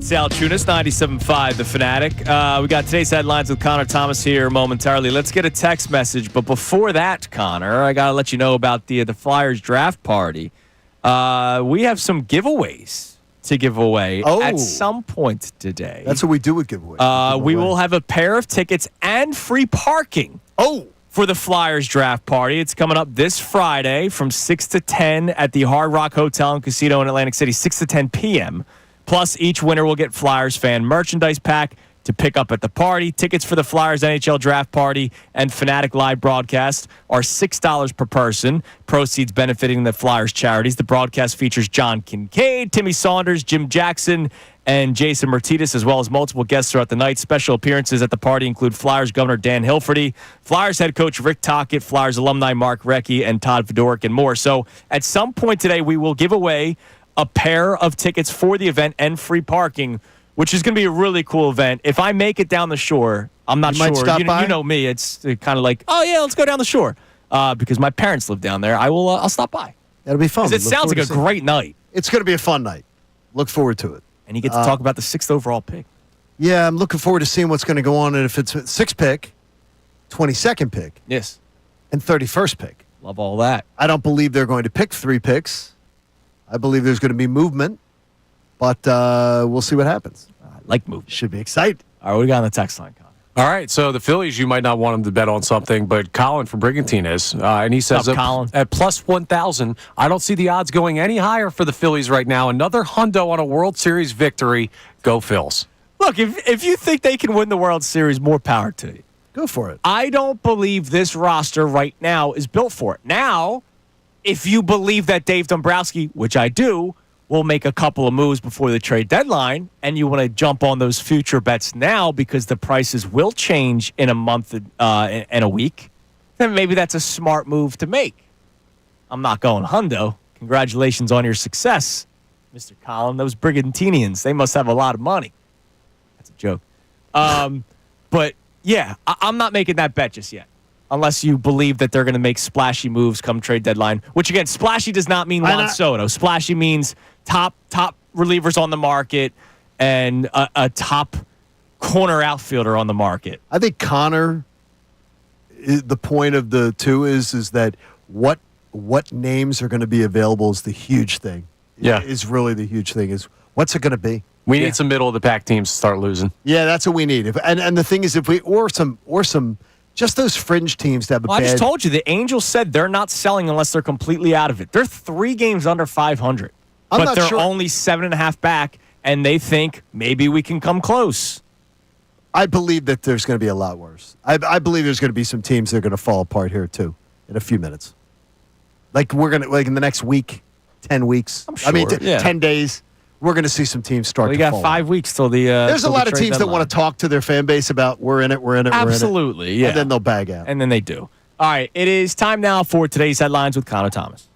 S1: Salciunas, 97.5, The Fanatic. We got today's headlines with Connor Thomas here momentarily. Let's get a text message. But before that, Connor, I got to let you know about the Flyers draft party. We have some giveaways to give away at some point today.
S3: That's what we do with giveaways.
S1: We will have a pair of tickets and free parking. For the Flyers draft party. It's coming up this Friday from 6 to 10 at the Hard Rock Hotel and Casino in Atlantic City, 6 to 10 p.m. Plus, each winner will get Flyers fan merchandise pack to pick up at the party. Tickets for the Flyers NHL draft party and Fanatic live broadcast are $6 per person. Proceeds benefiting the Flyers charities. The broadcast features John Kincade, Timmy Saunders, Jim Jackson, and Jason Martinez, as well as multiple guests throughout the night. Special appearances at the party include Flyers Governor Dan Hilferty, Flyers head coach Rick Tocchet, Flyers alumni Mark Recchi, and Todd Fedoruk, and more. So at some point today, we will give away a pair of tickets for the event and free parking, which is going to be a really cool event. If I make it down the shore, I'm not sure. You know me. It's kind of like, oh, yeah, let's go down the shore. Because my parents live down there. I'll stop by.
S3: That'll be fun.
S1: It sounds like a great night.
S3: It's going to be a fun night. Look forward to it.
S1: And you get to talk about the 6th overall pick.
S3: Yeah, I'm looking forward to seeing what's going to go on. And if it's 6th pick, 22nd pick,
S1: yes,
S3: and 31st pick.
S1: Love all that.
S3: I don't believe they're going to pick 3 picks. I believe there's going to be movement. But we'll see what happens.
S1: I like movement.
S3: Should be exciting.
S1: All right, what do we got on the text line, Colin?
S5: All right, so the Phillies, you might not want them to bet on something, but Colin from Brigantine is. And he says at plus 1,000, I don't see the odds going any higher for the Phillies right now. Another hundo on a World Series victory. Go Phils.
S1: Look, if you think they can win the World Series, more power to you.
S3: Go for it.
S1: I don't believe this roster right now is built for it. Now, if you believe that Dave Dombrowski, which I do, will make a couple of moves before the trade deadline, and you want to jump on those future bets now because the prices will change in a month and a week, then maybe that's a smart move to make. I'm not going hundo. Congratulations on your success, Mr. Collin. Those Brigantinians, they must have a lot of money. That's a joke. But, yeah, I'm not making that bet just yet. Unless you believe that they're going to make splashy moves come trade deadline, which, again, splashy does not mean Juan Soto. Splashy means top relievers on the market and a top corner outfielder on the market.
S3: I think Connor, the point of the two is that what names are going to be available is the huge thing.
S5: Yeah.
S3: Is really the huge thing is what's it going to be?
S5: We need some middle-of-the-pack teams to start losing.
S3: Yeah, that's what we need. And the thing is, if we or some just those fringe teams that have a bad...
S1: I just told you, the Angels said they're not selling unless they're completely out of it. They're 3 games under 500. But they're only 7.5 back, and they think maybe we can come close.
S3: I believe that there's going to be a lot worse. I believe there's going to be some teams that are going to fall apart here, too, in a few minutes. Like, we're going to, like, in the next week, 10 weeks.
S1: I'm sure.
S3: 10 days. We're going to see some teams start to fall.
S1: We got 5 weeks till the
S3: there's a lot of teams
S1: deadline.
S3: that want to talk to their fan base about we're in it.
S1: Absolutely, yeah.
S3: And then they'll bag out.
S1: And then they do. All right, it is time now for today's headlines with Connor Thomas.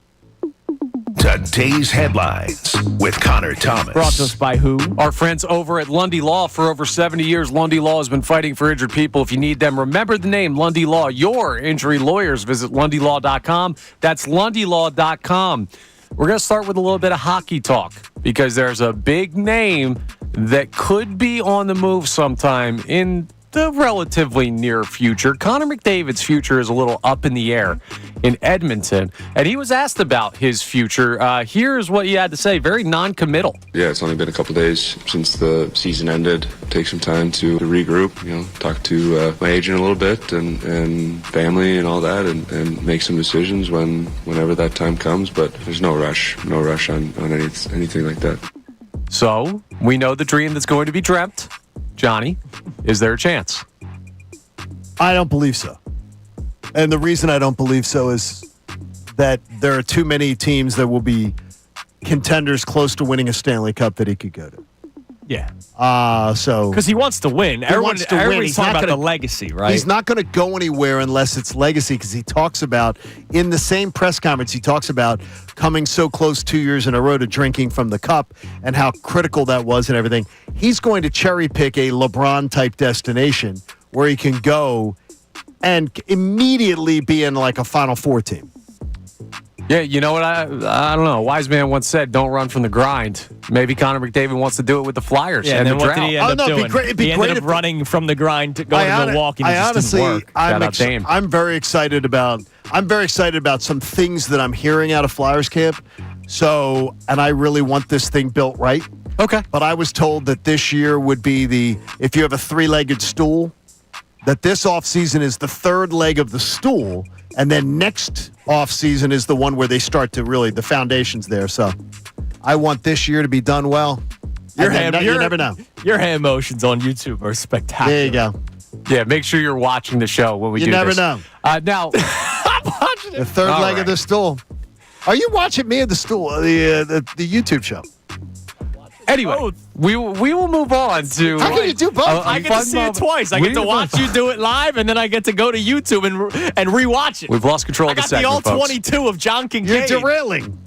S2: Today's headlines with Connor Thomas.
S1: Brought to us by who?
S5: Our friends over at Lundy Law. For over 70 years, Lundy Law has been fighting for injured people. If you need them, remember the name Lundy Law. Your injury lawyers. Visit LundyLaw.com. That's LundyLaw.com. We're going to start with a little bit of hockey talk because there's a big name that could be on the move sometime in the relatively near future. Connor McDavid's future is a little up in the air in Edmonton, and he was asked about his future. Here's what he had to say, very non-committal.
S7: Yeah, it's only been a couple days since the season ended. Take some time to regroup, talk to my agent a little bit and family and all that and make some decisions whenever that time comes, but there's no rush on anything like that.
S5: So, we know the dream that's going to be dreamt. Johnny, is there a chance?
S3: I don't believe so. And the reason I don't believe so is that there are too many teams that will be contenders close to winning a Stanley Cup that he could go to.
S1: Yeah.
S3: Because
S1: he wants to win. Everybody's talking about the legacy, right?
S3: He's not going to go anywhere unless it's legacy, because he talks about, in the same press conference, he talks about coming so close 2 years in a row to drinking from the cup and how critical that was and everything. He's going to cherry pick a LeBron-type destination where he can go and immediately be in like a Final Four team.
S5: Yeah, you know what? I don't know. A wise man once said, don't run from the grind. Maybe Connor McDavid wants to do it with the Flyers
S1: Yeah,
S5: and
S1: then
S5: the
S1: what
S5: drought.
S1: did he end up doing?
S3: It'd be
S1: he
S3: great
S1: ended up
S3: if-
S1: running from the grind to go to Milwaukee. And it just
S3: honestly,
S1: didn't work.
S5: Shout out Dame.
S3: I'm very excited about some things that I'm hearing out of Flyers camp. So, and I really want this thing built right.
S5: Okay.
S3: But I was told that this year would be if you have a three-legged stool, that this offseason is the third leg of the stool, and then next offseason is the one where they start to really, the foundation's there. So I want this year to be done well. You never know.
S1: Your hand motions on YouTube are spectacular.
S3: There you go.
S5: Yeah, make sure you're watching the show when we
S3: You
S5: do
S3: never
S5: this.
S3: know.
S5: Now,
S3: The third
S5: All
S3: leg
S5: right.
S3: of the stool. Are you watching me at the stool, the YouTube show?
S5: anyway,
S1: Both.
S5: we will move on to.
S3: How can you do both?
S1: I get to see it twice. I get to watch you do it live, and then I get to go to YouTube and rewatch it.
S5: We've lost control
S1: I
S5: of the
S1: got the
S5: segment,
S1: all
S5: folks.
S1: 22 of John
S3: You're
S1: Kincade.
S3: derailing.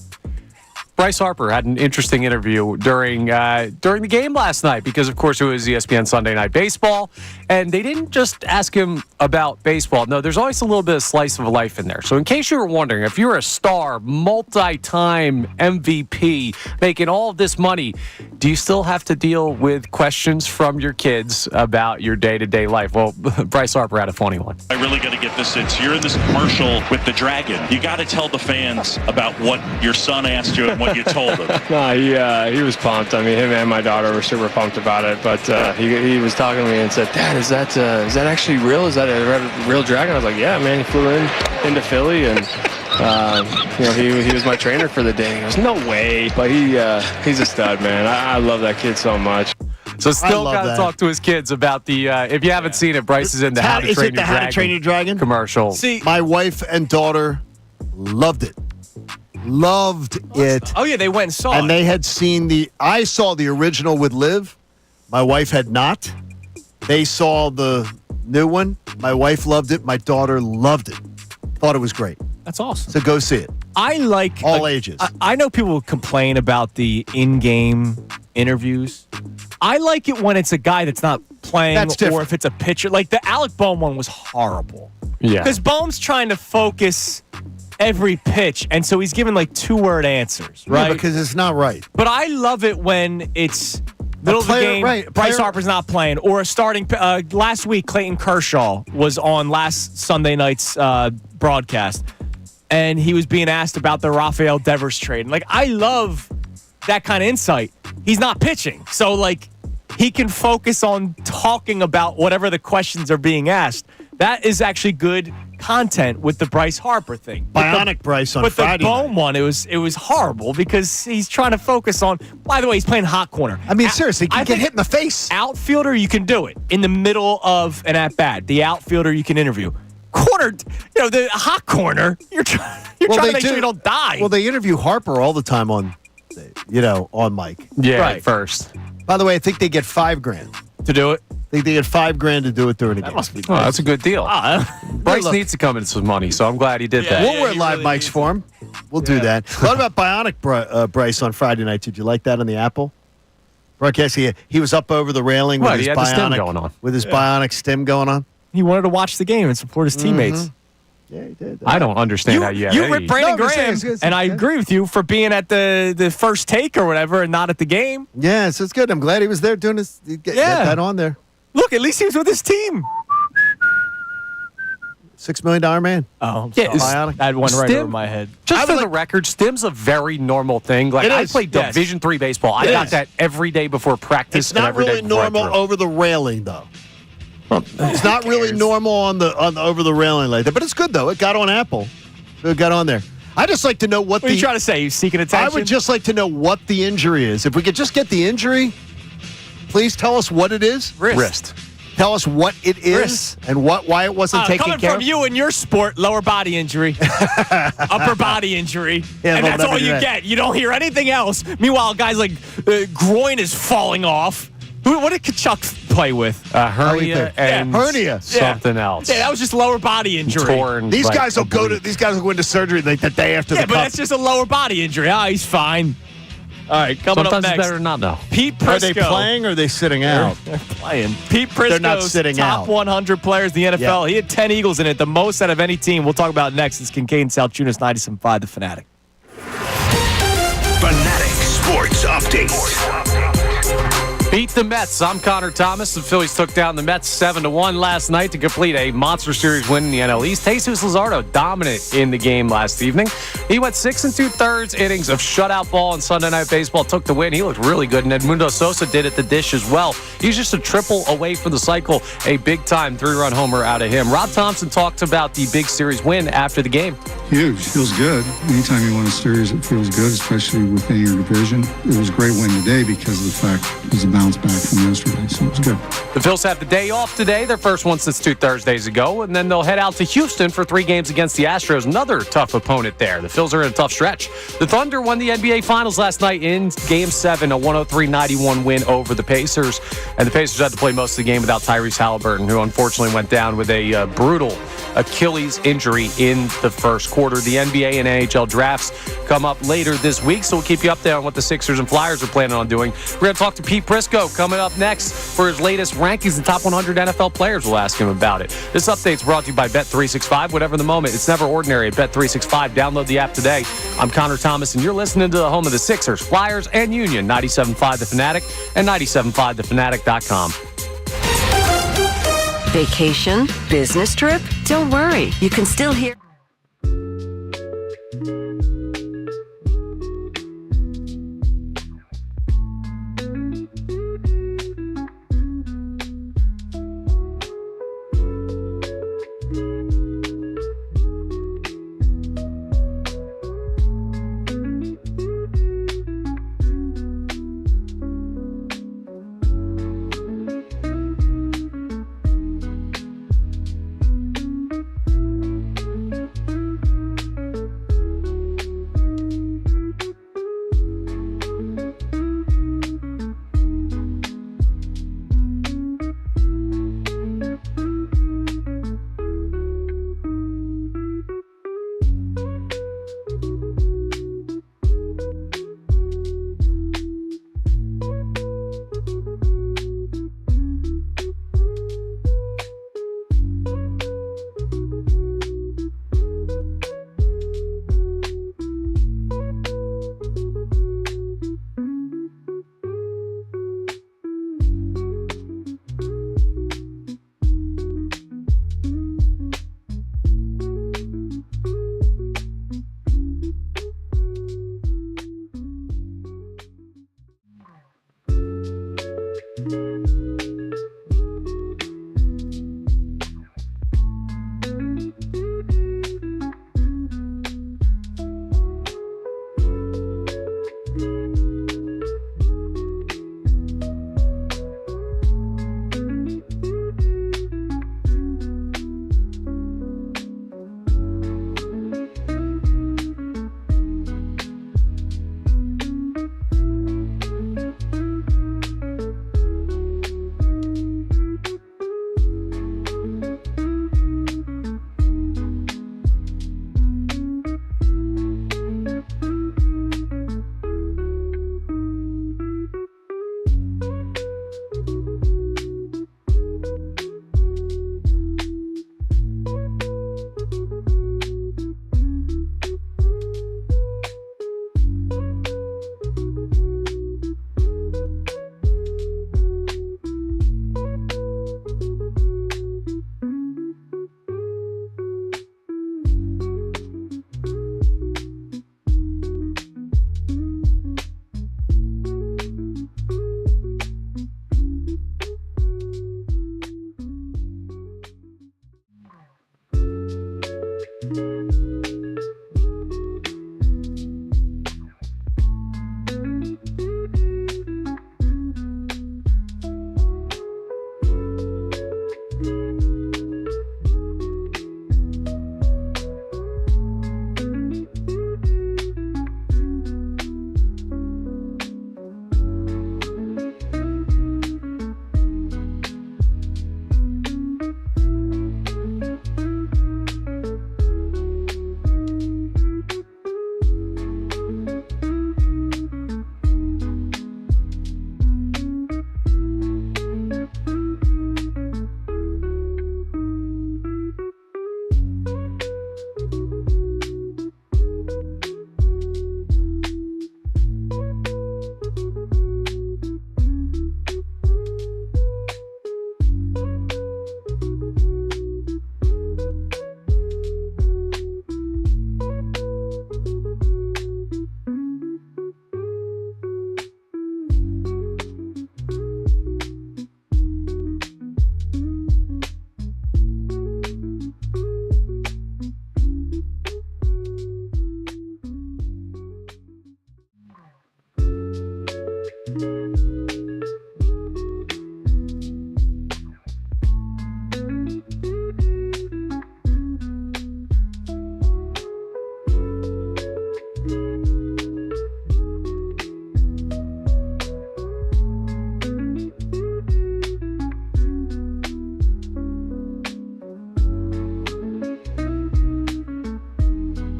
S5: Bryce Harper had an interesting interview during the game last night because, of course, it was ESPN Sunday Night Baseball, and they didn't just ask him about baseball. No, there's always a little bit of slice of life in there. So in case you were wondering, if you're a star, multi-time MVP, making all of this money, do you still have to deal with questions from your kids about your day-to-day life? Well, Bryce Harper had a funny one.
S8: I really got to get this in. So you're in this commercial with the Dragon. You got to tell the fans about what your son asked you and what you told him.
S9: No, he was pumped. I mean, him and my daughter were super pumped about it. But he was talking to me and said, "Dad, is that actually real? Is that a real dragon?" I was like, "Yeah, man. He flew into Philly and he was my trainer for the day." He goes, "No way!" But he's a stud, man. I love that kid so much.
S5: So still
S3: love
S5: got to
S3: that.
S5: talk to his kids about the, if you haven't seen it, Bryce is in the How to Train Your Dragon commercial.
S1: See,
S3: My wife and daughter loved it. Loved it.
S1: oh yeah, they went and saw
S3: And
S1: it.
S3: they had seen I saw the original with Liv. My wife had not. They saw the new one. My wife loved it. My daughter loved it. Thought it was great.
S1: That's awesome.
S3: So go see it.
S1: I like
S3: All ages.
S1: I know people complain about the in-game interviews. I like it when it's a guy that's not playing,
S3: That's different.
S1: or if it's a pitcher. Like the Alec Boehm one was horrible.
S5: Yeah.
S1: Because Boehm's trying to focus every pitch, and so he's giving like 2-word answers, right?
S3: Yeah, because it's not right.
S1: But I love it when it's middle of the
S3: player-
S1: game,
S3: right,
S1: Bryce
S3: player-
S1: Harper's not playing, or a starting. Last week, Clayton Kershaw was on last Sunday night's broadcast, and he was being asked about the Rafael Devers trade. And, like, I love that kind of insight. He's not pitching, so like he can focus on talking about whatever the questions are being asked. That is actually good content with the Bryce Harper thing.
S3: Bionic Bryce on
S1: But
S3: Friday
S1: the Boehm
S3: night.
S1: one, it was horrible because he's trying to focus on. By the way, he's playing hot corner.
S3: I mean, seriously,
S1: I
S3: you get
S1: think
S3: hit in the face.
S1: Outfielder, you can do it in the middle of an at bat. The outfielder, you can interview. Corner, the hot corner. You're trying to make sure you don't die.
S3: Well, they interview Harper all the time on mic.
S5: Yeah,
S1: Right.
S5: first.
S3: By the way, I think they get $5,000.
S1: to do it.
S3: I think they get $5,000 to do it during the game.
S1: must be
S5: Oh, that's a good deal. Bryce
S3: look.
S5: needs to come in some money, so I'm glad he did
S1: Yeah.
S5: that.
S3: We'll wear
S1: he
S3: live
S1: really
S3: mics
S1: needs
S3: for him. We'll do that. What about Bionic Bryce on Friday night? Did you like that on the Apple broadcast? He was up over the railing
S5: What,
S3: with
S5: he
S3: his
S5: had the stim
S3: bionic
S5: going on.
S3: with his bionic stim going on.
S1: He wanted to watch the game and support his teammates.
S3: Yeah, he did.
S5: I don't understand how you have
S1: You
S5: any-
S1: ripped Brandon
S3: No, I'm
S1: Graham,
S3: saying it's
S1: and I
S3: good.
S1: agree with you for being at the first take or whatever and not at the game.
S3: Yeah, so it's good. I'm glad he was there doing this. Get that on there.
S1: Look, at least he was with his team.
S3: $6 million man.
S1: Oh,
S5: Yeah,
S1: sorry.
S3: Bionic.
S1: That went right
S5: Stim-
S1: over my head.
S5: Just for the record, stim's a very normal thing. Like
S3: It
S5: I
S3: is,
S5: played
S1: yes.
S5: Division III baseball. I
S3: It
S5: got
S3: is.
S5: that every day before practice.
S3: It's
S5: and
S3: not
S5: every day
S3: really
S5: before I
S3: normal
S5: threw.
S3: over the railing though. It's not really normal on the over the railing like that, but it's good though. It got on Apple. So it got on there. I just like to know what
S1: What are you trying to say? You seeking
S3: I
S1: attention?
S3: would just like to know what the injury is. If we could just get the injury, please tell us what it is.
S5: Wrist.
S3: Tell us what it is
S1: Wrist.
S3: and why it wasn't taken
S1: coming
S3: care
S1: from
S3: of.
S1: you in your sport, lower body injury, upper body injury,
S3: Yeah,
S1: and
S3: they'll
S1: that's
S3: never
S1: all
S3: do
S1: you
S3: that.
S1: get. You don't hear anything else. Meanwhile, guys like groin is falling off. What did Kachuk play with?
S5: Hernia
S3: think?
S5: and
S3: Hernia.
S5: something else.
S1: Yeah, that was just lower body injury.
S5: Torn.
S3: These
S5: like,
S3: guys will go
S5: oblique.
S3: into surgery like the day after
S1: Yeah,
S3: the
S1: but
S3: cup.
S1: that's just a lower body injury. He's fine. All right, coming
S5: Sometimes
S1: up
S5: it's
S1: next.
S5: better to not know.
S1: Pete Prrisco.
S3: Are they playing or are they sitting out?
S1: They're playing. Pete Prisco,
S3: They're not sitting
S1: top
S3: out.
S1: 100 players in the NFL.
S3: Yeah.
S1: He had 10 Eagles in it, the most out of any team. We'll talk about it next. It's Kincade Salciunas, 97.5 The Fanatic.
S2: Fanatic Sports. Sports Update.
S5: Beat the Mets. I'm Connor Thomas. The Phillies took down the Mets 7-1 last night to complete a monster series win in the NL East. Jesus Luzardo dominant in the game last evening. He went 6 2/3 innings of shutout ball on Sunday Night Baseball. Took the win. He looked really good, and Edmundo Sosa did at the dish as well. He's just a triple away from the cycle. A big-time 3-run homer out of him. Rob Thompson talked about the big series win after the game.
S6: Huge. Feels good. Anytime you win a series, it feels good, especially within your division. It was a great win today because of the fact it was a bounce back from yesterday, so it was good.
S5: The Phils have the day off today, their first one since 2 Thursdays ago, and then they'll head out to Houston for 3 games against the Astros, another tough opponent there. The Phils are in a tough stretch. The Thunder won the NBA Finals last night in Game 7, a 103-91 win over the Pacers, and the Pacers had to play most of the game without Tyrese Halliburton, who unfortunately went down with a brutal Achilles injury in the first quarter. The NBA and NHL drafts come up later this week, so we'll keep you updated on what the Sixers and Flyers are planning on doing. We're going to talk to Pete Prrisco coming up next for his latest rankings and top 100 NFL players. We'll ask him about it. This update's brought to you by Bet365. Whatever the moment, it's never ordinary at Bet365. Download the app today. I'm Connor Thomas, and you're listening to the home of the Sixers, Flyers, and Union, 97.5 The Fanatic and 97.5thefanatic.com.
S4: Vacation? Business trip? Don't worry. You can still hear...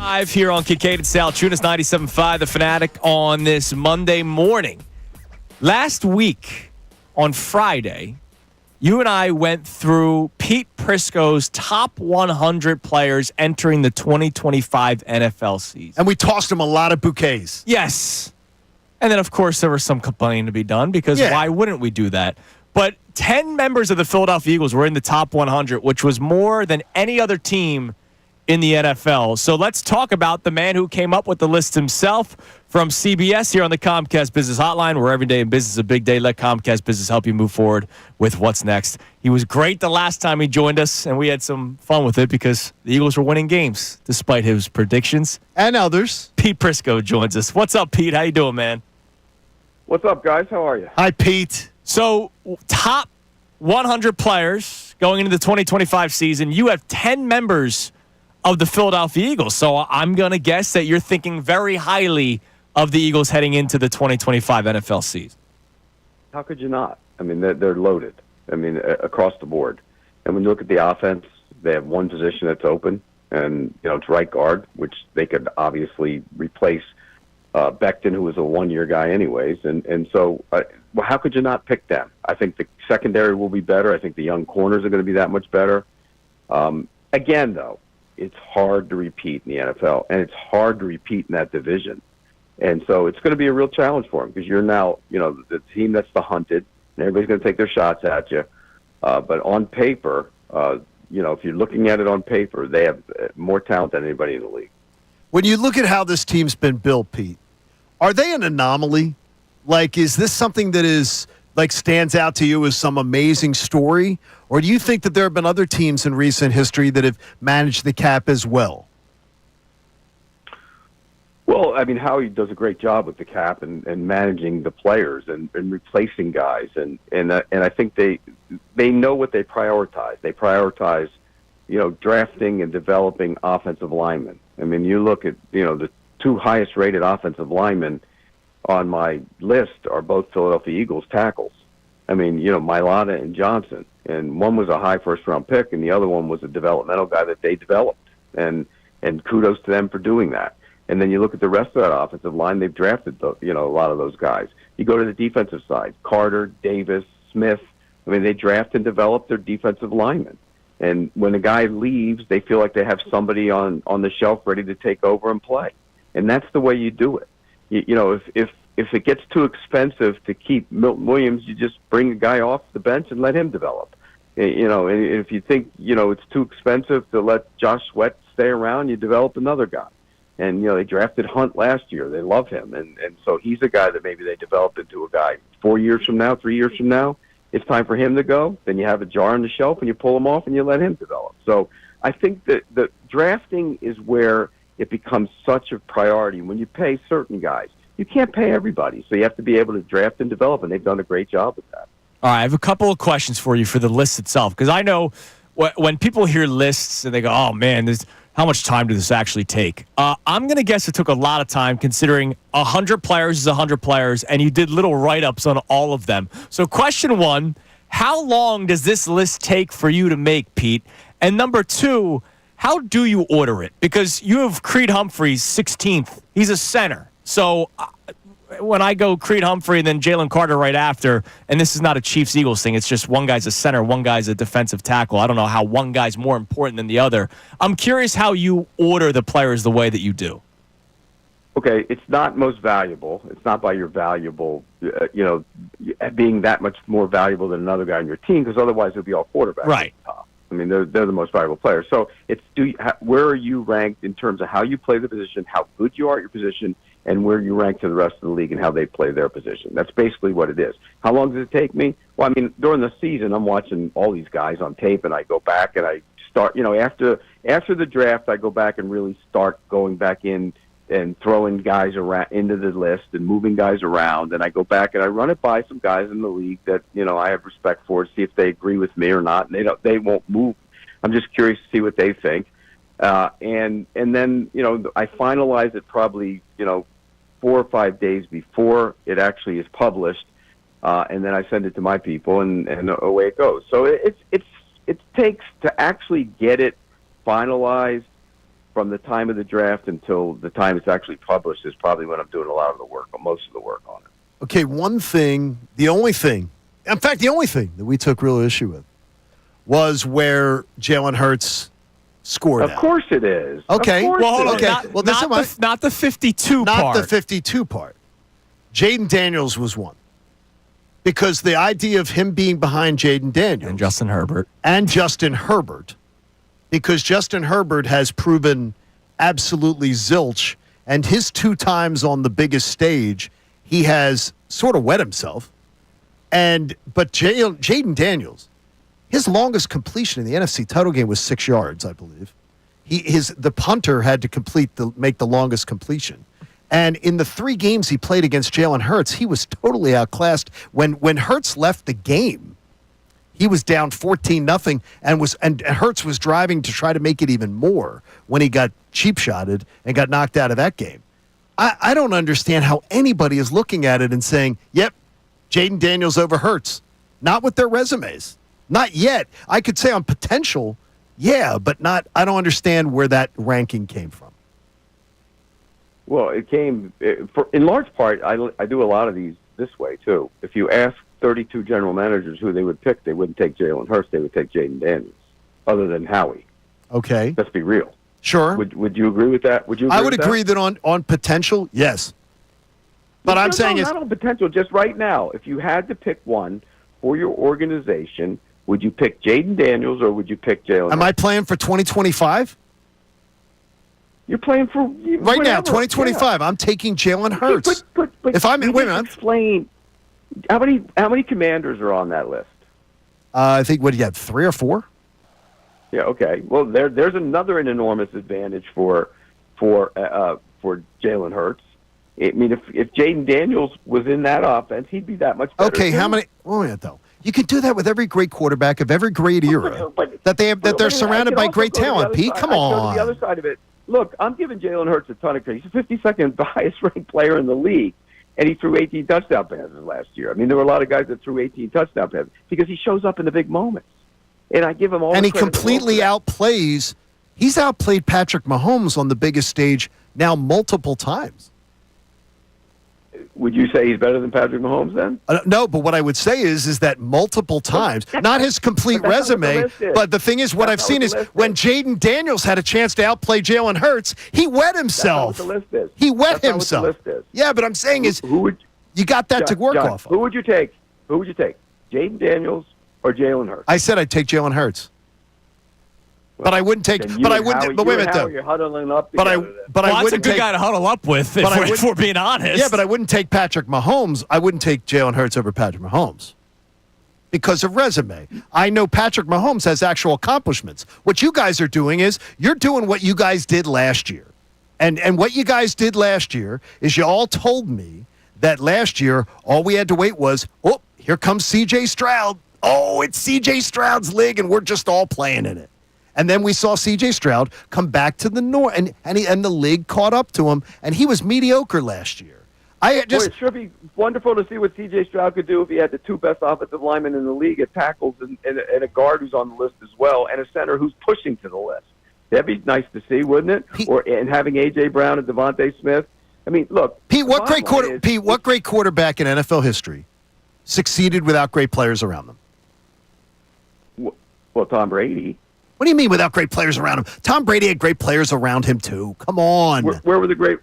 S1: Live here on Kincade Salciunas 97.5, The Fanatic, on this Monday morning. Last week on Friday, you and I went through Pete Prrisco's top 100 players entering the 2025 NFL season.
S3: And we tossed him a lot of bouquets.
S1: Yes. And then, of course, there was some complaining to be done because why wouldn't we do that? But 10 members of the Philadelphia Eagles were in the top 100, which was more than any other team in the NFL. So let's talk about the man who came up with the list himself from CBS here on the Comcast Business Hotline, where every day in business is a big day. Let Comcast Business help you move forward with what's next. He was great the last time he joined us, and we had some fun with it because the Eagles were winning games despite his predictions.
S3: And others.
S1: Pete Prrisco joins us. What's up, Pete? How you doing, man?
S10: What's up, guys? How are you?
S3: Hi, Pete.
S1: So, top 100 players going into the 2025 season. You have 10 members of the Philadelphia Eagles. So I'm going to guess that you're thinking very highly of the Eagles heading into the 2025 NFL season.
S10: How could you not? I mean, they're loaded. I mean, across the board. And when you look at the offense, they have one position that's open, and it's right guard, which they could obviously replace Becton, who was a one-year guy anyways. And so, how could you not pick them? I think the secondary will be better. I think the young corners are going to be that much better. Again, though, it's hard to repeat in the NFL, and it's hard to repeat in that division. And so it's going to be a real challenge for them because you're now, the team that's the hunted, and everybody's going to take their shots at you. But on paper, if you're looking at it on paper, they have more talent than anybody in the league.
S3: When you look at how this team's been built, Pete, are they an anomaly? Like, is this something that is stands out to you as some amazing story? Or do you think that there have been other teams in recent history that have managed the cap as well?
S10: Well, I mean, Howie does a great job with the cap and managing the players and replacing guys. And I think they know what they prioritize. They prioritize, drafting and developing offensive linemen. I mean, you look at, the two highest rated offensive linemen on my list are both Philadelphia Eagles tackles. I mean, Mailata and Johnson. And one was a high first-round pick, and the other one was a developmental guy that they developed. And kudos to them for doing that. And then you look at the rest of that offensive line, they've drafted, a lot of those guys. You go to the defensive side, Carter, Davis, Smith. I mean, they draft and develop their defensive linemen. And when a guy leaves, they feel like they have somebody on the shelf ready to take over and play. And that's the way you do it. If it gets too expensive to keep Milton Williams, you just bring a guy off the bench and let him develop. And if you think, it's too expensive to let Josh Sweat stay around, you develop another guy. And, they drafted Hunt last year. They love him. And so he's a guy that maybe they develop into a guy 4 years from now, 3 years from now. It's time for him to go. Then you have a jar on the shelf and you pull him off and you let him develop. So I think that the drafting is where it becomes such a priority. When you pay certain guys, you can't pay everybody. So you have to be able to draft and develop, and they've done a great job with that.
S1: All right, I have a couple of questions for you for the list itself, because I know when people hear lists and they go, oh, man, how much time did this actually take? I'm going to guess it took a lot of time, considering 100 players is 100 players, and you did little write-ups on all of them. So question one, how long does this list take for you to make, Pete? And number two, how do you order it? Because you have Creed Humphreys 16th. He's a center. So when I go Creed Humphrey and then Jalen Carter right after, and this is not a Chiefs-Eagles thing, it's just one guy's a center, one guy's a defensive tackle. I don't know how one guy's more important than the other. I'm curious how you order the players the way that you do.
S10: Okay, it's not most valuable. It's not by your valuable, being that much more valuable than another guy on your team, because otherwise it'll be all quarterbacks.
S1: Right.
S10: I mean, they're the most valuable players. So it's where are you ranked in terms of how you play the position, how good you are at your position, and where you rank to the rest of the league and how they play their position. That's basically what it is. How long does it take me? Well, I mean, during the season, I'm watching all these guys on tape, and I go back and I start, after the draft, I go back and really start going back in and throwing guys around into the list and moving guys around. And I go back and I run it by some guys in the league that, I have respect for, see if they agree with me or not. And they won't move. I'm just curious to see what they think. And then, I finalize it probably, 4 or 5 days before it actually is published. And then I send it to my people and away it goes. So it takes to actually get it finalized from the time of the draft until the time it's actually published is probably when I'm doing a lot of the work, or most of the work on it.
S3: Okay, the only thing that we took real issue with was where Jalen Hurts scored.
S10: Of course it is.
S3: Okay.
S10: Of course
S1: Well, hold on.
S3: Okay.
S1: Not,
S3: Well,
S1: not the 52
S3: not
S1: part.
S3: the 52 part. Jaden Daniels was one. Because the idea of him being behind Jaden Daniels.
S1: And Justin Herbert.
S3: Because Justin Herbert has proven absolutely zilch. And his 2 times on the biggest stage, he has sort of wet himself. But Jaden Daniels, his longest completion in the NFC title game was 6 yards, I believe. The punter had to make the longest completion. And in the 3 games he played against Jalen Hurts, he was totally outclassed. When Hurts left the game, he was down 14-0, and Hurts was driving to try to make it even more when he got cheap-shotted and got knocked out of that game. I don't understand how anybody is looking at it and saying, yep, Jaden Daniels over Hurts. Not with their resumes. Not yet. I could say on potential, yeah, but not. I don't understand where that ranking came from.
S10: Well, it came in large part. I do a lot of these this way too. If you ask 32 general managers who they would pick, they wouldn't take Jalen Hurts. They would take Jaden Daniels, other than Howie.
S3: Okay,
S10: let's be real.
S3: Sure.
S10: Would you agree with that? Would you?
S3: I would agree that on potential, yes. But I'm saying
S10: not on potential. Just right now, if you had to pick one for your organization, would you pick Jaden Daniels or would you pick Jalen?
S3: Am I playing for 2025?
S10: You're playing for
S3: right now, 2025. Yeah. I'm taking Jalen Hurts.
S10: But
S3: if I'm wait a minute,
S10: explain how many Commanders are on that list?
S3: I think what do you have, 3 or 4?
S10: Yeah. Okay. Well, there's another enormous advantage for Jalen Hurts. I mean, if Jaden Daniels was in that offense, he'd be that much better.
S3: Okay. How many? Oh yeah, though. You can do that with every great quarterback of every great era that they're surrounded by great talent. Pete, come on.
S10: The other side of it. Look, I'm giving Jalen Hurts a ton of credit. He's the 52nd highest-ranked player in the league, and he threw 18 touchdown passes last year. I mean, there were a lot of guys that threw 18 touchdown passes because he shows up in the big moments. And I give him all.
S3: And
S10: the
S3: he completely outplays. He's outplayed Patrick Mahomes on the biggest stage now multiple times.
S10: Would you say he's better than Patrick Mahomes then?
S3: No, but what I would say is that multiple times, not his complete resume, but the thing is, what I've seen is when Jaden Daniels had a chance to outplay Jalen Hurts, he wet himself.
S10: That's not what the list is.
S3: He wet
S10: That's
S3: himself.
S10: Not what the list is.
S3: Yeah, but I'm saying you got that to work off of.
S10: Who would you take? Jaden Daniels or Jalen Hurts?
S3: I said I'd take Jalen Hurts. But I wouldn't take. But I wouldn't. But wait a minute, though.
S10: You're huddling up.
S3: But I
S1: well,
S3: wouldn't
S1: that's a good
S3: take,
S1: guy to huddle up with. If we're being honest.
S3: Yeah, but I wouldn't take Patrick Mahomes. I wouldn't take Jalen Hurts over Patrick Mahomes because of resume. I know Patrick Mahomes has actual accomplishments. What you guys are doing is you're doing what you guys did last year, and what you guys did last year is you all told me that last year all we had to wait was here comes C.J. Stroud. Oh, it's C.J. Stroud's league, and we're just all playing in it. And then we saw C.J. Stroud come back to the north, and the league caught up to him, and he was mediocre last year.
S10: It should be wonderful to see what C.J. Stroud could do if he had the 2 best offensive linemen in the league at tackles and a guard who's on the list as well, and a center who's pushing to the list. That'd be nice to see, wouldn't it? And having A.J. Brown and Devontae Smith. I mean, look.
S3: Pete, what great quarterback in NFL history succeeded without great players around them?
S10: Well, Tom Brady.
S3: What do you mean without great players around him? Tom Brady had great players around him too. Come on.
S10: Where were the great?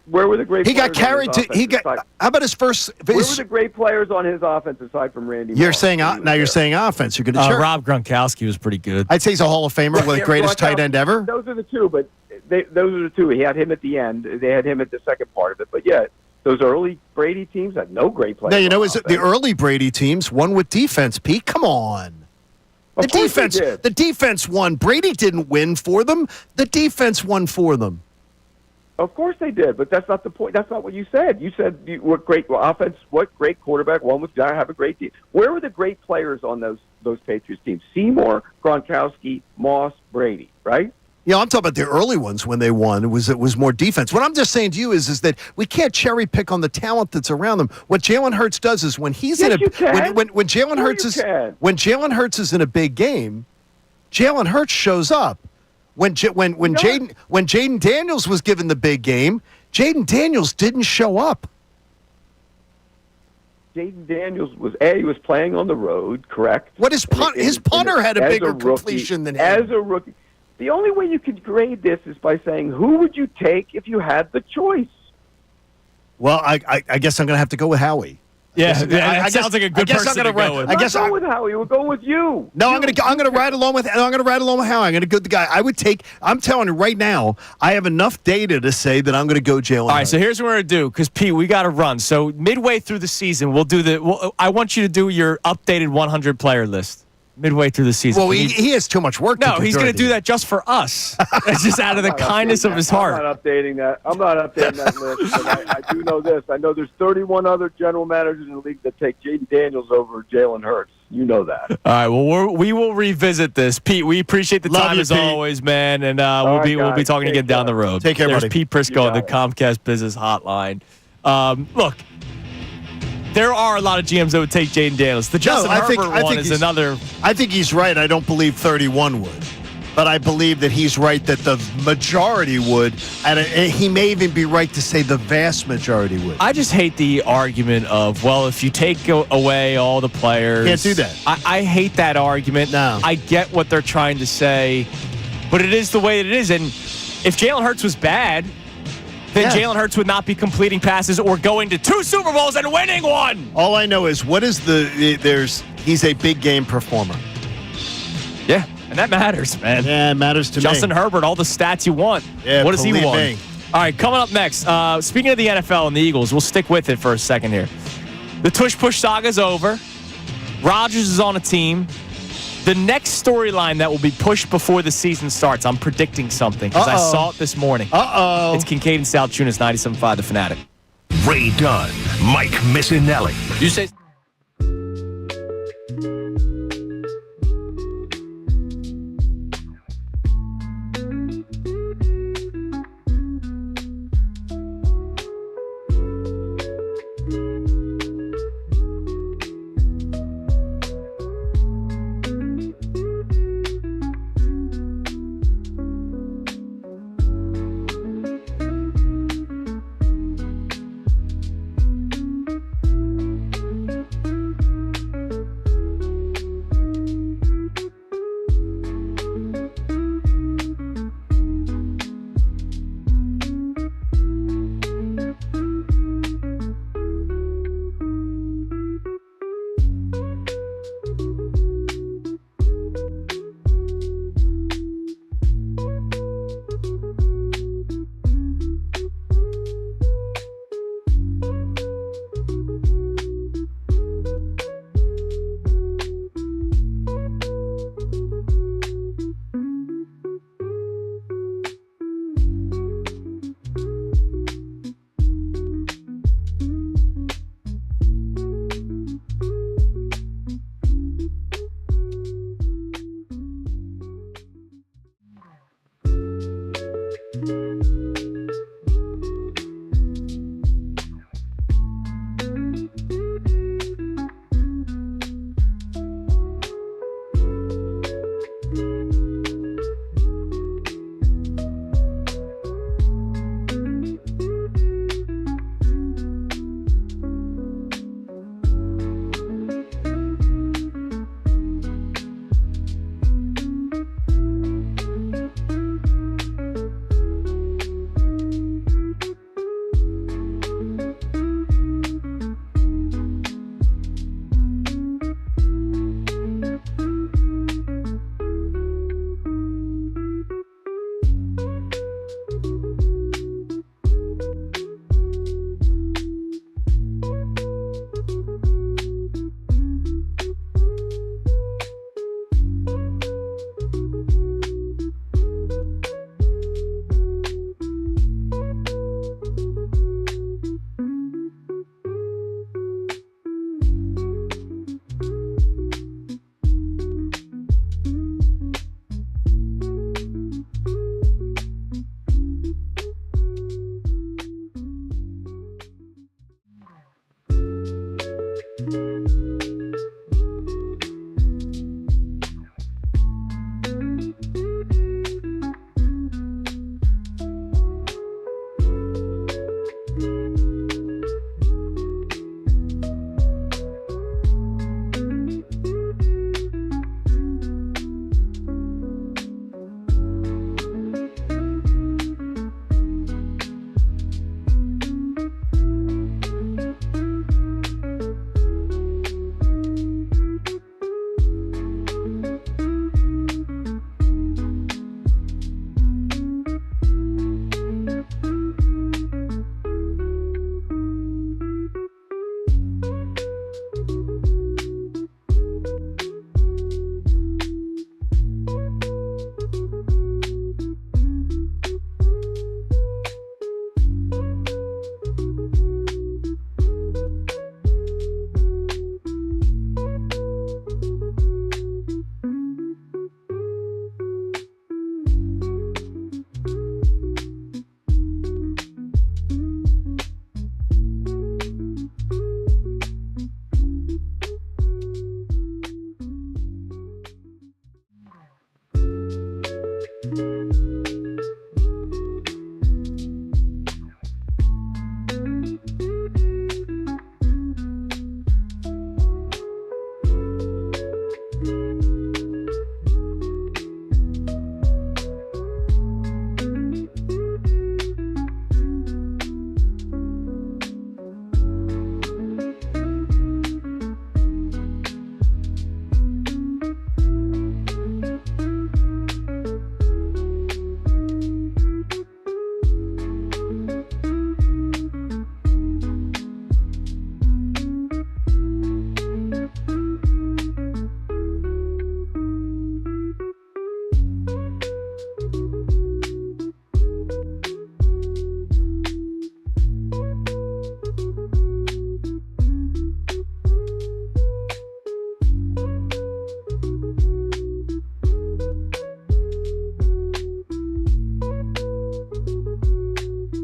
S10: He
S3: got carried to. How about his first?
S10: Where were the great players on his offense aside from Randy?
S3: You're saying now. You're saying offense. You're going to.
S1: Rob Gronkowski was pretty good.
S3: I'd say he's a Hall of Famer, the greatest tight end ever.
S10: Those are the two, but those are the two. He had him at the end. They had him at the second part of it. But yeah, those early Brady teams had no great players.
S3: Now you know, is it the early Brady teams won with defense? Pete, come on. The defense won. Brady didn't win for them. The defense won for them.
S10: Of course they did, but that's not the point. That's not what you said. You said what great offense, what great quarterback won with guy have a great team. Where were the great players on those Patriots teams? Seymour, Gronkowski, Moss, Brady, right?
S3: Yeah, I'm talking about the early ones when they won. It was more defense. What I'm just saying to you is that we can't cherry pick on the talent that's around them. What Jalen Hurts does is when he's when Jalen Hurts is in a big game, Jalen Hurts shows up. when Jaden Daniels was given the big game, Jaden Daniels didn't show up.
S10: Jaden Daniels was playing on the road, correct?
S3: What his punter had a bigger completion than him.
S10: As a rookie. The only way you could grade this is by saying, who would you take if you had the choice?
S3: Well, I guess I'm going to have to go with Howie.
S1: Yeah, that sounds like a good person to go with.
S10: I guess I'm with Howie. We'll go with you.
S3: No, I'm going to ride along with. I'm going to ride along with Howie. I'm going to go with the guy. I'm telling you right now, I have enough data to say that I'm going to go Jalen.
S1: All right, so here's what we're going to do, because Pete, we got to run. So midway through the season, we'll do I want you to do your updated 100 player list. Midway through the season.
S3: Well, he has too much work to do.
S1: No, he's going to do that just for us. It's just out of the kindness of his heart.
S10: I'm not updating that. I'm not updating that list. But I do know this. I know there's 31 other general managers in the league that take Jaden Daniels over Jalen Hurts. You know that.
S1: All right. Well, we will revisit this, Pete. We appreciate the time as always, man, and we'll be talking again down the road.
S3: Take care,
S1: There's
S3: buddy.
S1: Pete Prrisco on the Comcast Business Hotline. Look. There are a lot of GMs that would take Jaden Daniels. The Justin Herbert one is another.
S3: I think he's right. I don't believe 31 would. But I believe that he's right that the majority would. And he may even be right to say the vast majority would.
S1: I just hate the argument of, well, if you take away all the players.
S3: Can't do that.
S1: I hate that argument.
S3: No.
S1: I get what they're trying to say. But it is the way that it is. And if Jalen Hurts was bad, then Jalen Hurts would not be completing passes or going to 2 Super Bowls and winning one.
S3: All I know is he's a big game performer.
S1: Yeah, and that matters, man.
S3: Yeah, it matters to me.
S1: Justin Herbert, all the stats you want.
S3: Yeah,
S1: what does he want?
S3: Me.
S1: All right, coming up next, speaking of the NFL and the Eagles, we'll stick with it for a second here. The tush-push saga is over. Rodgers is on a team. The next storyline that will be pushed before the season starts, I'm predicting something because I saw it this morning. It's Kincade and Salciunas, 97.5 The Fanatic.
S2: Ray Dunn, Mike Missanelli.
S1: You say...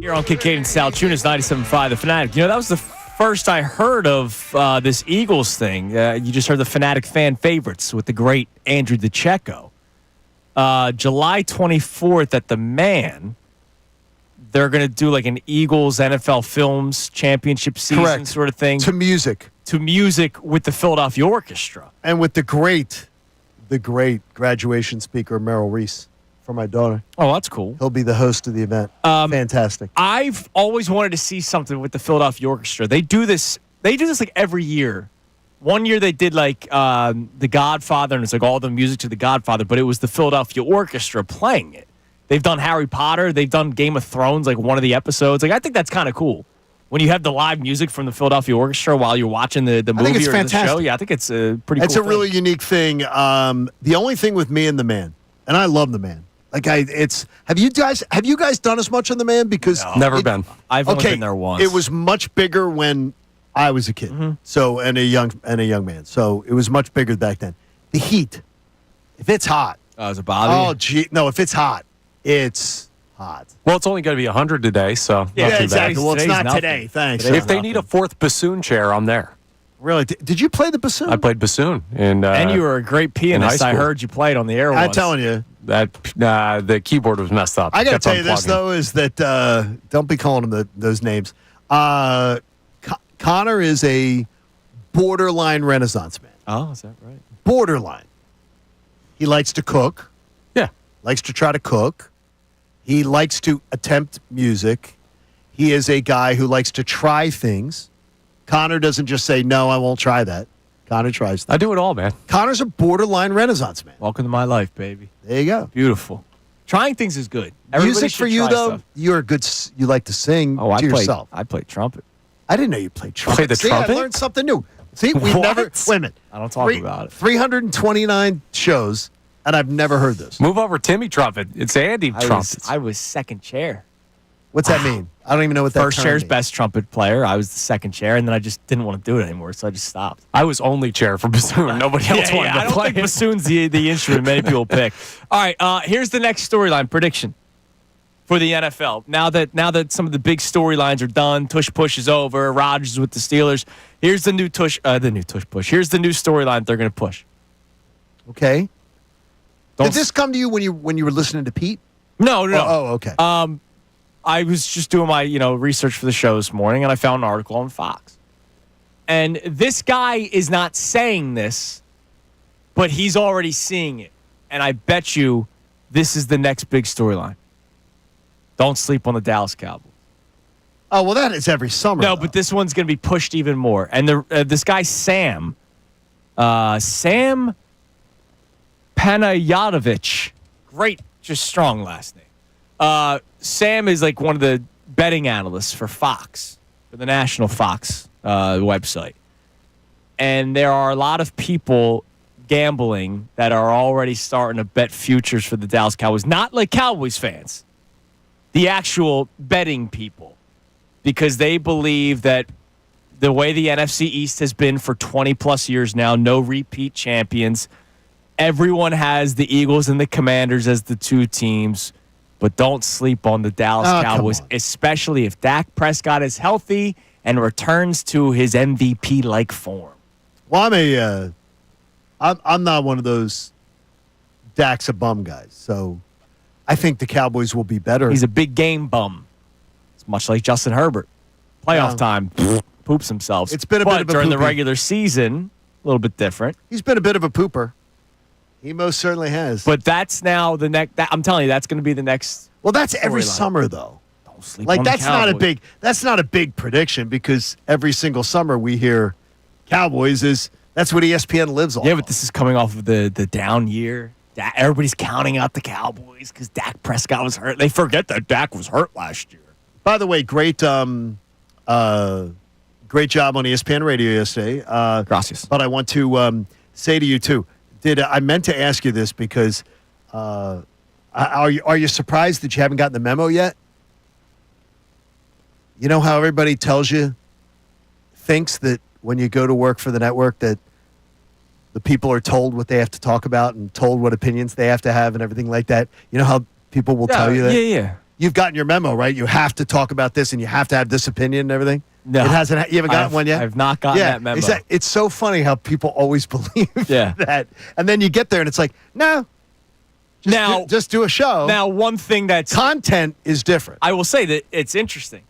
S1: You're on Kincade Salciunas, 97.5, The Fanatic. You know, that was the first I heard of this Eagles thing. You just heard the Fanatic fan favorites with the great Andrew DiCecco. July 24th at the Man, they're going to do like an Eagles NFL Films championship season sort of thing.
S3: To music.
S1: To music with the Philadelphia Orchestra.
S3: And with the great graduation speaker, Merrill Reese, for my daughter.
S1: Oh, that's cool.
S3: He'll be the host of the event. Fantastic.
S1: I've always wanted to see something with the Philadelphia Orchestra. They do this like every year. One year they did like The Godfather, and it's like all the music to The Godfather, but it was the Philadelphia Orchestra playing it. They've done Harry Potter. They've done Game of Thrones, like one of the episodes. Like I think that's kind of cool. When you have the live music from the Philadelphia Orchestra while you're watching the movie or the show. Yeah, I think it's a pretty cool
S3: It's a really unique thing. The only thing with me and the Man, and I love the Man. Like have you guys done as much on the Man? Because
S5: never been.
S1: I've only been there once.
S3: It was much bigger when I was a kid.
S1: Mm-hmm.
S3: So and a young man. So it was much bigger back then. The heat. If it's hot.
S1: Does it bother you?
S3: Oh gee, no, if it's hot, it's hot.
S5: Well, it's only going to be 100 today, so
S3: Yeah,
S5: not too
S3: exactly.
S5: bad.
S3: Well, it's
S1: Today's
S3: not
S1: nothing.
S3: today. Thanks.
S1: Today's
S5: If they need a fourth bassoon chair, I'm there.
S3: Really? Did you play the bassoon?
S5: I played bassoon. And
S1: you were a great pianist. I
S5: school.
S1: heard you played on the air
S3: I'm
S1: once.
S3: telling you.
S5: that the keyboard was messed up.
S3: I got to
S5: Kept
S3: tell you this,
S5: unplugging.
S3: though, is that don't be calling them those names. Connor is a borderline Renaissance man.
S1: Oh, is that right?
S3: Borderline. He likes to cook.
S5: Yeah.
S3: Likes to try to cook. He likes to attempt music. He is a guy who likes to try things. Connor doesn't just say, no, I won't try that. Connor tries things.
S5: I do it all, man.
S3: Connor's a borderline Renaissance man.
S1: Welcome to my life, baby.
S3: There you go.
S1: Beautiful. Trying things is good. Everybody
S3: Music
S1: should
S3: for you,
S1: try
S3: though,
S1: stuff.
S3: you're a good, you like to sing
S1: Oh,
S3: to yourself.
S1: I played trumpet.
S3: I didn't know you played trumpet.
S5: the
S3: See,
S5: trumpet?
S3: I learned something new. See, we've
S5: What?
S3: never, wait a minute.
S1: I don't talk about it.
S3: 329 shows, and I've never heard this.
S5: Move over, Timmy trumpet. It's Andy trumpet.
S1: I was second chair.
S3: What's that mean? I don't even know what that
S1: First
S3: term
S1: chair's
S3: means.
S1: best trumpet player. I was the second chair, and then I just didn't want to do it anymore, so I just stopped.
S5: I was only chair for bassoon. Nobody else wanted
S1: I
S5: to
S1: don't
S5: play.
S1: think bassoon's the instrument many people pick. All right, here's the next storyline prediction for the NFL. Now that some of the big storylines are done, tush push is over, Rodgers is with the Steelers. Here's the new tush push. Here's the new storyline they're going to push.
S3: Okay.
S1: Don't
S3: Did this come to you when you were listening to Pete?
S1: No.
S3: Oh, okay.
S1: I was just doing my research for the show this morning, and I found an article on Fox. And this guy is not saying this, but he's already seeing it. And I bet you this is the next big storyline. Don't sleep on the Dallas Cowboys.
S3: Oh, well, that is every summer.
S1: No,
S3: though.
S1: but this one's going to be pushed even more. And this guy, Sam Panayotовich, great, just strong last name. Sam is like one of the betting analysts for Fox, for the national Fox website. And there are a lot of people gambling that are already starting to bet futures for the Dallas Cowboys. Not like Cowboys fans, the actual betting people. Because they believe that the way the NFC East has been for 20-plus years now, no repeat champions. Everyone has the Eagles and the Commanders as the two teams, but don't sleep on the Dallas Cowboys, especially if Dak Prescott is healthy and returns to his MVP-like form.
S3: Well, I'm not one of those Dak's a bum guys, so I think the Cowboys will be better.
S1: He's a big game bum. It's much like Justin Herbert. Playoff time, poops himself.
S3: It's been a bit of a
S1: during the
S3: poopy.
S1: regular season, a little bit different.
S3: He's been a bit of a pooper. He most certainly has.
S1: But that's now the next. I'm telling you, that's going to be the next.
S3: Well, that's every
S1: storyline.
S3: summer, though.
S1: Don't sleep
S3: Like
S1: on the
S3: that's not a
S1: Cowboys.
S3: that's not a big prediction because every single summer we hear Cowboys is that's what ESPN lives on.
S1: Yeah, but this is coming off of the down year. Everybody's counting out the Cowboys because Dak Prescott was hurt. They forget that Dak was hurt last year.
S3: By the way, great job on ESPN Radio yesterday.
S1: Gracias.
S3: But I want to say to you too. I meant to ask you this because are you surprised that you haven't gotten the memo yet? You know how everybody thinks that when you go to work for the network that the people are told what they have to talk about and told what opinions they have to have and everything like that. You know how people will tell you that?
S1: Yeah.
S3: you've gotten your memo, right? You have to talk about this and you have to have this opinion and everything.
S1: No.
S3: It hasn't. You haven't gotten one yet?
S1: I've not gotten that memo.
S3: It's so funny how people always believe that. And then you get there and it's like, no. Just do a show.
S1: Now, one thing that's...
S3: Content is different.
S1: I will say that it's interesting.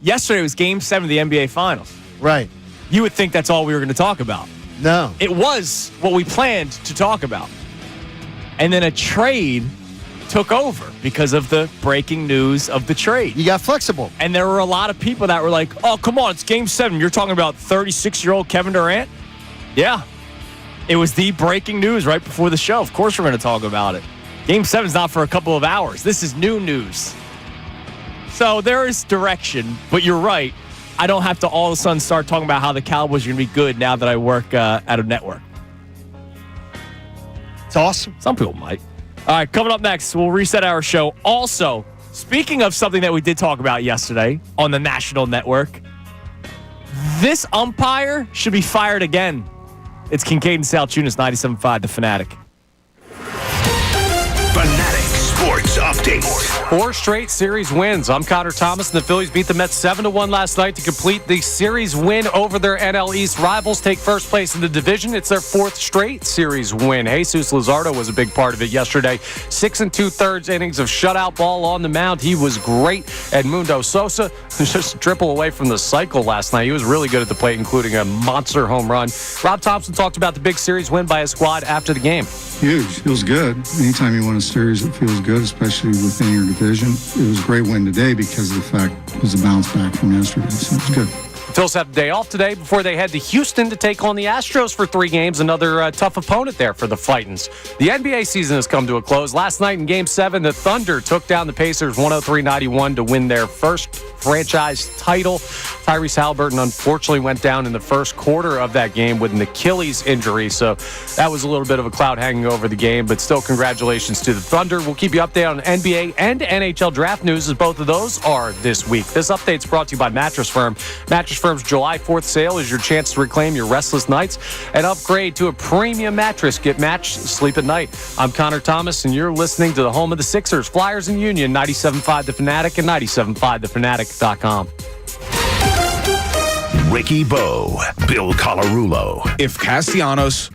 S1: Yesterday was Game 7 of the NBA Finals.
S3: Right.
S1: You would think that's all we were going to talk about.
S3: No.
S1: It was what we planned to talk about. And then a trade took over because of the breaking news of the trade.
S3: You got flexible.
S1: And there were a lot of people that were like, oh, come on, it's Game 7. You're talking about 36-year-old Kevin Durant? Yeah. It was the breaking news right before the show. Of course we're going to talk about it. Game 7's not for a couple of hours. This is new news. So there is direction, but you're right. I don't have to all of a sudden start talking about how the Cowboys are going to be good now that I work at a network.
S3: It's awesome.
S1: Some people might. All right, coming up next, we'll reset our show. Also, speaking of something that we did talk about yesterday on the national network, this umpire should be fired again. It's Kincade Salciunas, 97.5, The Fanatic.
S2: Fanatic Sports Update.
S5: 4 straight series wins. I'm Connor Thomas, and the Phillies beat the Mets 7-1 last night to complete the series win over their NL East rivals, take first place in the division. It's their 4th straight series win. Jesus Luzardo was a big part of it yesterday. 6 2/3 innings of shutout ball on the mound. He was great. Edmundo Sosa was just a triple away from the cycle last night. He was really good at the plate, including a monster home run. Rob Thompson talked about the big series win by his squad after the game.
S6: Huge. Feels good. Anytime you win a series, it feels good, especially within your division. It was a great win today because of the fact it was a bounce back from yesterday, so it's good.
S5: The Phils have the day off today before they head to Houston to take on the Astros for 3 games. Another tough opponent there for the Fightins. The NBA season has come to a close. Last night in Game 7, the Thunder took down the Pacers 103-91 to win their first franchise title. Tyrese Halliburton unfortunately went down in the first quarter of that game with an Achilles injury, so that was a little bit of a cloud hanging over the game, but still congratulations to the Thunder. We'll keep you updated on NBA and NHL draft news as both of those are this week. This update's brought to you by Mattress Firm. Mattress Firm's July 4th sale is your chance to reclaim your restless nights and upgrade to a premium mattress. Get matched, sleep at night. I'm Connor Thomas, and you're listening to the home of the Sixers, Flyers, and Union, 97.5 The Fanatic and 97.5thefanatic.com.
S2: Ricky Bo, Bill Colarulo.
S11: If Castellanos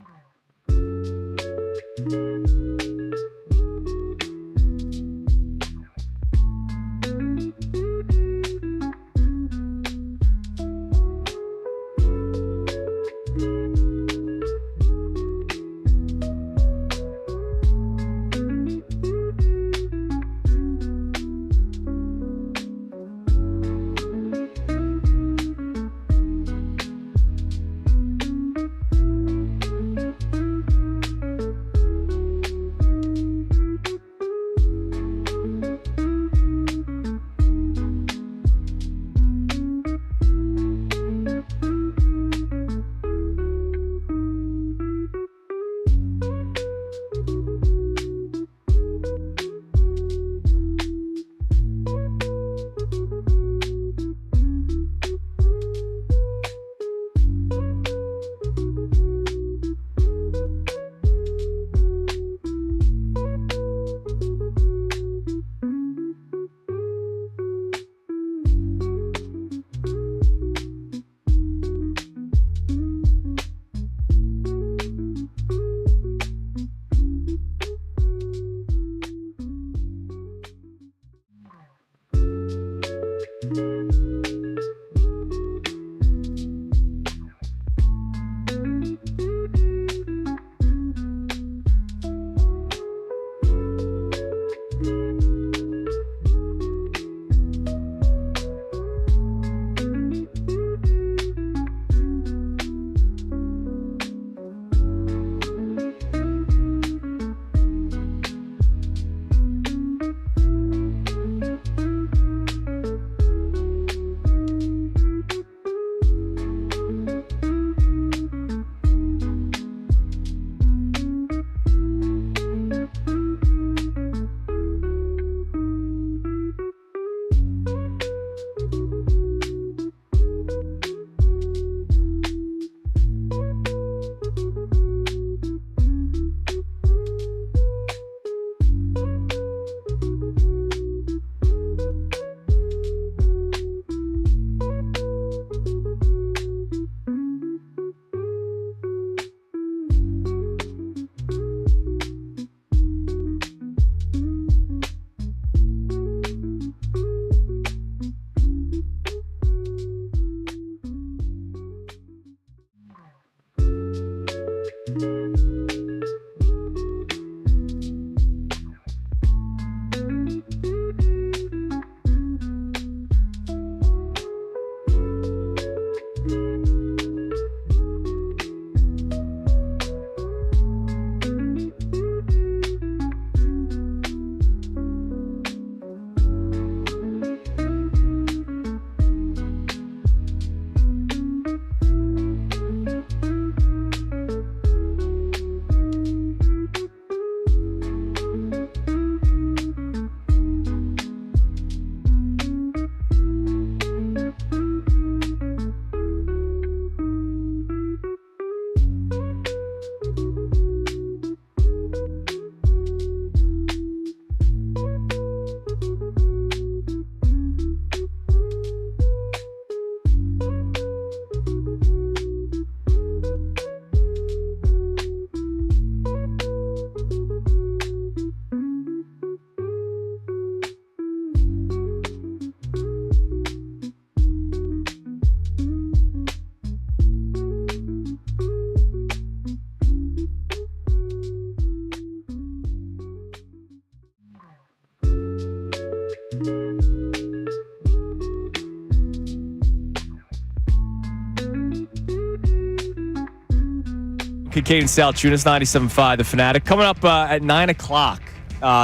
S1: Kincade Salciunas, 97.5, The Fanatic. Coming up at 9 o'clock,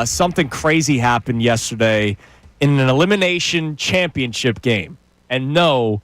S1: something crazy happened yesterday in an elimination championship game. And no,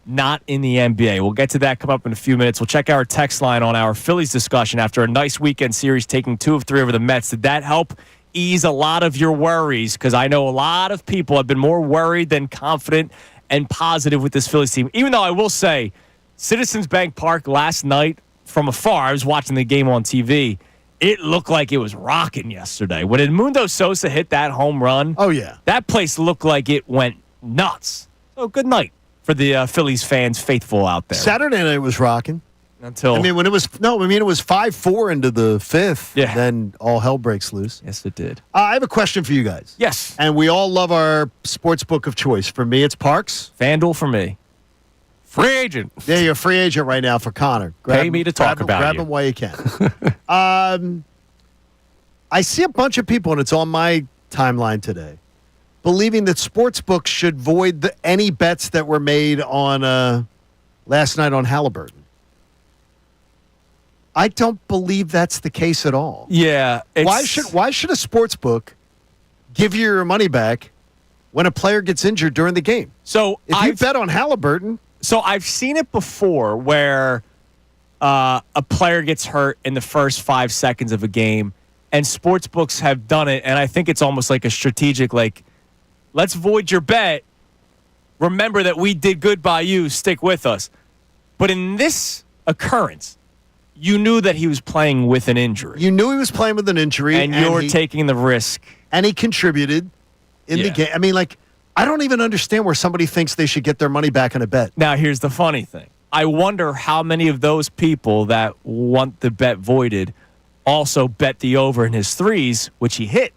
S1: not in the NBA. We'll get to that come up in a few minutes. We'll check our text line on our Phillies discussion after a nice weekend series taking 2 of 3 over the Mets. Did that help ease a lot of your worries? Because I know a lot of people have been more worried than confident and positive with this Phillies team. Even though I will say, Citizens Bank Park last night, from afar, I was watching the game on TV. It looked like it was rocking yesterday. When Edmundo Sosa hit that home run,
S3: oh yeah,
S1: that place looked like it went nuts. So good night for the Phillies fans faithful out there.
S3: Saturday night was rocking.
S1: Until
S3: it was 5-4 into the 5th.
S1: Yeah.
S3: Then all hell breaks loose.
S1: Yes, it did.
S3: I have a question for you guys.
S1: Yes.
S3: And we all love our sports book of choice. For me, it's Parks.
S1: FanDuel for me.
S5: Free agent.
S3: Yeah, you're a free agent right now for Connor.
S5: Pay me to talk about
S3: grab
S5: you.
S3: him while you can. I see a bunch of people, and it's on my timeline today, believing that sports books should void any bets that were made on last night on Halliburton. I don't believe that's the case at all.
S1: Yeah.
S3: Why should a sports book give you your money back when a player gets injured during the game?
S1: So
S3: if you bet on Halliburton.
S1: So I've seen it before where a player gets hurt in the first 5 seconds of a game, and sports books have done it, and I think it's almost like a strategic, like, let's void your bet. Remember that we did good by you. Stick with us. But in this occurrence, you knew that he was playing with an injury.
S3: You knew he was playing with an injury.
S1: And you were taking the risk.
S3: And he contributed in the game. I mean, like, I don't even understand where somebody thinks they should get their money back on a bet.
S1: Now, here's the funny thing. I wonder how many of those people that want the bet voided also bet the over in his threes, which he hit.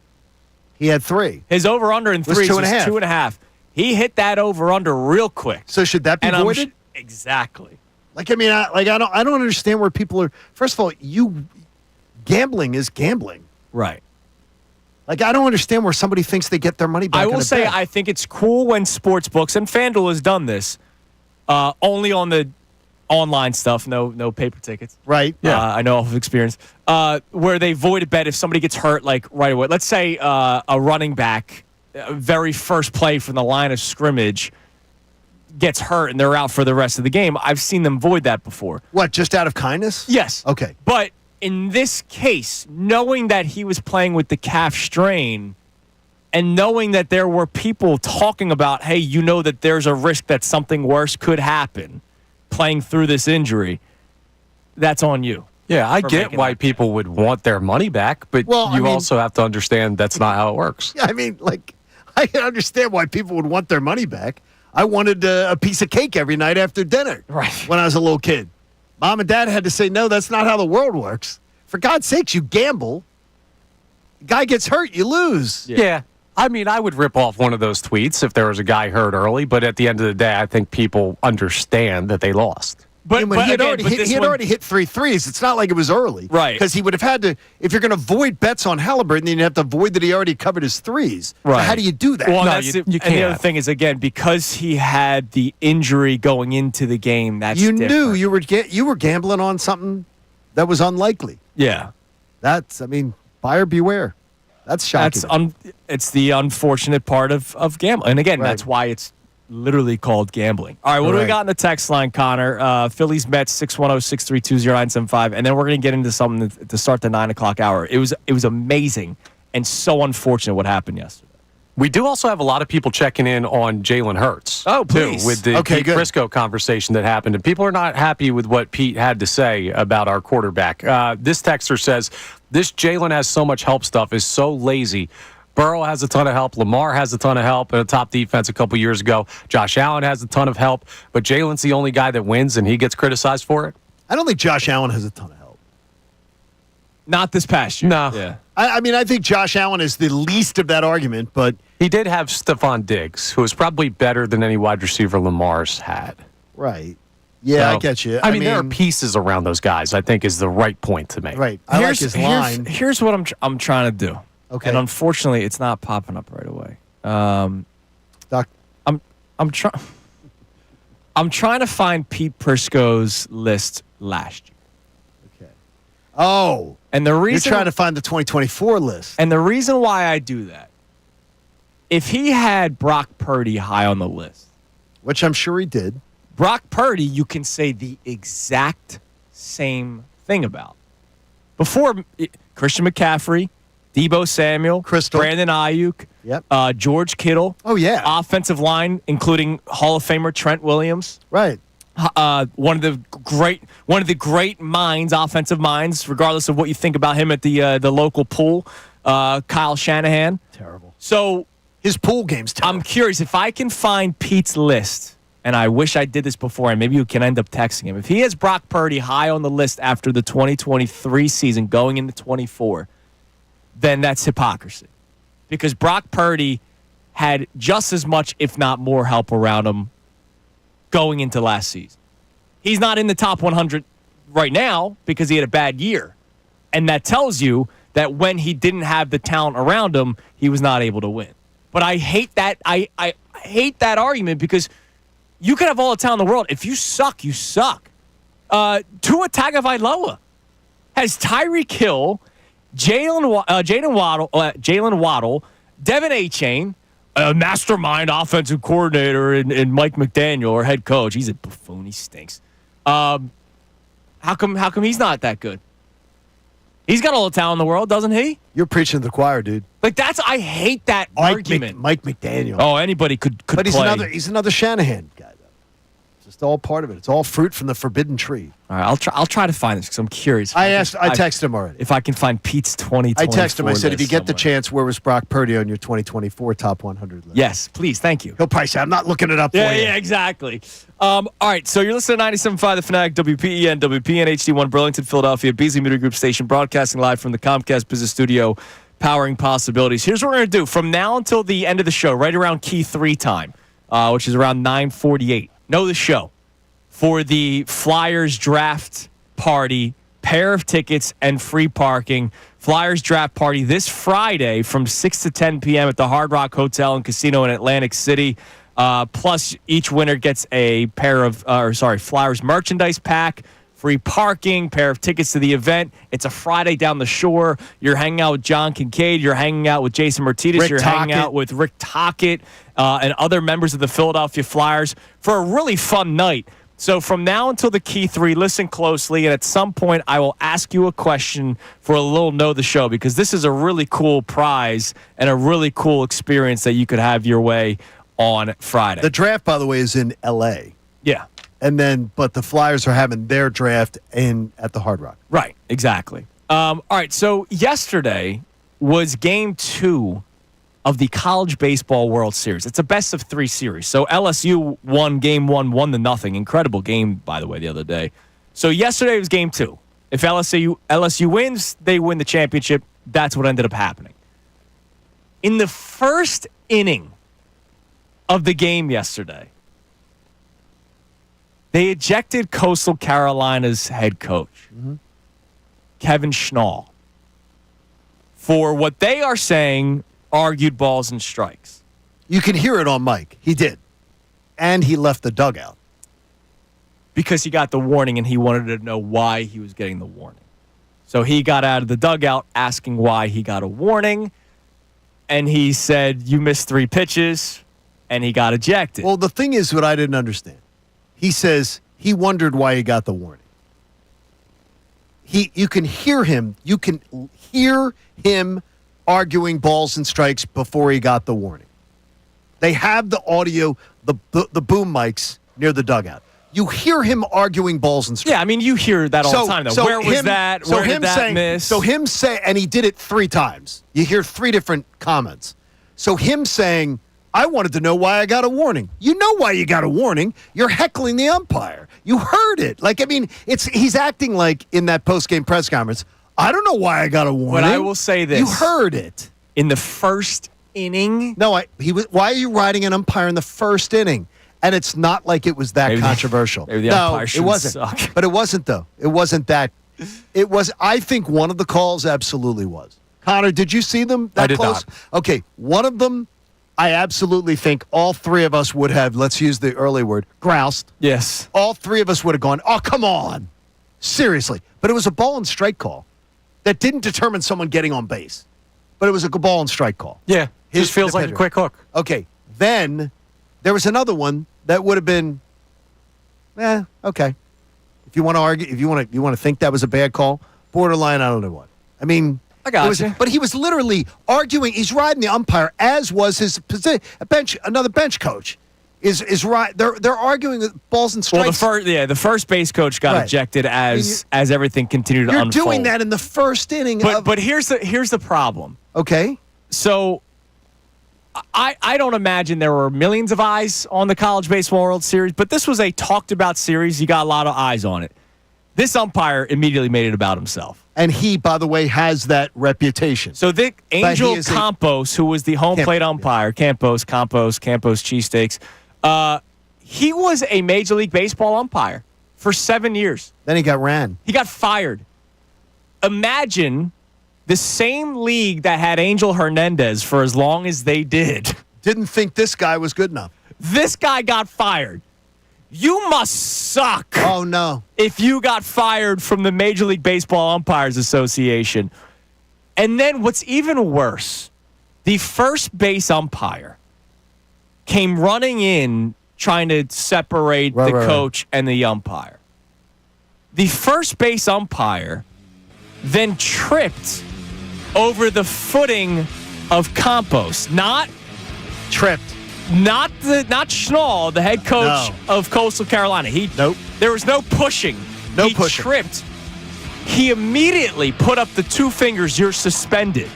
S3: He had 3.
S1: His over-under in threes was
S3: 2.5.
S1: 2.5. He hit that over-under real quick.
S3: So should that be voided?
S1: Exactly.
S3: Like, I mean, I don't understand where people are. First of all, gambling is gambling.
S1: Right.
S3: Like, I don't understand where somebody thinks they get their money back.
S1: I will say, I think it's cool when sports books, and FanDuel has done this, only on the online stuff, no paper tickets.
S3: Right.
S1: Yeah. I know off of experience. Where they void a bet if somebody gets hurt, like right away. Let's say a running back, very first play from the line of scrimmage, gets hurt and they're out for the rest of the game. I've seen them void that before.
S3: What, just out of kindness?
S1: Yes.
S3: Okay.
S1: But in this case, knowing that he was playing with the calf strain and knowing that there were people talking about, hey, you know that there's a risk that something worse could happen playing through this injury, that's on you.
S5: Yeah, I get why people would want their money back, but also have to understand that's not how it works.
S3: Yeah, I mean, like, I can understand why people would want their money back. I wanted a piece of cake every night after dinner when I was a little kid. Mom and Dad had to say, no, that's not how the world works. For God's sakes, you gamble. Guy gets hurt, you lose.
S5: Yeah. I mean, I would rip off one of those tweets if there was a guy hurt early, but at the end of the day, I think people understand that they lost.
S3: But he had already hit 3 threes. It's not like it was early.
S1: Right.
S3: Because he would have had to, if you're going to void bets on Halliburton, then you have to void that he already covered his threes.
S1: Right.
S3: So how do you do that?
S1: Well,
S5: No, you
S1: and
S5: can't.
S1: the other thing is, again, because he had the injury going into the game, that's
S3: you
S1: different.
S3: knew you were gambling on something that was unlikely.
S1: Yeah.
S3: That's, I mean, buyer beware. That's shocking.
S1: It's the unfortunate part of gambling. And again, that's why it's literally called gambling. All right, what do we got in the text line, Connor? Phillies Mets 610-632-0975, and then we're going to get into something to start the 9 o'clock hour. It was amazing and so unfortunate what happened yesterday.
S5: We do also have a lot of people checking in on Jalen Hurts.
S1: Oh, please.
S5: Too, with the Pete Prrisco conversation that happened. And people are not happy with what Pete had to say about our quarterback. This texter says, this Jalen has so much help stuff is so lazy. Burrow has a ton of help. Lamar has a ton of help in a top defense a couple years ago. Josh Allen has a ton of help. But Jalen's the only guy that wins, and he gets criticized for it?
S3: I don't think Josh Allen has a ton of help.
S1: Not this past year.
S5: No.
S1: Yeah.
S3: I mean, I think Josh Allen is the least of that argument, but
S5: he did have Stephon Diggs, who was probably better than any wide receiver Lamar's had.
S3: Right. Yeah,
S5: So,
S3: I get you.
S5: I mean, there are pieces around those guys, I think, is the right point to make.
S3: Right. I like his line.
S1: Here's what I'm trying to do.
S3: Okay.
S1: And unfortunately, it's not popping up right away. I'm trying to find Pete Prrisco's list last year.
S3: Okay. Oh.
S1: And the reason
S3: you're trying to find the 2024 list.
S1: And the reason why I do that, if he had Brock Purdy high on the list,
S3: which I'm sure he did,
S1: Brock Purdy, you can say the exact same thing about. Before Christian McCaffrey, Deebo Samuel, Brandon Ayuk, George Kittle.
S3: Oh, yeah.
S1: Offensive line, including Hall of Famer Trent Williams.
S3: Right.
S1: One of the great minds, offensive minds, regardless of what you think about him at the local pool, Kyle Shanahan.
S3: Terrible.
S1: So
S3: his pool game's terrible.
S1: I'm curious if I can find Pete's list, and I wish I did this before, and maybe you can end up texting him. If he has Brock Purdy high on the list after the 2023 season going into 24, then that's hypocrisy. Because Brock Purdy had just as much, if not more, help around him going into last season. He's not in the top 100 right now because he had a bad year. And that tells you that when he didn't have the talent around him, he was not able to win. But I hate that. I hate that argument because you can have all the talent in the world. If you suck, you suck. Tua Tagovailoa has Tyreek Hill, Jalen Waddle, Devin Achane, a mastermind offensive coordinator, and Mike McDaniel, or head coach. He's a buffoon. He stinks. How come he's not that good? He's got all the talent in the world, doesn't he?
S3: You're preaching to the choir, dude.
S1: Like I hate that argument.
S3: Mike McDaniel.
S1: Oh, anybody could
S3: but
S1: play.
S3: He's another Shanahan guy, though. It's just all part of it. It's all fruit from the forbidden tree.
S1: All right, I'll try to find this because I'm curious.
S3: I texted him already.
S1: If I can find Pete's 2024
S3: I texted him. I said, if you get
S1: somewhere.
S3: the chance, where was Brock Purdy on your 2024 top 100 list?
S1: Yes, please. Thank you.
S3: He'll probably say, I'm not looking it up for you.
S1: Yeah, exactly. All right, so you're listening to 97.5 The Fanatic, WPEN, WPN HD1, Burlington, Philadelphia, Beasley Media Group Station, broadcasting live from the Comcast Business Studio, powering possibilities. Here's what we're going to do. From now until the end of the show, right around key 3 time, which is around 9:48, know the show for the Flyers draft party, pair of tickets and free parking. Flyers draft party this Friday from 6 to 10 p.m. at the Hard Rock Hotel and Casino in Atlantic City. Plus, each winner gets a pair of, Flyers merchandise pack, free parking, pair of tickets to the event. It's a Friday down the shore. You're hanging out with John Kincade. You're hanging out with Jason Martinez. You're hanging out with Rick Tocchet and other members of the Philadelphia Flyers for a really fun night. So from now until the key 3, listen closely, and at some point I will ask you a question for a little know the show, because this is a really cool prize and a really cool experience that you could have your way on Friday.
S3: The draft, by the way, is in L.A.
S1: Yeah.
S3: But the Flyers are having their draft at the Hard Rock.
S1: Right, exactly. All right, so yesterday was Game 2 of the College Baseball World Series. It's a best-of-3 series. So LSU won Game 1, 1-0. Incredible game, by the way, the other day. So yesterday was Game 2. If LSU wins, they win the championship. That's what ended up happening. In the first inning of the game yesterday, they ejected Coastal Carolina's head coach, Kevin Schnall, for what they are saying argued balls and strikes.
S3: You can hear it on Mike. He did. And he left the dugout.
S1: Because he got the warning and he wanted to know why he was getting the warning. So he got out of the dugout asking why he got a warning. And he said, you missed 3 pitches. And he got ejected.
S3: Well, the thing is what I didn't understand. He says he wondered why he got the warning. You can hear him. You can hear him arguing balls and strikes before he got the warning. They have the audio, the boom mics near the dugout. You hear him arguing balls and strikes.
S1: Yeah, I mean, you hear that all the time, though. Where was that? Where did that miss?
S3: So him say, and he did it 3 times. You hear 3 different comments. So him saying, I wanted to know why I got a warning. You know why you got a warning. You're heckling the umpire. You heard it. He's acting like in that post-game press conference, I don't know why I got a warning.
S1: But I will say this.
S3: You heard it.
S1: In the first inning?
S3: No, why are you riding an umpire in the first inning? And it's not like it was that controversial.
S1: Maybe the umpire
S3: it wasn't.
S1: Suck.
S3: But it wasn't, though. It wasn't that. It was, I think one of the calls absolutely was. Connor, did you see them that
S1: I did
S3: close?
S1: not.
S3: Okay, one of them I absolutely think all three of us would have, let's use the early word, groused.
S1: Yes.
S3: All three of us would have gone, oh, come on. Seriously. But it was a ball and strike call that didn't determine someone getting on base. But it was a ball and strike call.
S5: Yeah. Just feels like a quick hook.
S3: Okay. Then there was another one that would have been, okay. If you want to argue, if you want to think that was a bad call, borderline, I don't know what. I mean,
S1: I got you.
S3: But he was literally arguing. He's riding the umpire, as was his position. Another bench coach is right. They're arguing with balls and strikes.
S1: Well, the first base coach got ejected as everything continued to unfold.
S3: You're doing that in the first inning.
S1: But here's the problem.
S3: Okay.
S1: So I don't imagine there were millions of eyes on the College Baseball World Series, but this was a talked about series. You got a lot of eyes on it. This umpire immedially made it about himself.
S3: And he, by the way, has that reputation.
S1: So Angel Campos, who was the home plate umpire, Campos cheesesteaks, he was a Major League Baseball umpire for 7 years.
S3: Then he got ran.
S1: He got fired. Imagine the same league that had Angel Hernandez for as long as they did.
S3: Didn't think this guy was good enough.
S1: This guy got fired. You must suck.
S3: Oh, no.
S1: If you got fired from the Major League Baseball Umpires Association. And then what's even worse, the first base umpire came running in trying to separate the coach and the umpire. The first base umpire then tripped over the footing of Campos. Not Schnall, the head coach of Coastal Carolina. There was no pushing. He tripped. He immediately put up the two fingers, you're suspended.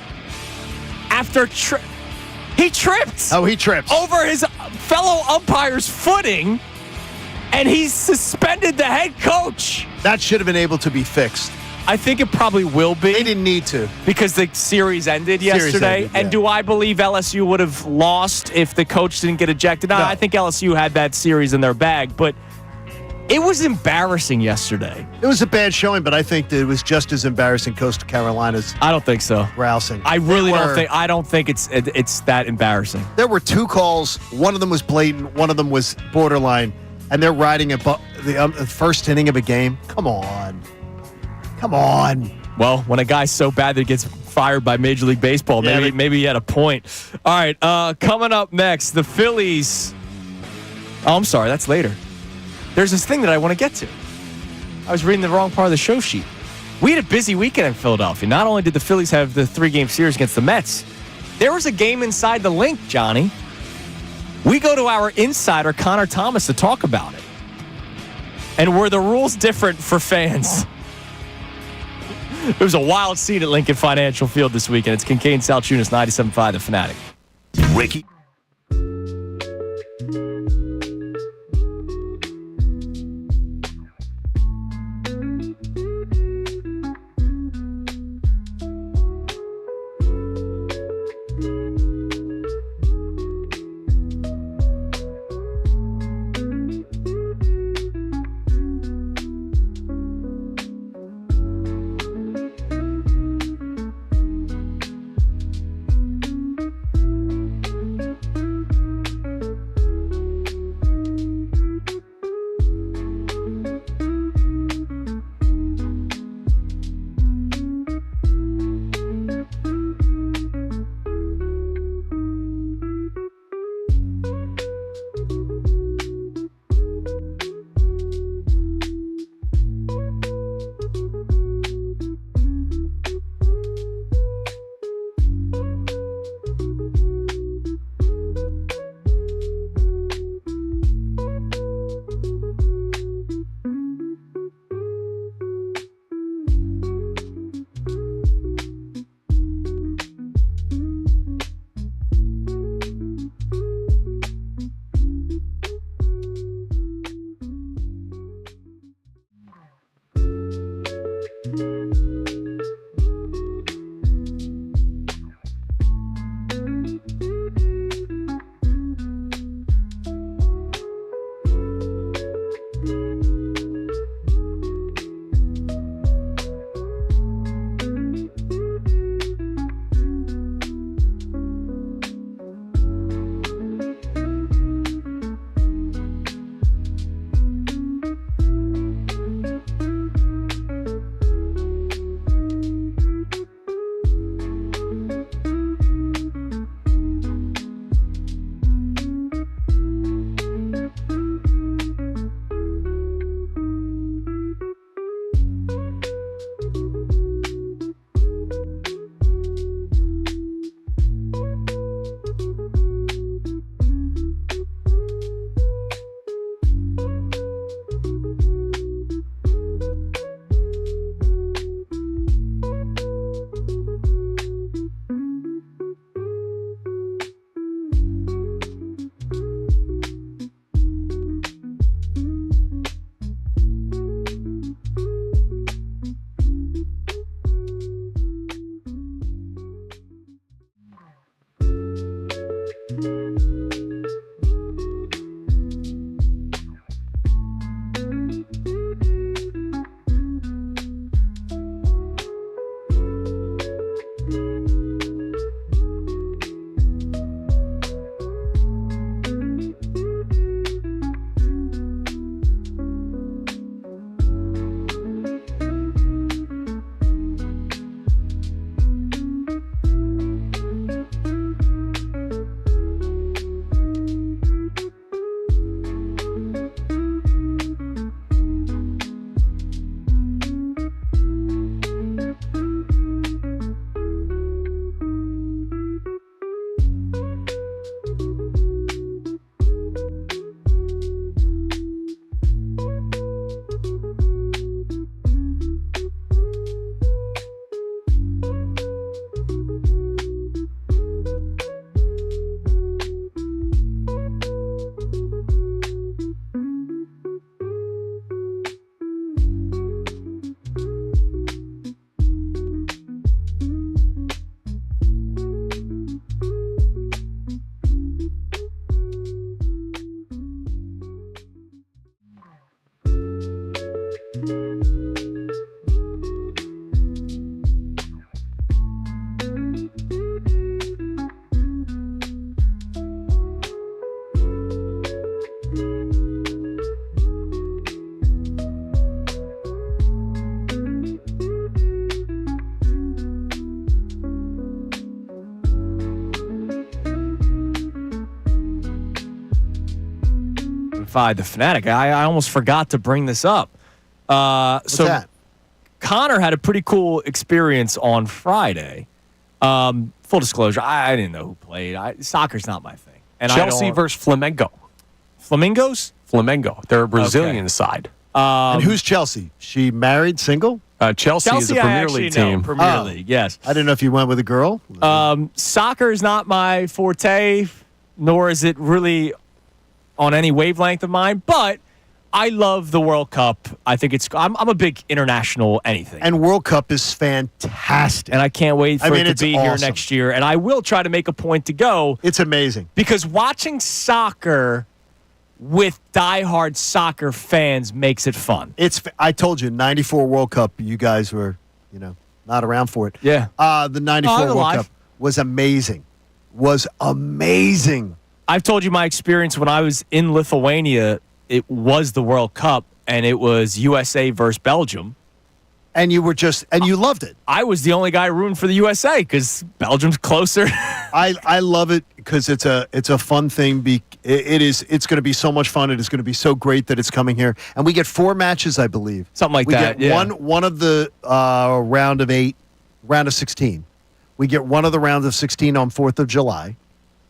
S1: He tripped.
S3: Oh, he tripped.
S1: Over his fellow umpire's footing, and he suspended the head coach.
S3: That should have been able to be fixed.
S1: I think it probably will be.
S3: They didn't need to.
S1: Because the series ended yesterday. And do I believe LSU would have lost if the coach didn't get ejected? No, I think LSU had that series in their bag. But it was embarrassing yesterday.
S3: It was a bad showing, but I think that it was just as embarrassing Coastal Carolina's.
S1: I don't think so.
S3: Rousing.
S1: I really don't think. I don't think it's that embarrassing.
S3: There were two calls. One of them was blatant. One of them was borderline. And they're riding the first inning of a game. Come on.
S1: Well, when a guy's so bad that he gets fired by Major League Baseball, maybe he had a point. All right, coming up next, the Phillies. Oh, I'm sorry, that's later. There's this thing that I want to get to. I was reading the wrong part of the show sheet. We had a busy weekend in Philadelphia. Not only did the Phillies have the 3-game series against the Mets, there was a game inside the link, Johnny. We go to our insider, Connor Thomas, to talk about it. And were the rules different for fans? It was a wild scene at Lincoln Financial Field this weekend. It's Kincade Salciunas, 97.5 The Fanatic.
S2: Ricky.
S1: 105 The Fanatic. I almost forgot to bring this up.
S3: What's that?
S1: Connor had a pretty cool experience on Friday. Full disclosure, I didn't know who played. Soccer's not my thing. And
S5: Chelsea versus Flamengo.
S1: Flamingos?
S5: Flamengo. They're a Brazilian side.
S3: And who's Chelsea? She married, single?
S5: Chelsea is a Premier League team.
S1: Premier League, yes.
S3: I didn't know if you went with a girl.
S1: Soccer is not my forte, nor is it really on any wavelength of mine, but I love the World Cup. I think I'm a big international anything.
S3: And World Cup is fantastic.
S1: And I can't wait for it to be here
S3: awesome.
S1: next year. And I will try to make a point to go.
S3: It's amazing.
S1: Because watching soccer with diehard soccer fans makes it fun.
S3: I told you, 94 World Cup, you guys were, not around for it.
S1: Yeah.
S3: The 94 World Cup was amazing.
S1: I've told you my experience when I was in Lithuania. It was the World Cup, and it was USA versus Belgium.
S3: And you loved it.
S1: I was the only guy rooting for the USA because Belgium's closer.
S3: I love it because it's a fun thing. It's going to be so much fun. It is going to be so great that it's coming here. And we get 4 matches, I believe.
S1: Something like that.
S3: We get one of the round of 16. We get one of the rounds of 16 on 4th of July.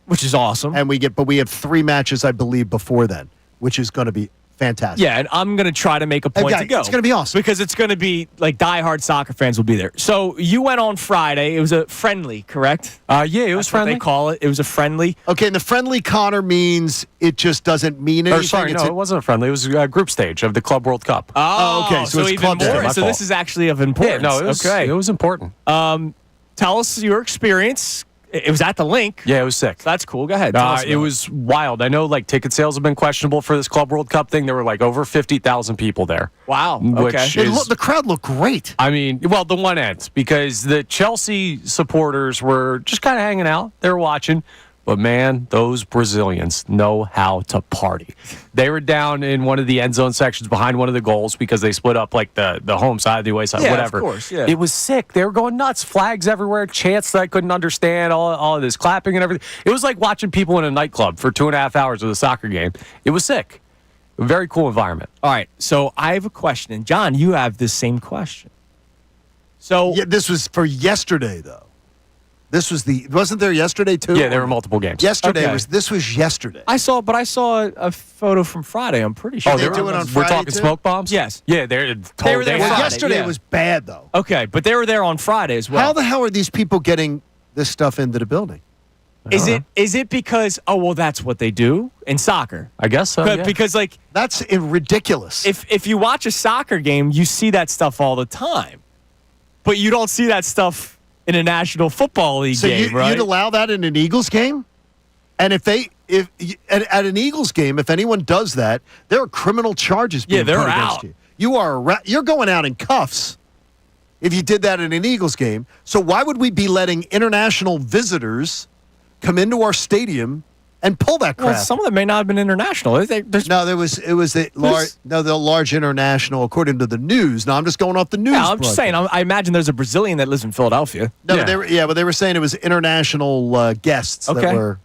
S1: Which is awesome.
S3: And we have 3 matches, I believe, before then, which is going to be fantastic.
S1: Yeah, and I'm going to try to make a point to go.
S3: It's going to be awesome.
S1: Because it's going to be, like, diehard soccer fans will be there. So you went on Friday. It was a friendly, correct?
S5: Yeah, it was
S1: That's
S5: friendly.
S1: what they call it. It was a friendly.
S3: Okay, and the friendly, Connor, means it just doesn't mean anything.
S5: It wasn't a friendly. It was a group stage of the Club World Cup.
S1: Oh,
S3: okay. So it's
S1: even
S3: club
S1: more.
S3: stage.
S1: So this is actually of importance.
S5: Yeah, no, it was important.
S1: Tell us your experience. It was at the link.
S5: Yeah, it was sick.
S1: So that's cool. Go ahead. Tell us
S5: It was wild. I know, ticket sales have been questionable for this Club World Cup thing. There were, over 50,000 people there.
S1: Wow. Okay.
S3: The crowd looked great.
S5: I mean, the one end, because the Chelsea supporters were just kind of hanging out. They were watching. But, man, those Brazilians know how to party. They were down in one of the end zone sections behind one of the goals because they split up, the home side, the away side, whatever.
S1: Of course, yeah.
S5: It was sick. They were going nuts. Flags everywhere, chants that I couldn't understand, all of this clapping and everything. It was like watching people in a nightclub for 2.5 hours of a soccer game. It was sick. A very cool environment.
S1: All right, so I have a question. And, John, you have this same question. So
S3: this was for yesterday, though. Wasn't there yesterday too?
S5: Yeah, there were multiple games.
S3: Yesterday this was yesterday.
S1: I saw a photo from Friday. I'm pretty sure.
S3: They do it on Friday.
S5: We're talking
S3: too?
S5: smoke bombs?
S1: Yes.
S5: Yeah, they
S1: were there Friday,
S3: yesterday was bad though.
S1: Okay, but they were there on Friday as well.
S3: How the hell are these people getting this stuff into the building?
S1: Is it because that's what they do in soccer?
S5: I guess so. Yeah.
S1: Because
S3: that's ridiculous.
S1: If you watch a soccer game, you see that stuff all the time, but you don't see that stuff in a National Football League game, right?
S3: You'd allow that in an Eagles game? And at an Eagles game, if anyone does that, there are criminal charges being put against you. You're going out in cuffs if you did that in an Eagles game. So why would we be letting international visitors come into our stadium and pull that crap?
S1: Well, some of them may not have been international.
S3: The large international, according to the news. Now I'm just going off the news.
S1: Yeah, I'm just saying. I imagine there's a Brazilian that lives in Philadelphia.
S3: No, but they were saying it was international guests that were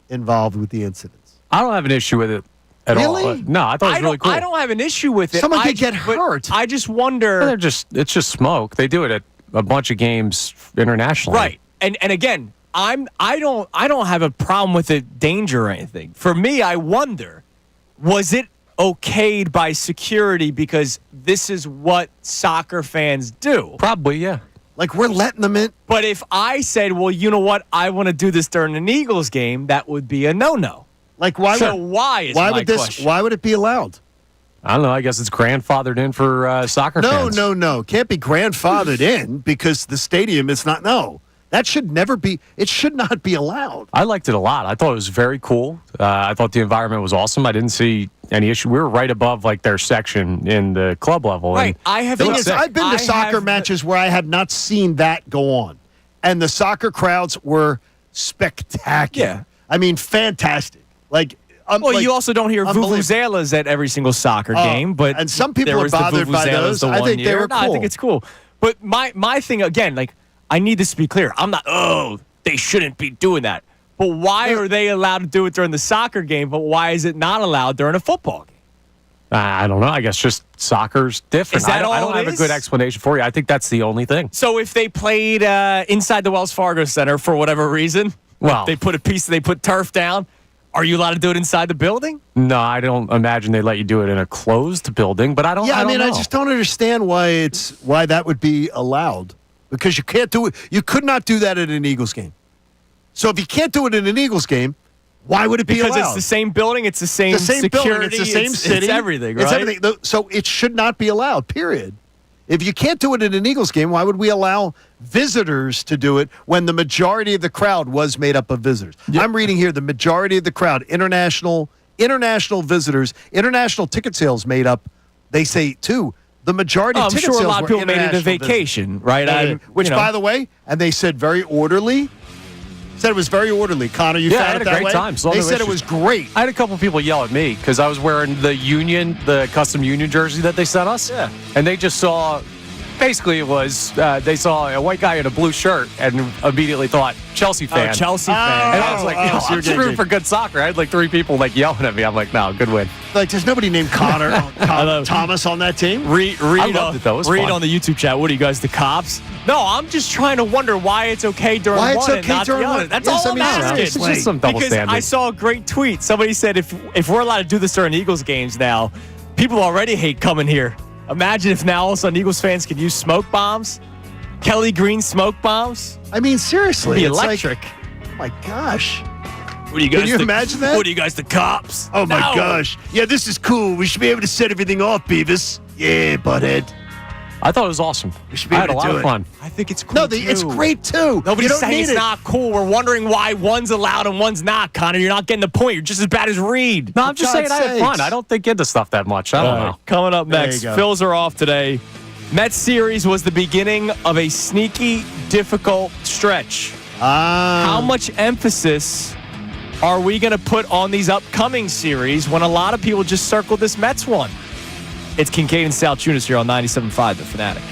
S3: involved with the incidents.
S5: I don't have an issue with it at all. No, I thought it was really cool.
S1: I don't have an issue with it.
S3: Someone could get hurt.
S1: I just wonder.
S5: It's just smoke. They do it at a bunch of games internationally.
S1: Right. And again, I don't have a problem with it, danger or anything. For me, I wonder, was it okayed by security because this is what soccer fans do?
S5: Probably, yeah.
S3: We're letting them in.
S1: But if I said, well, you know what, I want to do this during an Eagles game, that would be a no-no.
S3: Why would it be allowed?
S5: I don't know. I guess it's grandfathered in for soccer fans.
S3: No. Can't be grandfathered in because the stadium is not. No. That should never be. It should not be allowed.
S5: I liked it a lot. I thought it was very cool. I thought the environment was awesome. I didn't see any issue. We were right above their section in the club level.
S1: Right.
S3: I've been to soccer matches where I had not seen that go on, and the soccer crowds were spectacular.
S1: Yeah.
S3: I mean, fantastic.
S1: You also don't hear vuvuzelas at every single soccer game, but
S3: and some people are bothered by those. I think they were cool.
S1: I think it's cool. But my thing again, I need this to be clear. I'm not, they shouldn't be doing that. But why are they allowed to do it during the soccer game, but why is it not allowed during a football game?
S5: I don't know. I guess just soccer's different.
S1: Is that
S5: I don't
S1: all it
S5: have a
S1: is?
S5: good explanation for you. I think that's the only thing.
S1: So if they played inside the Wells Fargo Center for whatever reason,
S5: Well-
S1: they put turf down, are you allowed to do it inside the building?
S5: No, I don't imagine they let you do it in a closed building, but I don't
S3: Yeah, I
S5: don't know.
S3: just don't understand why that would be allowed. Because you can't do it. You could not do that at an Eagles game. So if you can't do it in an Eagles game, why would it be allowed?
S1: Because it's the same building, it's the same
S3: building,
S1: security,
S3: it's the same city.
S1: It's everything, right?
S3: It's everything. So it should not be allowed, period. If you can't do it in an Eagles game, why would we allow visitors to do it when the majority of the crowd was made up of visitors? Yep. I'm reading here the majority of the crowd, international visitors, international ticket sales made up, they say, too. The majority of ticket
S1: sure
S3: sales
S1: a lot of people made it a
S3: international
S1: vacation,
S3: visitors.
S1: right?
S3: Which, by the way, and they said very orderly. Said it was very orderly. Connor, you
S5: Yeah, I
S3: found
S5: had
S3: it
S5: a
S3: that
S5: great
S3: way?
S5: time. So
S3: They
S5: no
S3: said it
S5: issues.
S3: was great.
S5: I had a couple people yell at me because I was wearing the custom Union jersey that they sent us.
S1: Yeah.
S5: And they just saw, basically it was, they saw a white guy in a blue shirt and immediately thought, Chelsea fan.
S1: Chelsea fan.
S5: And I was like, I'm just rooting for good soccer. I had like 3 people like yelling at me. I'm like, no, good win.
S3: Like, there's nobody named Connor Thomas on that team.
S1: Read
S5: loved it, though. It was fun.
S1: on the YouTube chat. What are you guys, the cops? No, I'm just trying to wonder why it's okay during
S3: Why
S1: one
S3: it's
S1: and
S3: okay
S1: not
S3: during
S1: the other.
S3: one.
S1: That's
S3: Yes,
S1: all
S3: I
S1: I'm
S3: mean,
S1: asking.
S5: It's just some double
S1: Because
S5: standard.
S1: I saw a great tweet. Somebody said if we're allowed to do this during Eagles games now, people already hate coming here. Imagine if now all of a sudden Eagles fans could use smoke bombs, Kelly Green smoke bombs.
S3: I mean, seriously.
S1: It'd be
S3: it's
S1: electric.
S3: Like, oh, my gosh.
S1: What are you guys?
S3: Can you imagine that?
S1: What are you guys, the cops?
S3: Oh, my
S1: No.
S3: gosh. Yeah, this is cool. We should be able to set everything off, Beavis. Yeah, butthead.
S5: I thought it was awesome.
S3: We should be
S5: I had a
S3: able to
S5: lot
S3: do
S5: of
S3: it.
S5: fun.
S1: I think it's cool.
S3: No, it's great, too.
S1: Nobody's
S3: You don't
S1: saying
S3: need
S1: it's
S3: it.
S1: not cool. We're wondering why one's allowed and one's not, Connor. You're not getting the point. You're just as bad as Reed.
S5: No, I'm just saying
S3: God's
S5: I had fun.
S3: sakes.
S5: I don't think into stuff that much. I don't know.
S1: Coming up
S3: There
S1: next,
S3: you go.
S1: Phils are off today. Mets series was the beginning of a sneaky, difficult stretch. How much emphasis are we going to put on these upcoming series when a lot of people just circled this Mets one? It's Kincade Salciunas here on 97.5 The Fanatic.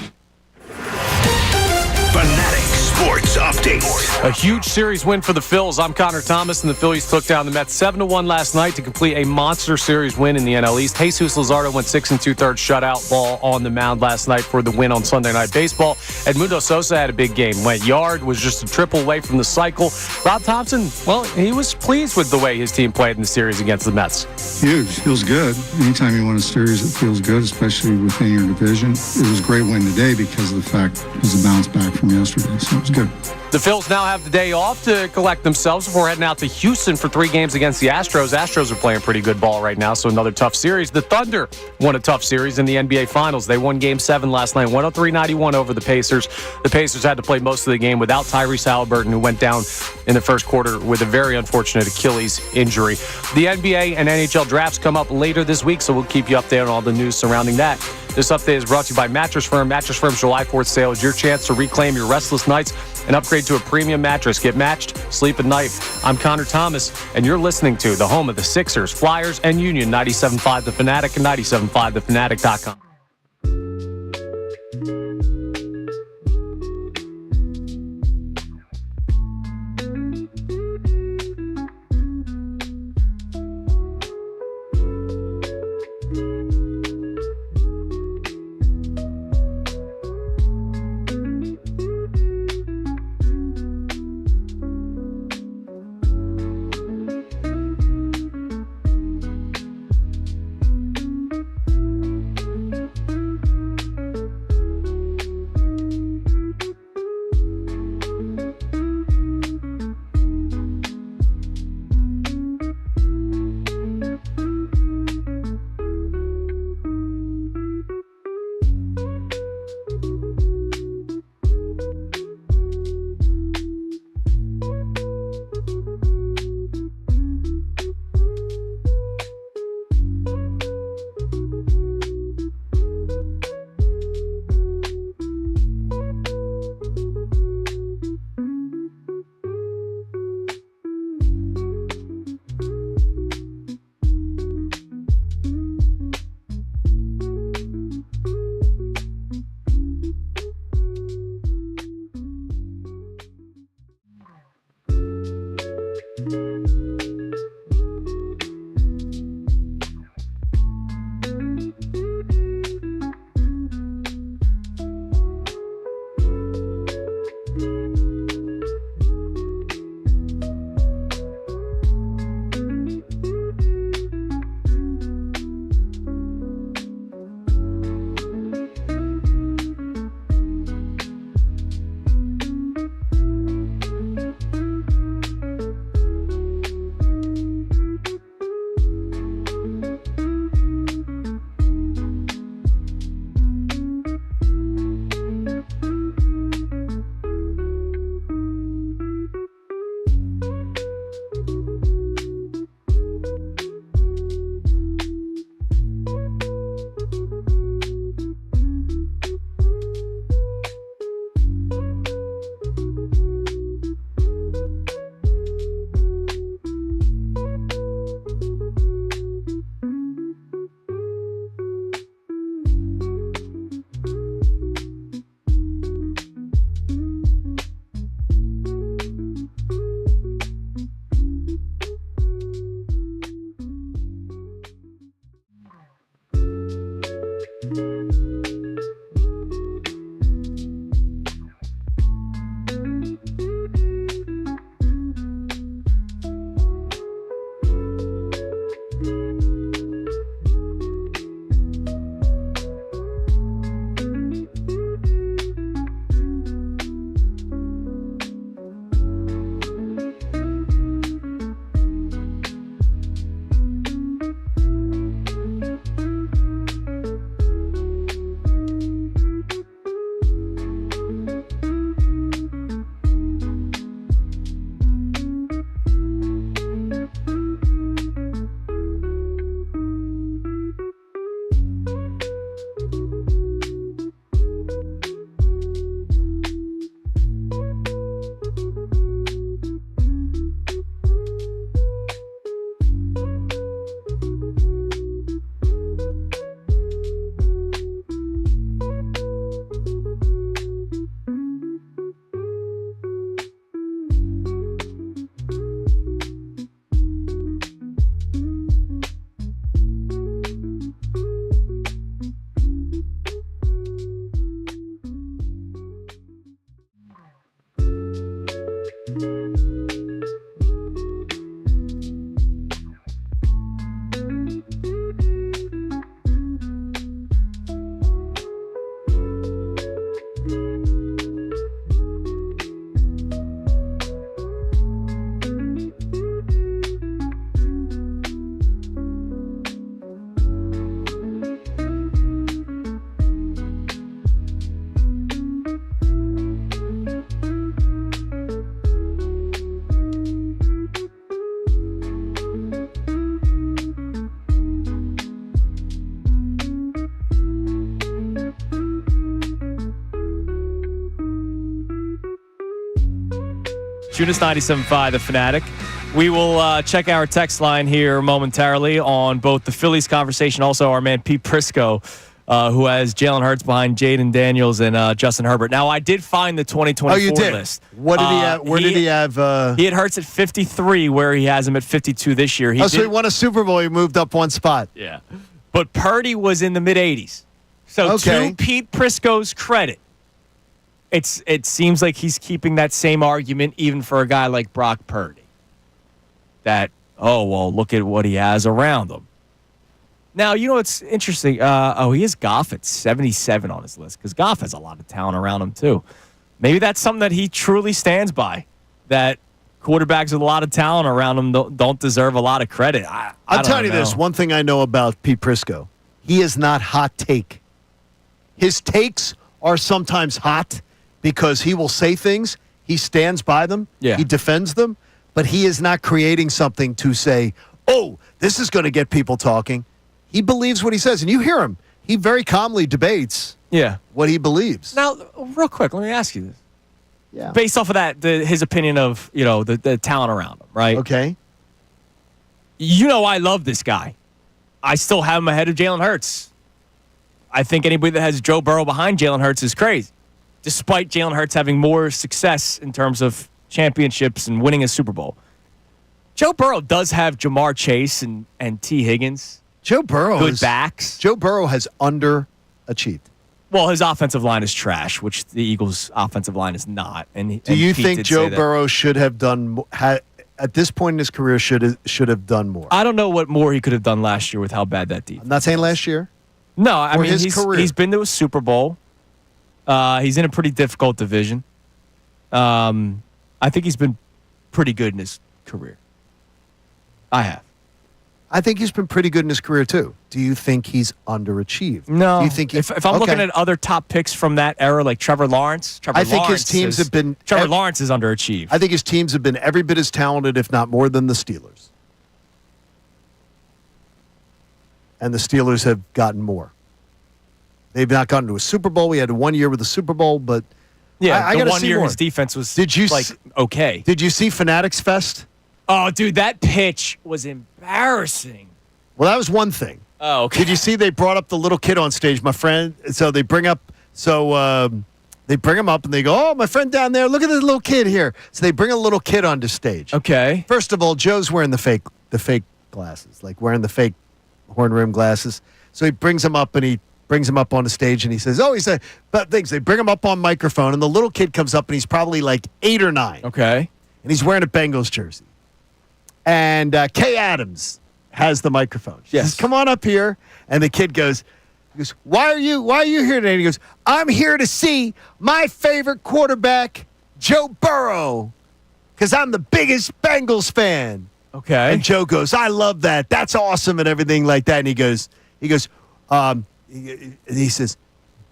S2: Fanatic Sports Update.
S5: A huge series win for the Phils. I'm Connor Thomas, and the Phillies took down the Mets 7-1 last night to complete a monster series win in the NL East. Jesus Luzardo went 6 2/3 shutout ball on the mound last night for the win on Sunday Night Baseball. Edmundo Sosa had a big game. Went yard, was just a triple away from the cycle. Rob Thompson, well, he was pleased with the way his team played in the series against the Mets.
S6: Huge. Feels good. Anytime you win a series, it feels good, especially within your division. It was a great win today because of the fact it was a bounce back from yesterday, so it was good.
S5: The Phils now have the day off to collect themselves before heading out to Houston for 3 games against the Astros. Astros are playing pretty good ball right now, so another tough series. The Thunder won a tough series in the NBA Finals. They won Game 7 last night, 103-91 over the Pacers. The Pacers had to play most of the game without Tyrese Halliburton, who went down in the first quarter with a very unfortunate Achilles injury. The NBA and NHL drafts come up later this week, so we'll keep you updated on all the news surrounding that. This update is brought to you by Mattress Firm. Mattress Firm's July 4th sale is your chance to reclaim your restless nights and upgrade to a premium mattress. Get matched, sleep at night. I'm Connor Thomas, and you're listening to the home of the Sixers, Flyers, and Union, 97.5 The Fanatic and 97.5thefanatic.com.
S1: Salciunas 97.5, The Fanatic. We will check our text line here momentarily on both the Phillies conversation, also our man Pete Prrisco, who has Jalen Hurts behind Jaden Daniels and Justin Herbert. Now, I did find the 2024 list.
S3: What did he have? Where did he have?
S1: He had Hurts at 53, where he has him at 52 this year.
S3: So he won a Super Bowl. He moved up one spot.
S1: Yeah. But Purdy was in the mid-80s. So to Pete Prisco's credit, it seems like he's keeping that same argument even for a guy like Brock Purdy. That, look at what he has around him. Now, you know what's interesting? He has Goff at 77 on his list because Goff has a lot of talent around him, too. Maybe that's something that he truly stands by, that quarterbacks with a lot of talent around him don't deserve a lot of credit.
S3: I'll tell you this. One thing I know about Pete Prisco, he is not hot take. His takes are sometimes hot because he will say things, he stands by them, he defends them, but he is not creating something to say, this is going to get people talking. He believes what he says, and you hear him. He very calmly debates what he believes.
S1: Now, real quick, let me ask you this.
S3: Yeah.
S1: Based off of that, his opinion of, the talent around him, right?
S3: Okay.
S1: I love this guy. I still have him ahead of Jalen Hurts. I think anybody that has Joe Burrow behind Jalen Hurts is crazy, despite Jalen Hurts having more success in terms of championships and winning a Super Bowl. Joe Burrow does have Jamar Chase and T. Higgins.
S3: Joe Burrow
S1: good backs.
S3: Joe Burrow has underachieved.
S1: Well, his offensive line is trash, which the Eagles' offensive line is not.
S3: Do you think Joe Burrow should have done at this point in his career should have done more?
S1: I don't know what more he could have done last year with how bad that defense.
S3: I'm not saying last year.
S1: No, I mean
S3: career.
S1: He's been to a Super Bowl. He's in a pretty difficult division. I think he's been pretty good in his career. I have.
S3: I think he's been pretty good in his career, too. Do you think he's underachieved?
S1: No.
S3: Do you think
S1: if I'm looking at other top picks from that era, like Trevor Lawrence,
S3: his teams have been.
S1: Trevor Lawrence is underachieved.
S3: I think his teams have been every bit as talented, if not more, than the Steelers. And the Steelers have gotten more. They've not gotten to a Super Bowl. We had 1 year with a Super Bowl, but I
S1: the 1 year his defense was okay.
S3: Did you see Fanatics Fest?
S1: Oh, dude, that pitch was embarrassing.
S3: Well, that was one thing.
S1: Oh, okay.
S3: Did you see they brought up the little kid on stage, my friend? So they bring him up and they go, my friend down there, look at this little kid here. So they bring a little kid onto stage.
S1: Okay.
S3: First of all, Joe's wearing the fake glasses, like wearing the fake horn rim glasses. So he brings him up onto stage and he says, they bring him up on microphone and the little kid comes up and he's probably like 8 or 9.
S1: Okay.
S3: And he's wearing a Bengals jersey. And Kay Adams has the microphone. She says, come on up here. And the kid goes, why are you here today? And he goes, I'm here to see my favorite quarterback, Joe Burrow, because I'm the biggest Bengals fan.
S1: Okay.
S3: And Joe goes, I love that. That's awesome and everything like that. And he says,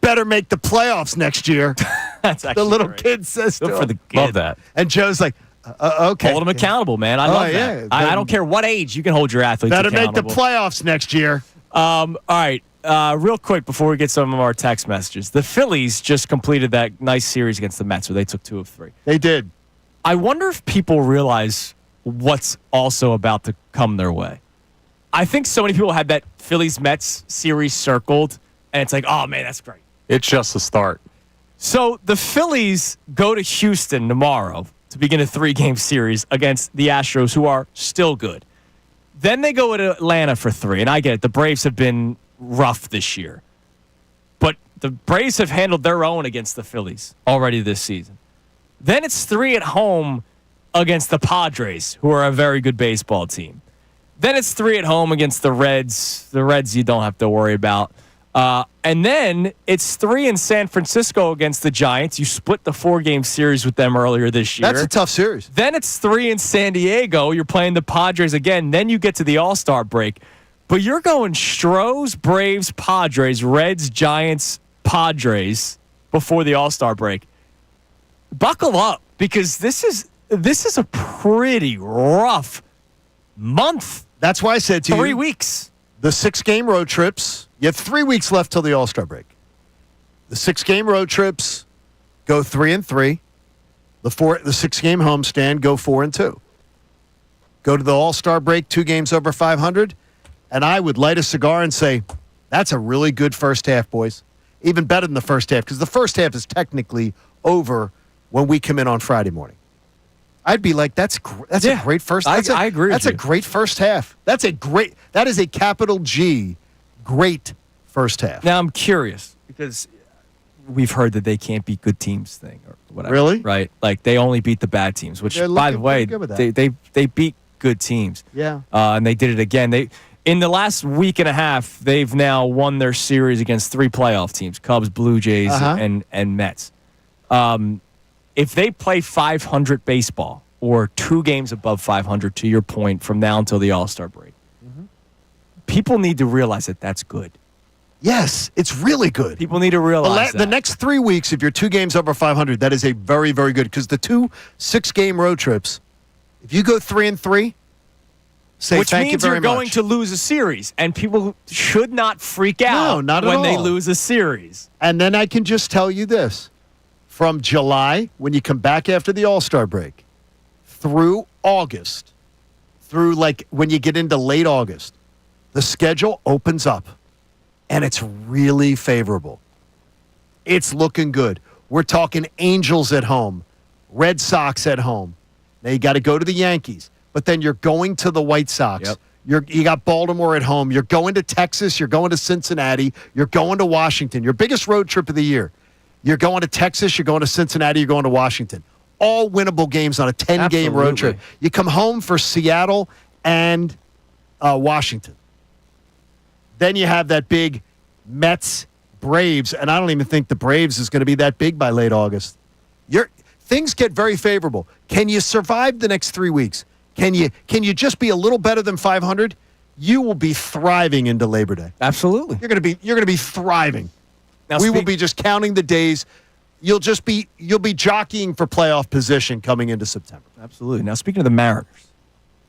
S3: better make the playoffs next year.
S1: That's actually
S3: the little
S1: great.
S3: kid says
S1: Good
S3: to
S1: for
S3: him.
S1: the kid. Love that.
S3: And Joe's like, okay.
S1: Hold him accountable, man. I love that. I don't care what age you can hold your athletes
S3: accountable.
S1: accountable.
S3: Better make the playoffs next year.
S1: All right. Real quick before we get some of our text messages. The Phillies just completed that nice series against the Mets where they took 2 of 3.
S3: They did.
S1: I wonder if people realize what's also about to come their way. I think so many people had that Phillies-Mets series circled, and it's like, oh, man, that's great.
S5: It's just the start.
S1: So the Phillies go to Houston tomorrow to begin a 3-game series against the Astros, who are still good. Then they go to Atlanta for 3, and I get it. The Braves have been rough this year. But the Braves have handled their own against the Phillies already this season. Then it's 3 at home against the Padres, who are a very good baseball team. Then it's 3 at home against the Reds. The Reds you don't have to worry about. And then it's 3 in San Francisco against the Giants. You split the 4-game series with them earlier this year.
S3: That's a tough series.
S1: Then it's 3 in San Diego. You're playing the Padres again. Then you get to the All-Star break. But you're going Stros, Braves, Padres, Reds, Giants, Padres before the All-Star break. Buckle up, because this is a pretty rough month.
S3: That's why I said to you.
S1: 3 weeks.
S3: The 6-game road trips. You have 3 weeks left till the All-Star break. The 6-game road trips go 3 and 3. the 6-game homestand, go 4-2. Go to the All-Star break, 2 games over 500, and I would light a cigar and say, that's a really good first half, boys. Even better than the first half, because the first half is technically over when we come in on Friday morning. I'd be like, that's a great first half.
S1: I agree with
S3: That's
S1: you.
S3: a great first half. That is a capital G, great first half.
S1: Now, I'm curious, because we've heard that they can't beat good teams thing or whatever.
S3: Really?
S1: Right? Like, they only beat the bad teams, which,
S3: They're
S1: by the
S3: looking
S1: way,
S3: pretty good with that.
S1: they beat good teams.
S3: Yeah.
S1: And they did it again. In the last week and a half, they've now won their series against 3 playoff teams, Cubs, Blue Jays, and Mets. If they play 500 baseball or 2 games above 500, to your point, from now until the All-Star break, people need to realize that that's good.
S3: Yes, it's really good.
S1: People need to realize that.
S3: The next 3 weeks, if you're 2 games over 500, that is a very, very good, because the 2 6-game road trips, if you go 3-3, say
S1: which
S3: thank you
S1: means
S3: very
S1: you're going
S3: much.
S1: to lose a series, and people should not freak out
S3: not at
S1: when they
S3: all.
S1: lose a series.
S3: And then I can just tell you this. From July, when you come back after the All-Star break, through August, through like when you get into late August, the schedule opens up, and it's really favorable. It's looking good. We're talking Angels at home, Red Sox at home. Now you got to go to the Yankees, but then you're going to the White Sox.
S1: Yep.
S3: You got Baltimore at home. You're going to Texas. You're going to Cincinnati. You're going to Washington. Your biggest road trip of the year. You're going to Texas. You're going to Cincinnati. You're going to Washington. All winnable games on a 10-game road trip. You come home for Seattle and Washington. Then you have that big Mets Braves, and I don't even think the Braves is going to be that big by late August. Things get very favorable. Can you survive the next 3 weeks? Can you just be a little better than 500? You will be thriving into Labor Day.
S1: Absolutely.
S3: You're going to be thriving.
S1: Now,
S3: we will be just counting the days. You'll be jockeying for playoff position coming into September.
S1: Absolutely. Now, speaking of the Mariners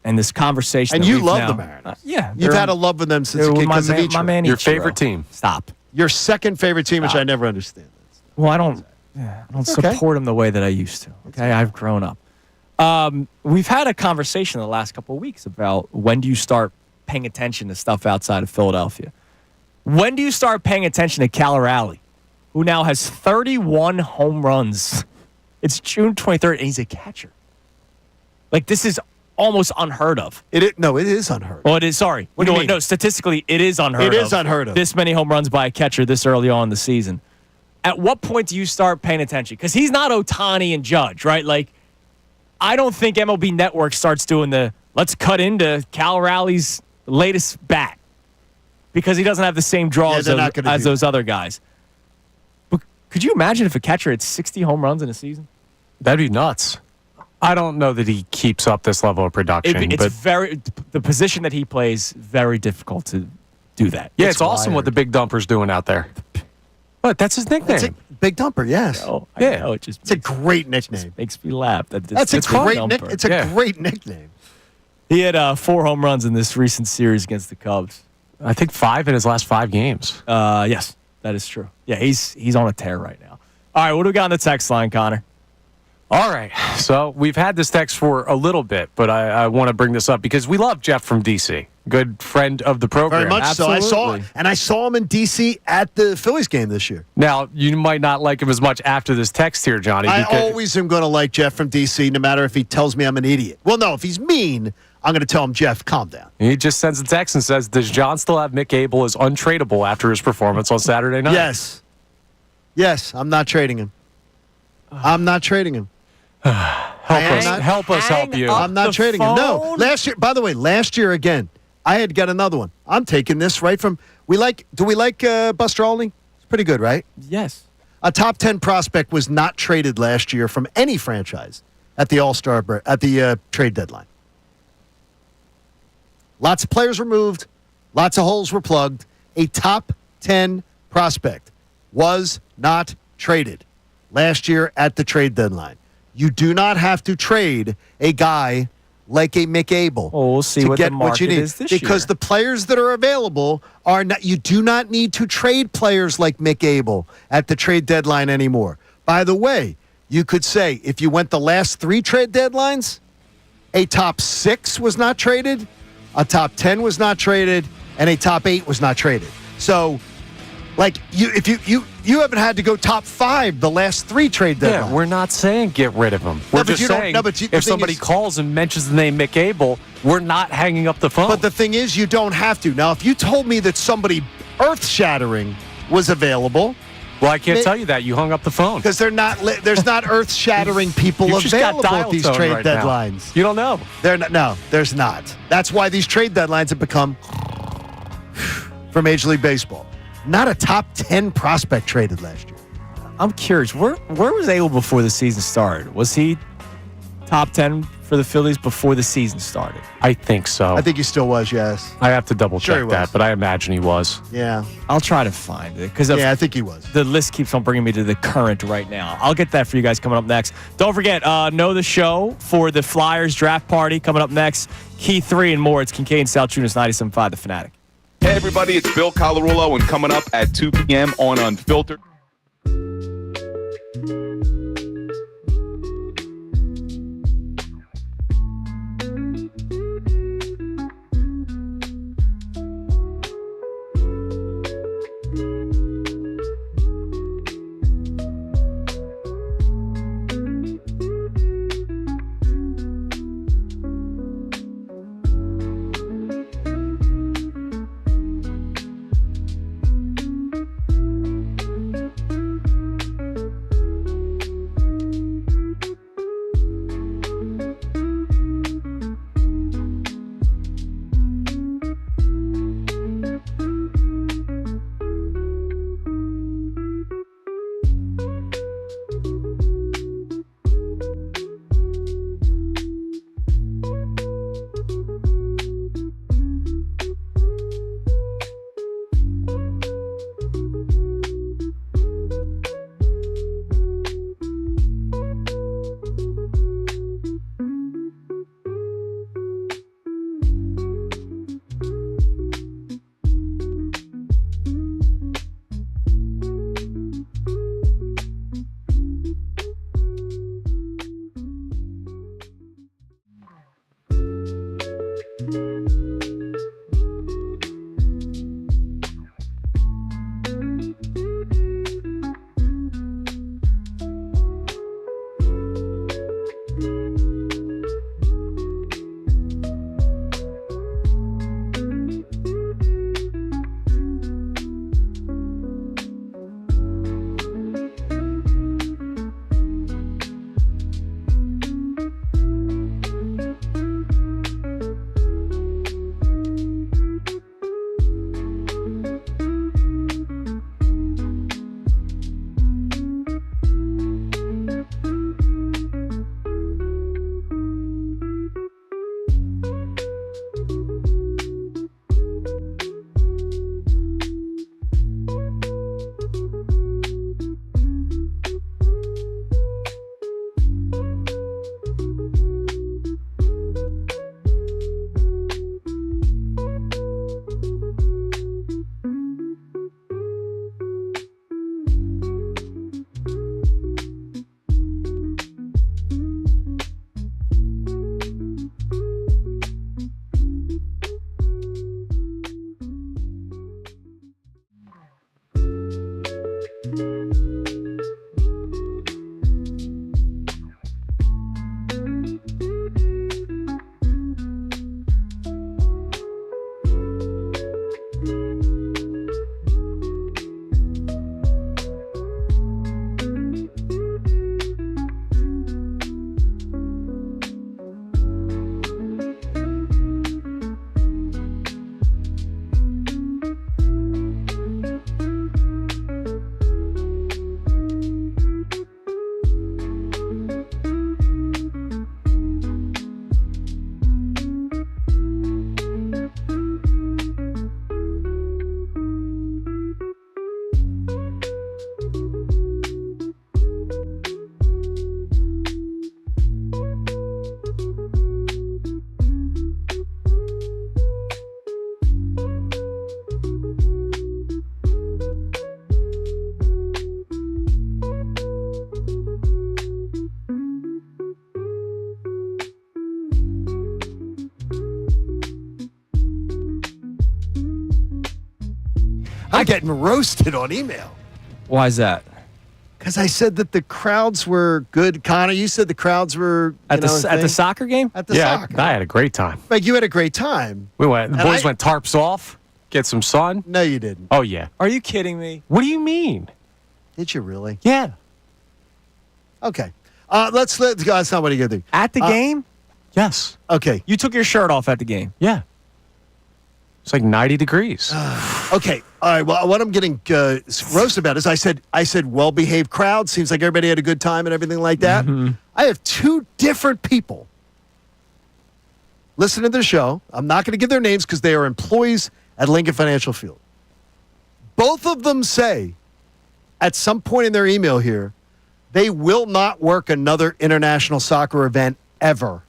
S1: and this conversation,
S3: and
S1: that
S3: you
S1: we've
S3: love
S1: now,
S3: the Mariners.
S1: Yeah,
S3: you've had a love with them since because of
S1: my man.
S5: Your
S1: Ichiro.
S5: favorite team.
S1: Stop.
S3: Your second favorite team, which I never understand.
S1: Well, I don't support him the way that I used to. Okay, I've grown up. We've had a conversation the last couple of weeks about when do you start paying attention to stuff outside of Philadelphia. When do you start paying attention to Cal Raleigh, who now has 31 home runs? It's June 23rd, and he's a catcher. Like, this is almost unheard of.
S3: It is unheard of.
S1: Oh, it is. Sorry.
S3: What do you mean?
S1: No, statistically, it is unheard of.
S3: It is unheard of.
S1: This many home runs by a catcher this early on in the season. At what point do you start paying attention? Because he's not Ohtani and Judge, right? Like, I don't think MLB Network starts doing let's cut into Cal Raleigh's latest bat, because he doesn't have the same draw as those other guys. But could you imagine if a catcher had 60 home runs in a season?
S5: That'd be nuts. I don't know that he keeps up this level of production.
S1: The position that he plays, very difficult to do that.
S5: Yeah, it's awesome what the big dumper's doing out there. But that's his nickname.
S3: Big Dumper, yes.
S1: I know,
S3: it's a great nickname.
S1: Makes me laugh.
S3: It's a great nickname.
S1: He had 4 home runs in this recent series against the Cubs.
S5: I think 5 in his last 5 games.
S1: Yes, that is true. Yeah, he's on a tear right now. All right, what do we got on the text line, Connor?
S5: All right, so we've had this text for a little bit, but I want to bring this up because we love Jeff from D.C., good friend of the program.
S3: Very much
S1: Absolutely.
S3: so. I saw him in D.C. at the Phillies game this year.
S5: Now, you might not like him as much after this text here, Johnny.
S3: I always am going to like Jeff from D.C., no matter if he tells me I'm an idiot. Well, no, if he's mean, I'm going to tell him, Jeff, calm down.
S5: He just sends a text and says, does John still have Mick Abel as untradeable after his performance on Saturday night?
S3: Yes, I'm not trading him.
S5: Help us help you.
S3: I'm not trading him. No, last year again, I had got another one. I'm taking this right from. Do we like Buster Olney? It's pretty good, right?
S1: Yes.
S3: A top 10 prospect was not traded last year from any franchise at the All-Star at the trade deadline. Lots of players were moved, lots of holes were plugged. A top 10 prospect was not traded last year at the trade deadline. You do not have to trade a guy like a Mick Abel
S1: we'll see
S3: to
S1: what
S3: get
S1: the
S3: what you
S1: market
S3: need.
S1: is this
S3: because
S1: year.
S3: the players that are available are not. You do not need to trade players like Mick Abel at the trade deadline anymore. By the way, you could say if you went the last 3 trade deadlines, a top 6 was not traded, a top 10 was not traded, and a top 8 was not traded. So, like, if you haven't had to go top 5 the last 3 trade deadlines.
S5: Yeah, we're not saying get rid of him. We're just saying if somebody calls and mentions the name Mick Abel, we're not hanging up the phone.
S3: But the thing is, you don't have to. Now, if you told me that somebody earth-shattering was available,
S5: well, I can't tell you that. You hung up the phone.
S3: because there's not earth-shattering people available at these trade deadlines.
S5: You don't know.
S3: No, there's not. That's why these trade deadlines have become for Major League Baseball. Not a top 10 prospect traded last year.
S1: I'm curious. Where was Abel before the season started? Was he top 10 for the Phillies before the season started?
S5: I think so.
S3: I think he still was, yes.
S5: I have to double check that, but I imagine he was.
S3: Yeah.
S1: I'll try to find it.
S3: I think he was.
S1: The list keeps on bringing me to the current right now. I'll get that for you guys coming up next. Don't forget, know the show for the Flyers draft party coming up next. Key 3 and more. It's Kincade Salciunas, 97.5 The Fanatic.
S11: Hey, everybody, it's Bill Colarulo, and coming up at 2 p.m. on Unfiltered.
S3: I'm getting roasted on email.
S1: Why is that?
S3: Because I said that the crowds were good. Connor, you said the crowds were
S1: At the soccer game?
S3: At the soccer.
S5: I had a great time.
S3: Like, you had a great time.
S5: We went. The boys went tarps off, get some sun.
S3: No, you didn't.
S5: Oh, yeah.
S1: Are you kidding me?
S5: What do you mean?
S3: Did you really?
S5: Yeah.
S3: Okay. Let's that's not what you gonna do.
S1: At the game?
S5: Yes.
S3: Okay.
S1: You took your shirt off at the game.
S5: Yeah. It's like 90 degrees.
S3: Okay. All right. Well, what I'm getting roasted about is I said well-behaved crowd. Seems like everybody had a good time and everything like that.
S1: Mm-hmm.
S3: I have two different people listening to the show. I'm not going to give their names because they are employees at Lincoln Financial Field. Both of them say at some point in their email here, they will not work another international soccer event ever.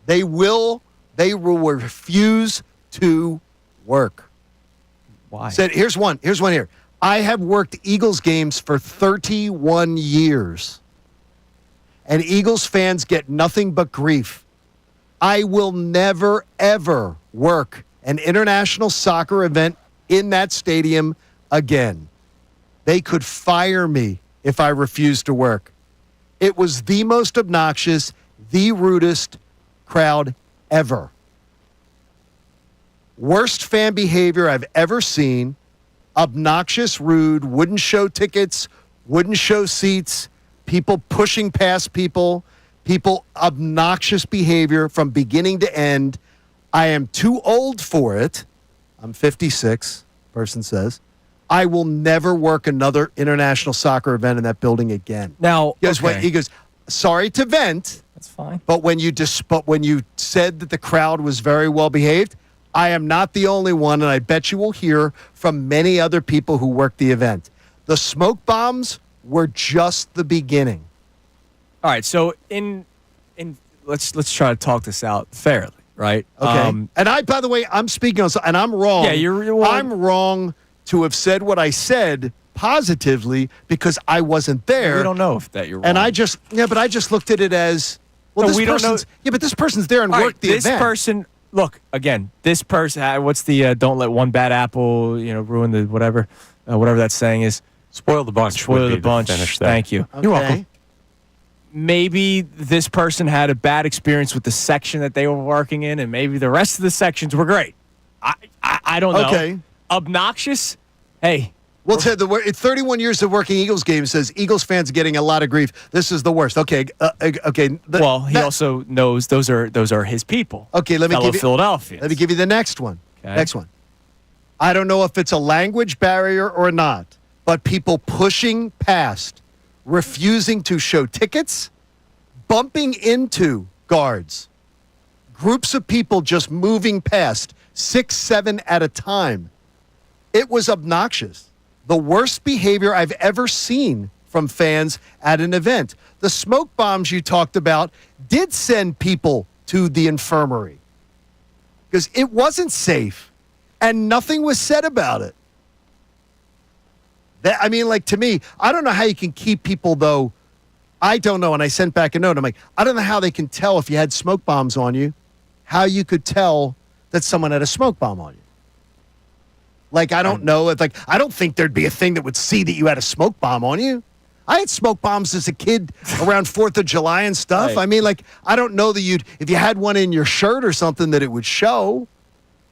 S3: They will refuse to work.
S1: Why?
S3: Said, here's one here. I have worked Eagles games for 31 years. And Eagles fans get nothing but grief. I will never, ever work an international soccer event in that stadium again. They could fire me if I refused to work. It was the most obnoxious, the rudest crowd ever. Worst fan behavior I've ever seen. Obnoxious, rude, wouldn't show tickets, wouldn't show seats, people pushing past people, obnoxious behavior from beginning to end. I am too old for it. I'm 56, person says. I will never work another international soccer event in that building again.
S1: Now,
S3: he goes, sorry to vent.
S1: That's fine.
S3: But when you said that the crowd was very well behaved, I am not the only one, and I bet you will hear from many other people who worked the event. The smoke bombs were just the beginning.
S1: All right, so let's try to talk this out fairly, right?
S3: Okay. And by the way, I'm speaking on, and I'm wrong.
S1: Yeah,
S3: I'm wrong to have said what I said positively because I wasn't there.
S1: We don't know if that you're wrong.
S3: And but I just looked at it as, well,
S1: No,
S3: this
S1: we don't know.
S3: Yeah, but this person's there and worked the event.
S1: This person, look, again, this person, what's the don't let one bad apple, ruin the whatever that saying is.
S5: Spoil the bunch.
S1: Spoil the bunch. Thank you.
S3: Okay.
S5: You're welcome.
S1: Maybe this person had a bad experience with the section that they were working in, and maybe the rest of the sections were great. I don't know.
S3: Okay.
S1: Obnoxious? Hey.
S3: Well, 31 years of working Eagles games says Eagles fans getting a lot of grief. This is the worst. Okay. Okay.
S1: He also knows those are his people.
S3: Okay. Let me give you
S1: Philadelphia.
S3: Let me give you the next one.
S1: Okay.
S3: Next one. I don't know if it's a language barrier or not, but people pushing past, refusing to show tickets, bumping into guards, groups of people just moving past, 6, 7 at a time. It was obnoxious. The worst behavior I've ever seen from fans at an event. The smoke bombs you talked about did send people to the infirmary because it wasn't safe and nothing was said about it. To me, I don't know how you can keep people, though. I don't know. And I sent back a note. I'm like, I don't know how they can tell if you had smoke bombs on you, how you could tell that someone had a smoke bomb on you. Like, I don't know. I don't think there'd be a thing that would see that you had a smoke bomb on you. I had smoke bombs as a kid around 4th of July and stuff.
S1: Right.
S3: I don't know that if you had one in your shirt or something, that it would show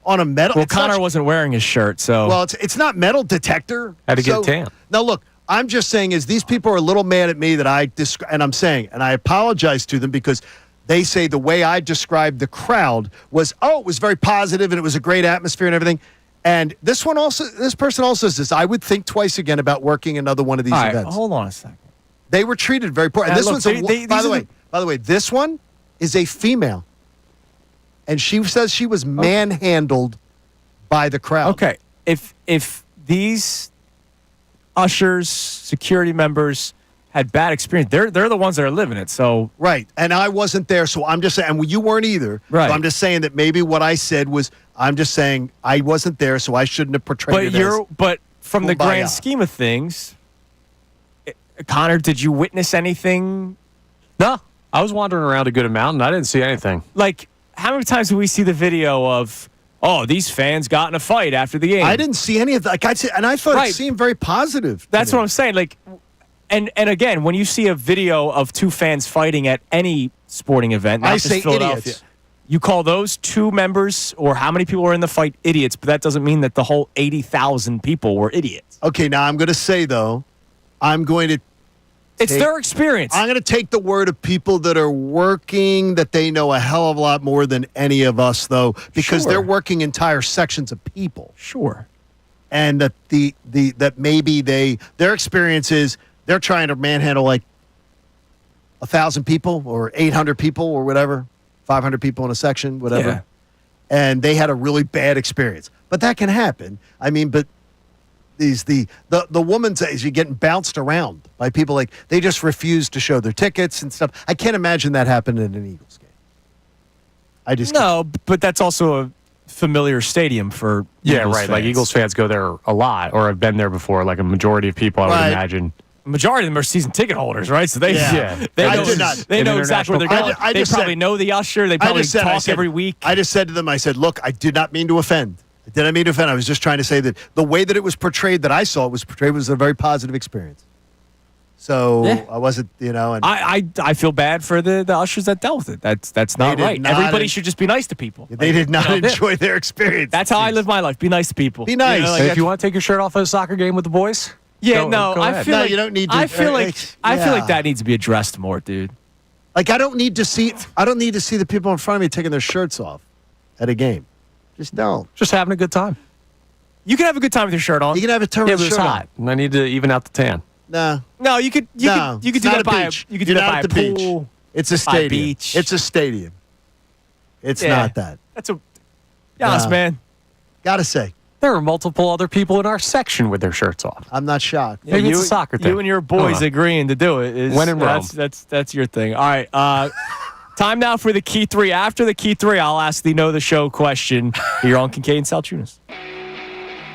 S3: on a metal.
S1: Well, Connor wasn't wearing his shirt, so.
S3: Well, it's not metal detector.
S5: Had to get tan.
S3: Now, look, I'm just saying these people are a little mad at me that and I'm saying, and I apologize to them because they say the way I described the crowd was, it was very positive and it was a great atmosphere and everything. And this person also says, I would think twice again about working another one of these events.
S1: Right, hold on a second.
S3: They were treated very poor. And this one's by the way, this one is a female. And she says she was manhandled by the crowd.
S1: Okay. If these ushers, security members had bad experience, they're the ones that are living it. So
S3: right. And I wasn't there, so I'm just saying, and you weren't either.
S1: Right.
S3: So I'm just saying that maybe what I said was, I'm just saying I wasn't there, so I shouldn't have portrayed it
S1: But from the
S3: kumbaya.
S1: grand scheme of things, Connor, did you witness anything?
S5: No. I was wandering around a good amount, and I didn't see anything.
S1: Like, how many times do we see the video of oh, these fans got in a fight after the game.
S3: I didn't see any of that. And I thought it seemed very positive.
S1: That's what I'm saying. Like, and again, when you see a video of two fans fighting at any sporting event, not just Philadelphia,
S3: idiots.
S1: You call those two members or how many people were in the fight idiots, but that doesn't mean that the whole 80,000 people were idiots.
S3: Okay, now I'm going to say, though,
S1: it's their experience.
S3: I'm going to take the word of people that are working, that they know a hell of a lot more than any of us, though, because they're working entire sections of people.
S1: Sure.
S3: And that that maybe their experience is they're trying to manhandle like 1,000 people or 800 people or whatever, 500 people in a section, whatever.
S1: Yeah.
S3: And they had a really bad experience. But that can happen. I mean, but the woman says you're getting bounced around by people like they just refuse to show their tickets and stuff. I can't imagine that happened in an Eagles game. I just
S1: but that's also a familiar stadium for Eagles fans.
S5: Like Eagles fans go there a lot or have been there before. Like a majority of people, I would imagine.
S1: Majority of them are season ticket holders, right? So they know exactly where they're going. They probably know the usher. They probably talk every week.
S3: I just said to them, I said, look, I did not mean to offend. I was just trying to say that the way that it was portrayed, that I saw it was portrayed, was a very positive experience. So I wasn't, and
S1: I feel bad for the ushers that dealt with it. That's not right. Everybody should just be nice to people.
S3: They did not enjoy their experience.
S1: That's how I live my life. Be nice to people.
S3: Be nice.
S5: If you want to take your shirt off at a soccer game with the boys.
S1: Yeah,
S5: go
S1: I feel like
S3: you don't need to.
S1: I feel like that needs to be addressed more, dude.
S3: Like I don't need to see the people in front of me taking their shirts off at a game. Just don't.
S5: Just having a good time.
S1: You can have a good time with your shirt on.
S3: You can have a turn with your shirt
S5: hot.
S3: on.
S5: I need to even out the tan.
S3: No,
S1: you could do that by you could do that by a pool.
S3: Beach. It's a stadium.
S1: Beach.
S3: It's a stadium. It's not that.
S1: That's honest, man.
S3: Gotta say.
S5: There are multiple other people in our section with their shirts off.
S3: I'm not shocked.
S5: Maybe it's a soccer thing.
S1: You and your boys agreeing to do it.
S5: When in Rome.
S1: That's your thing. All right. Time now for the Key 3. After the Key 3, I'll ask the Know the Show question here on Kincade Salciunas.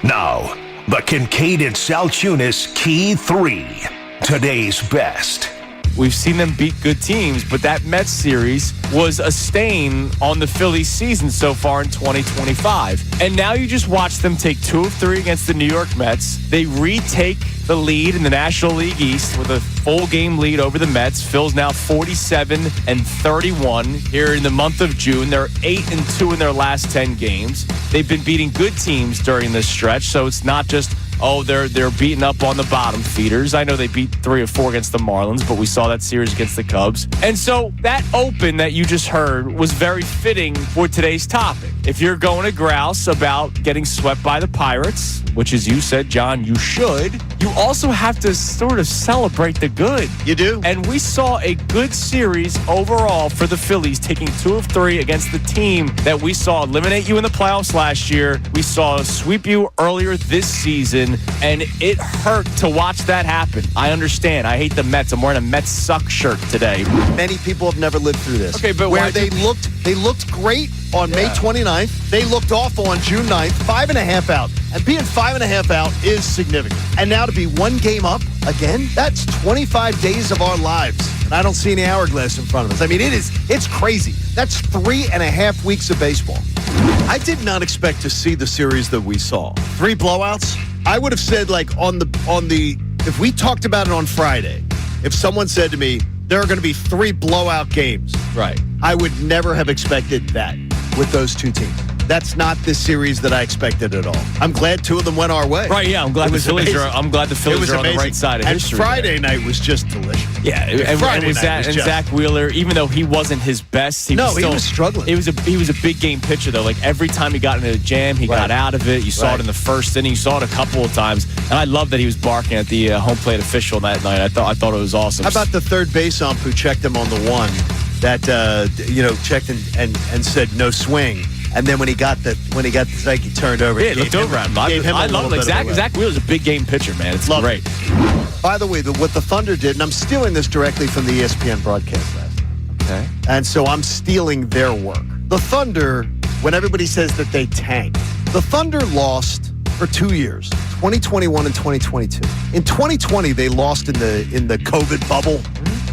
S2: Now, the Kincade Salciunas Key 3. Today's best.
S1: We've seen them beat good teams, but that Mets series was a stain on the Phillies season so far in 2025. And now you just watch them take 2 of 3 against the New York Mets. They retake the lead in the National League East with a full game lead over the Mets. Phil's now 47-31 here in the month of June. They're 8-2 in their last 10 games. They've been beating good teams during this stretch, so it's not just they're beating up on the bottom feeders. I know they beat 3 of 4 against the Marlins, but we saw that series against the Cubs. And so that open that you just heard was very fitting for today's topic. If you're going to grouse about getting swept by the Pirates, which as you said, John, you should, you also have to sort of celebrate the good.
S3: You do?
S1: And we saw a good series overall for the Phillies, taking 2 of 3 against the team that we saw eliminate you in the playoffs last year. We saw sweep you earlier this season. And it hurt to watch that happen. I understand. I hate the Mets. I'm wearing a Mets suck shirt today.
S3: Many people have never lived through this.
S1: Okay, but
S3: where they looked great on May 29th. They looked awful on June 9th. 5.5 out. And being 5.5 out is significant. And now to be 1 game up again, that's 25 days of our lives. And I don't see any hourglass in front of us. I mean, it's crazy. That's 3.5 weeks of baseball. I did not expect to see the series that we saw. 3 blowouts. I would have said, like, if we talked about it on Friday, if someone said to me, there are going to be 3 blowout games.
S1: Right.
S3: I would never have expected that with those 2 teams. That's not the series that I expected at all. I'm glad 2 of them went our way.
S1: Right, yeah. I'm glad the Phillies are on the right side of history.
S3: And Friday night was just delicious.
S1: Yeah, and Zach Wheeler, even though he wasn't his best, he was
S3: struggling.
S1: He was a big game pitcher though. Like every time he got into a jam, he got out of it. You saw it in the first inning. You saw it a couple of times, and I love that he was barking at the home plate official that night. I thought it was awesome.
S3: How about the third base ump who checked him on the 1 that checked and said no swing? And then when he got the strike, he turned over.
S1: Yeah, he looked over at him. I love it. Zach Wheeler's a big game pitcher, man. It's great.
S3: By the way, what the Thunder did, and I'm stealing this directly from the ESPN broadcast last night.
S1: Okay.
S3: And so I'm stealing their work. The Thunder, when everybody says that they tanked, the Thunder lost for 2 years, 2021 and 2022. In 2020, they lost in the COVID bubble.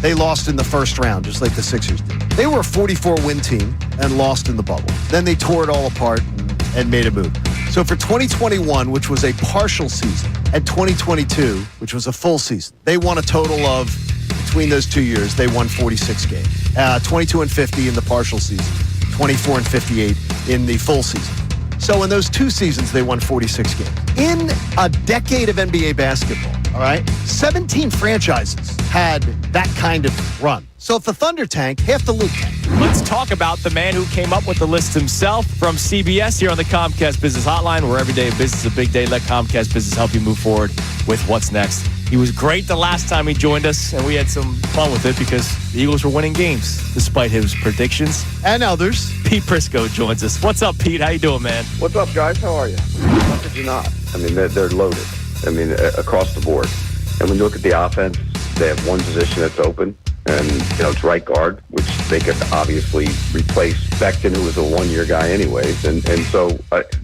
S3: They lost in the first round, just like the Sixers did. They were a 44-win team and lost in the bubble. Then they tore it all apart and and made a move. So for 2021, which was a partial season, and 2022, which was a full season, they won a total of, between those 2 years, they won 46 games. 22 and 50 in the partial season, 24 and 58 in the full season. So in those 2 seasons, they won 46 games. In a decade of NBA basketball, all right, 17 franchises had that kind of run. So if the Thunder tank, half the league tank.
S1: Let's talk about the man who came up with the list himself from CBS here on the Comcast Business Hotline, where every day of business is a big day. Let Comcast Business help you move forward with what's next. He was great the last time he joined us, and we had some fun with it because the Eagles were winning games despite his predictions.
S3: And others.
S1: Pete Prrisco joins us. What's up, Pete? How you doing, man?
S10: What's up, guys? How are you? How could you not? I mean, they're loaded. I mean, across the board. And when you look at the offense, they have one position that's open, and it's right guard, which they could obviously replace Becton, who was a one-year guy anyways. And so,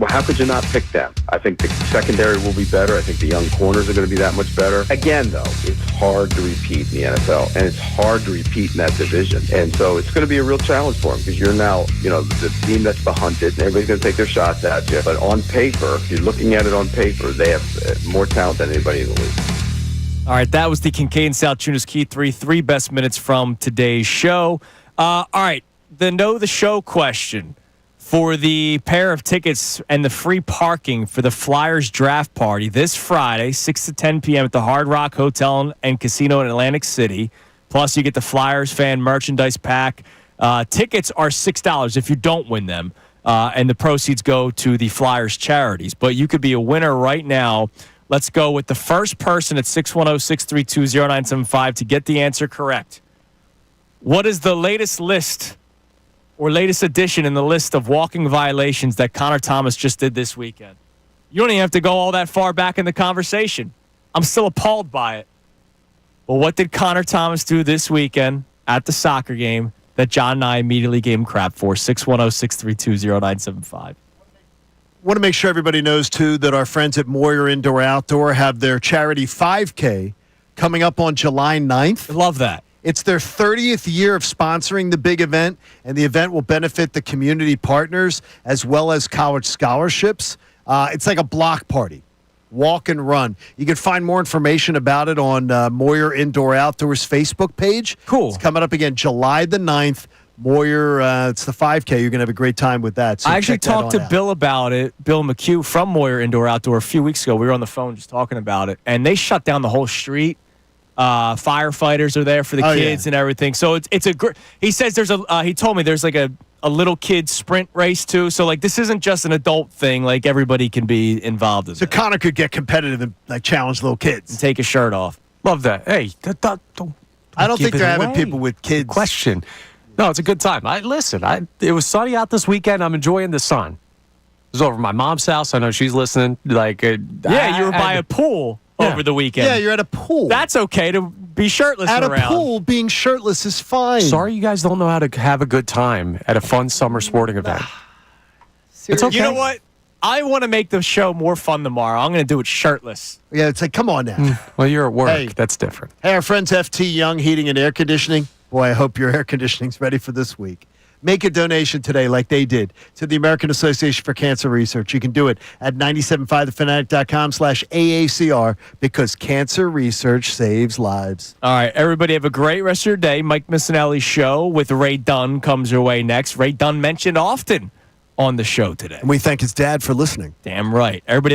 S10: how could you not pick them? I think the secondary will be better. I think the young corners are going to be that much better. Again, though, it's hard to repeat in the NFL, and it's hard to repeat in that division. And so it's going to be a real challenge for them because you're now, the team that's the hunted, and everybody's going to take their shots at you. But on paper, if you're looking at it on paper, they have more talent than anybody in the league.
S1: All right, that was the Kincade Salciunas Key 3 best minutes from today's show. All right, the Know the Show question for the pair of tickets and the free parking for the Flyers draft party this Friday, 6 to 10 p.m. at the Hard Rock Hotel and Casino in Atlantic City. Plus, you get the Flyers fan merchandise pack. Tickets are $6 if you don't win them, and the proceeds go to the Flyers charities. But you could be a winner right now. Let's go with the first person at 610-632-0975 to get the answer correct. What is the latest list or latest addition in the list of walking violations that Connor Thomas just did this weekend? You don't even have to go all that far back in the conversation. I'm still appalled by it. But what did Connor Thomas do this weekend at the soccer game that John and I immediately gave him crap for? 610-632-0975.
S3: Want to make sure everybody knows, too, that our friends at Moyer Indoor Outdoor have their charity 5K coming up on July 9th.
S1: I love that.
S3: It's their 30th year of sponsoring the big event, and the event will benefit the community partners as well as college scholarships. It's like a block party, walk and run. You can find more information about it on Moyer Indoor Outdoors Facebook page.
S1: Cool.
S3: It's coming up again July the 9th. Moyer, it's the 5K. You're going to have a great time with that. So
S1: I actually talked to Bill about it, Bill McHugh from Moyer Indoor Outdoor, a few weeks ago. We were on the phone just talking about it, and they shut down the whole street. Firefighters are there for the kids and everything. So it's a great. He says there's he told me there's like a little kid sprint race too. So like this isn't just an adult thing. Like everybody can be involved in it.
S3: So Connor could get competitive and like challenge little kids
S1: and take his shirt off.
S5: Love that. Hey,
S3: I don't think they're having people with kids.
S5: Question. No, it's a good time. It was sunny out this weekend. I'm enjoying the sun. I was over at my mom's house. I know she's listening. You were
S1: by a pool over the weekend.
S3: Yeah, you're at a pool.
S1: That's okay to be shirtless
S3: at
S1: around.
S3: a pool, being shirtless is fine.
S5: Sorry you guys don't know how to have a good time at a fun summer sporting event. It's okay.
S1: You know what? I want to make the show more fun tomorrow. I'm going to do it shirtless.
S3: Yeah, it's like, come on now.
S5: Well, you're at work. Hey, that's different.
S3: Hey, our friends FT Young Heating and Air Conditioning. Boy, I hope your air conditioning's ready for this week. Make a donation today like they did to the American Association for Cancer Research. You can do it at 975thefanatic.com/AACR because cancer research saves lives.
S1: All right, everybody have a great rest of your day. Mike Missanelli's show with Ray Dunn comes your way next. Ray Dunn mentioned often on the show today.
S3: And we thank his dad for listening.
S1: Damn right. Everybody